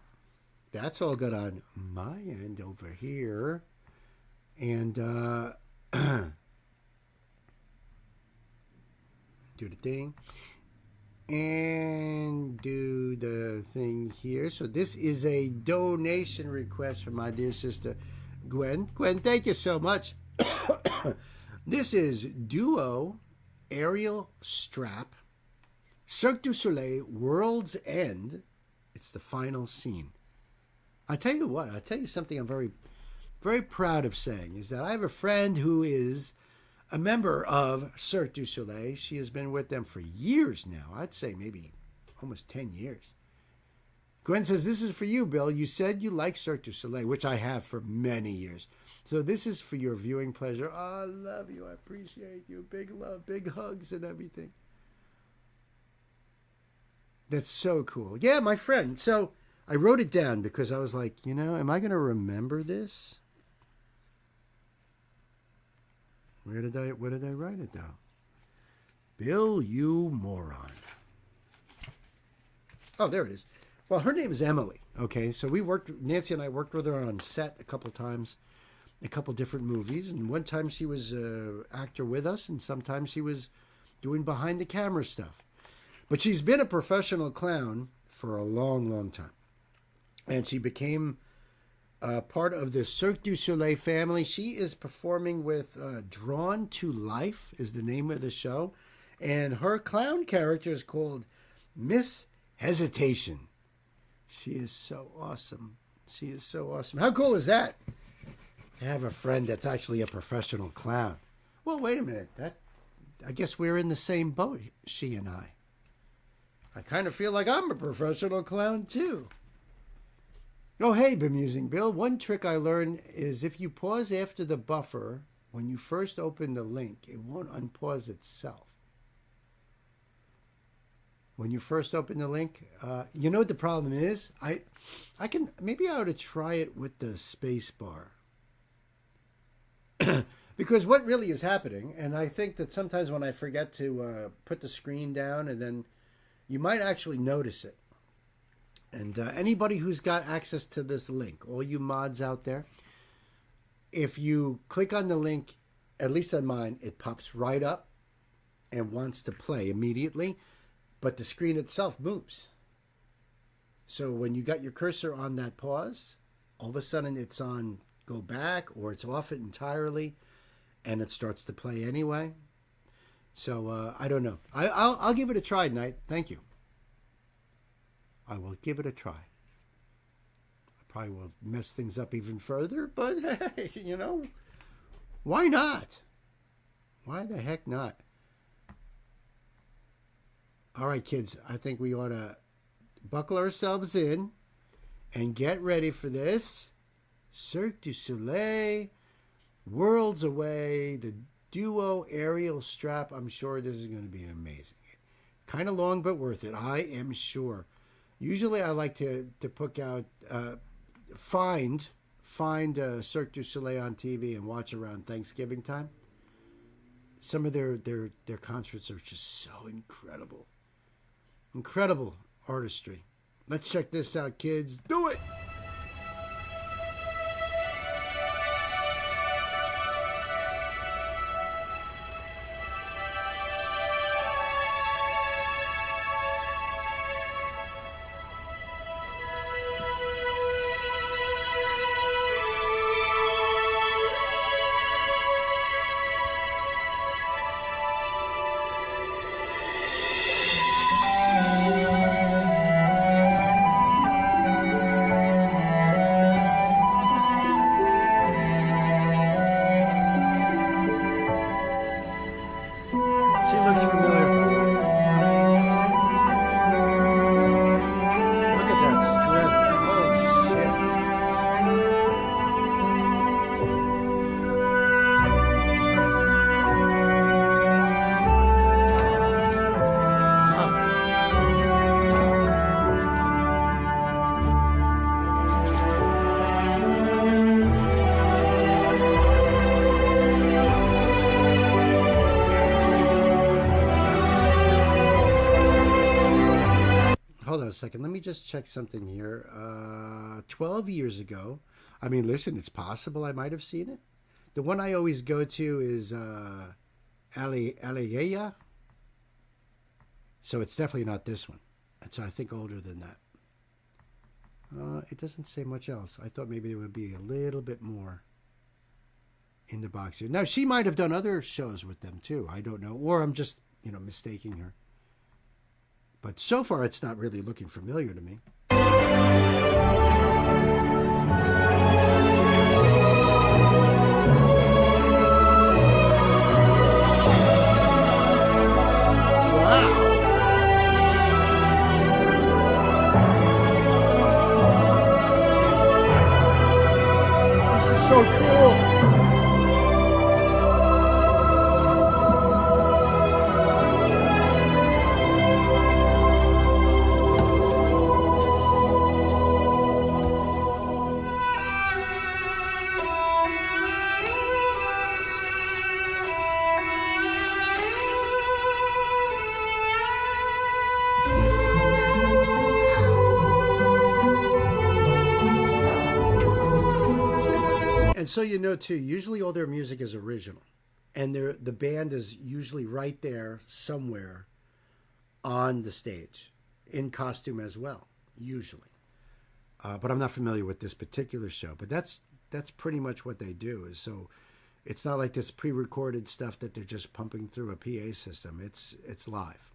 S1: that's all good on my end over here. And do the thing. And do the thing here. So this is a donation request from my dear sister, Gwen. Gwen, thank you so much. This is Duo Aerial Strap, Cirque du Soleil, World's End. It's the final scene. I'll tell you what, I'll tell you something I'm very, very proud of saying, is that I have a friend who is a member of Cirque du Soleil. She has been with them for years now. I'd say maybe almost 10 years. Gwen says, this is for you, Bill. You said you like Cirque du Soleil, which I have for many years. So this is for your viewing pleasure. Oh, I love you. I appreciate you. Big love, big hugs and everything. That's so cool. Yeah, my friend. So I wrote it down because I was like, you know, am I going to remember this? Where did I write it down? Bill, you moron. Oh, there it is. Well, her name is Emily. Okay, so Nancy and I worked with her on set a couple times, a couple different movies. And one time she was an actor with us, and sometimes she was doing behind the camera stuff. But she's been a professional clown for a long, long time. And she became part of the Cirque du Soleil family. She is performing with Drawn to Life is the name of the show. And her clown character is called Miss Hesitation. She is so awesome. She is so awesome. How cool is that? To have a friend that's actually a professional clown. Well, wait a minute. I guess we're in the same boat, she and I. I kind of feel like I'm a professional clown too. Oh, hey, Bemusing Bill. One trick I learned is if you pause after the buffer, when you first open the link, it won't unpause itself. When you first open the link, you know what the problem is? Maybe I ought to try it with the space bar. Because what really is happening, and I think that sometimes when I forget to put the screen down, and then you might actually notice it. And anybody who's got access to this link, all you mods out there, if you click on the link, at least on mine, it pops right up and wants to play immediately, but the screen itself moves. So when you got your cursor on that pause, all of a sudden it's on go back, or it's off it entirely, and it starts to play anyway. So I don't know. I'll give it a try tonight. Thank you. I will give it a try. I probably will mess things up even further, but hey, you know, why not? Why the heck not? All right, kids, I think we ought to buckle ourselves in and get ready for this. Cirque du Soleil, Worlds Away, the Duo Aerial Strap. I'm sure this is going to be amazing. Kind of long, but worth it. I am sure. Usually I like to put out, find Cirque du Soleil on TV and watch around Thanksgiving time. Some of their concerts are just so incredible. Incredible artistry. Let's check this out, kids. Do it! second. Let me just check something here. 12 years ago. I mean, listen, it's possible I might have seen it. The one I always go to is Aligeia. So it's definitely not this one. It's, I think, older than that. It doesn't say much else. I thought maybe there would be a little bit more in the box here. Now, she might have done other shows with them, too. I don't know. Or I'm just, mistaking her. But so far, it's not really looking familiar to me. So cool. And so too, usually all their music is original. And the band is usually right there somewhere on the stage, in costume as well, usually. But I'm not familiar with this particular show. But that's pretty much what they do. Is so it's not like this pre-recorded stuff that they're just pumping through a PA system. It's live.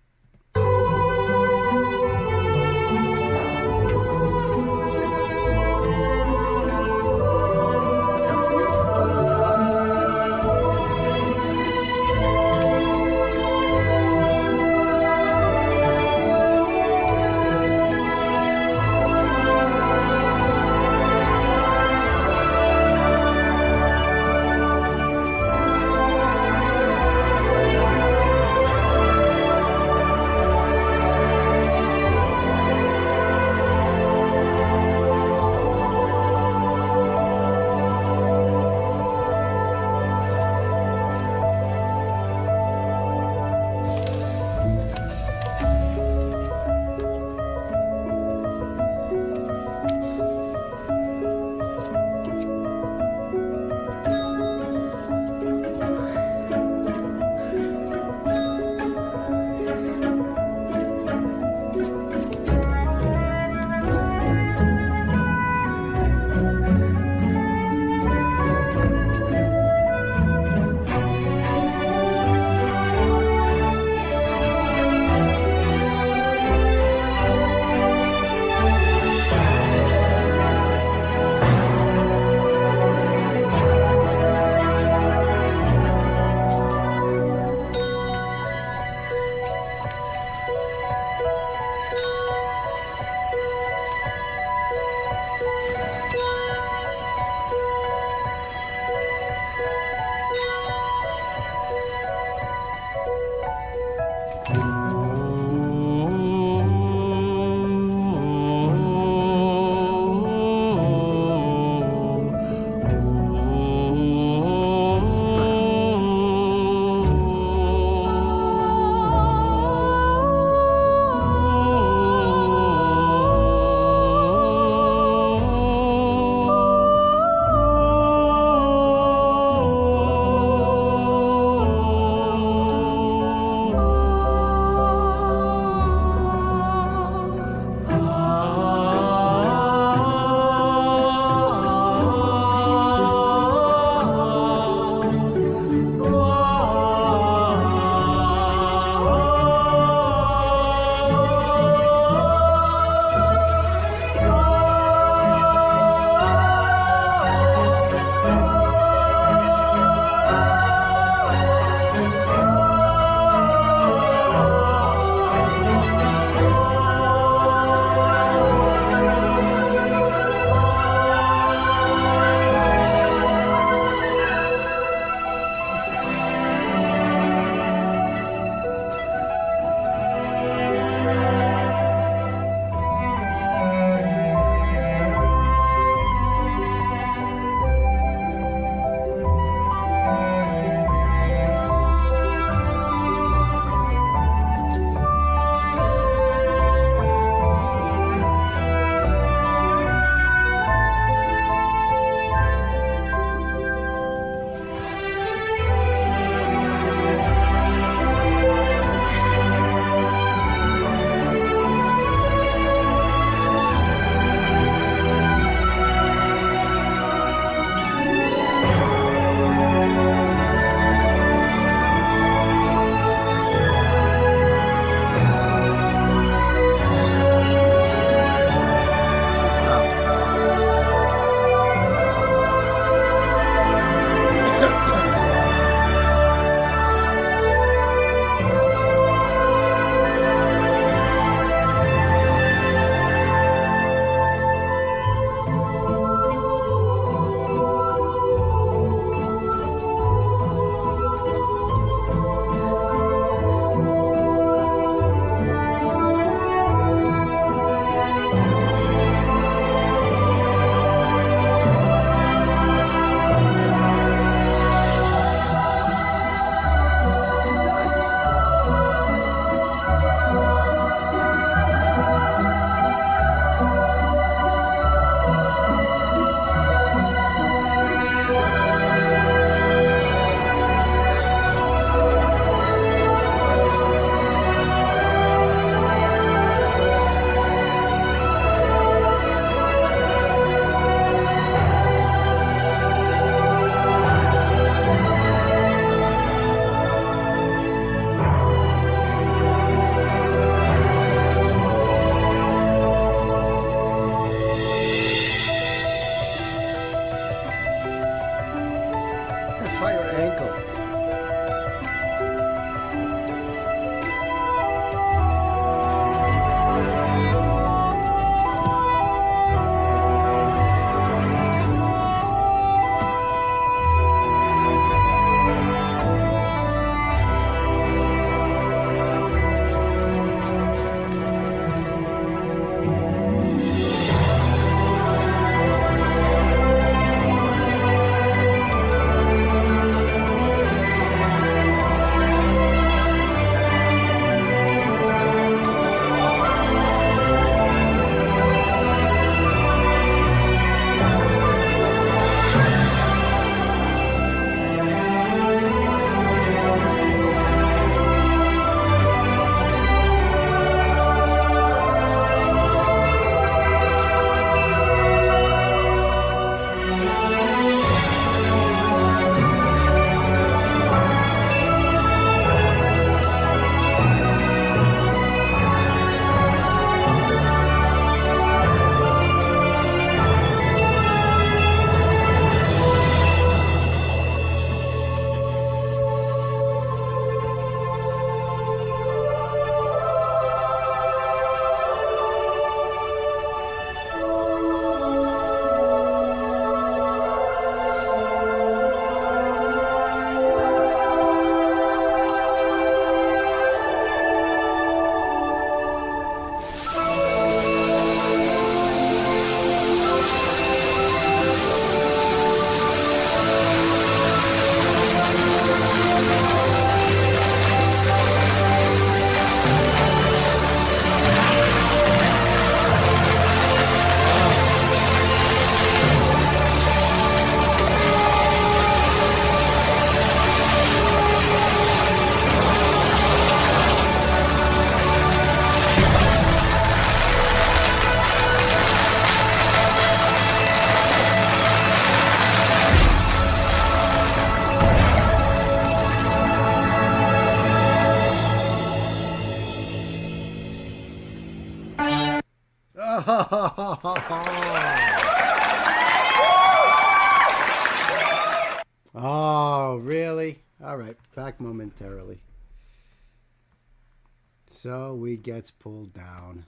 S1: So we gets pulled down.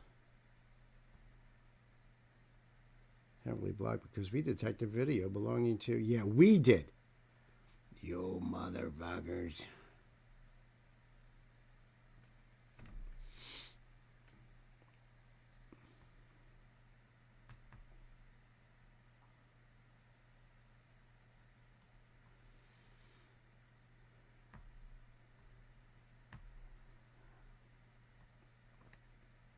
S1: Heavily blocked because we detected video belonging to... Yeah, we did. You motherfuckers.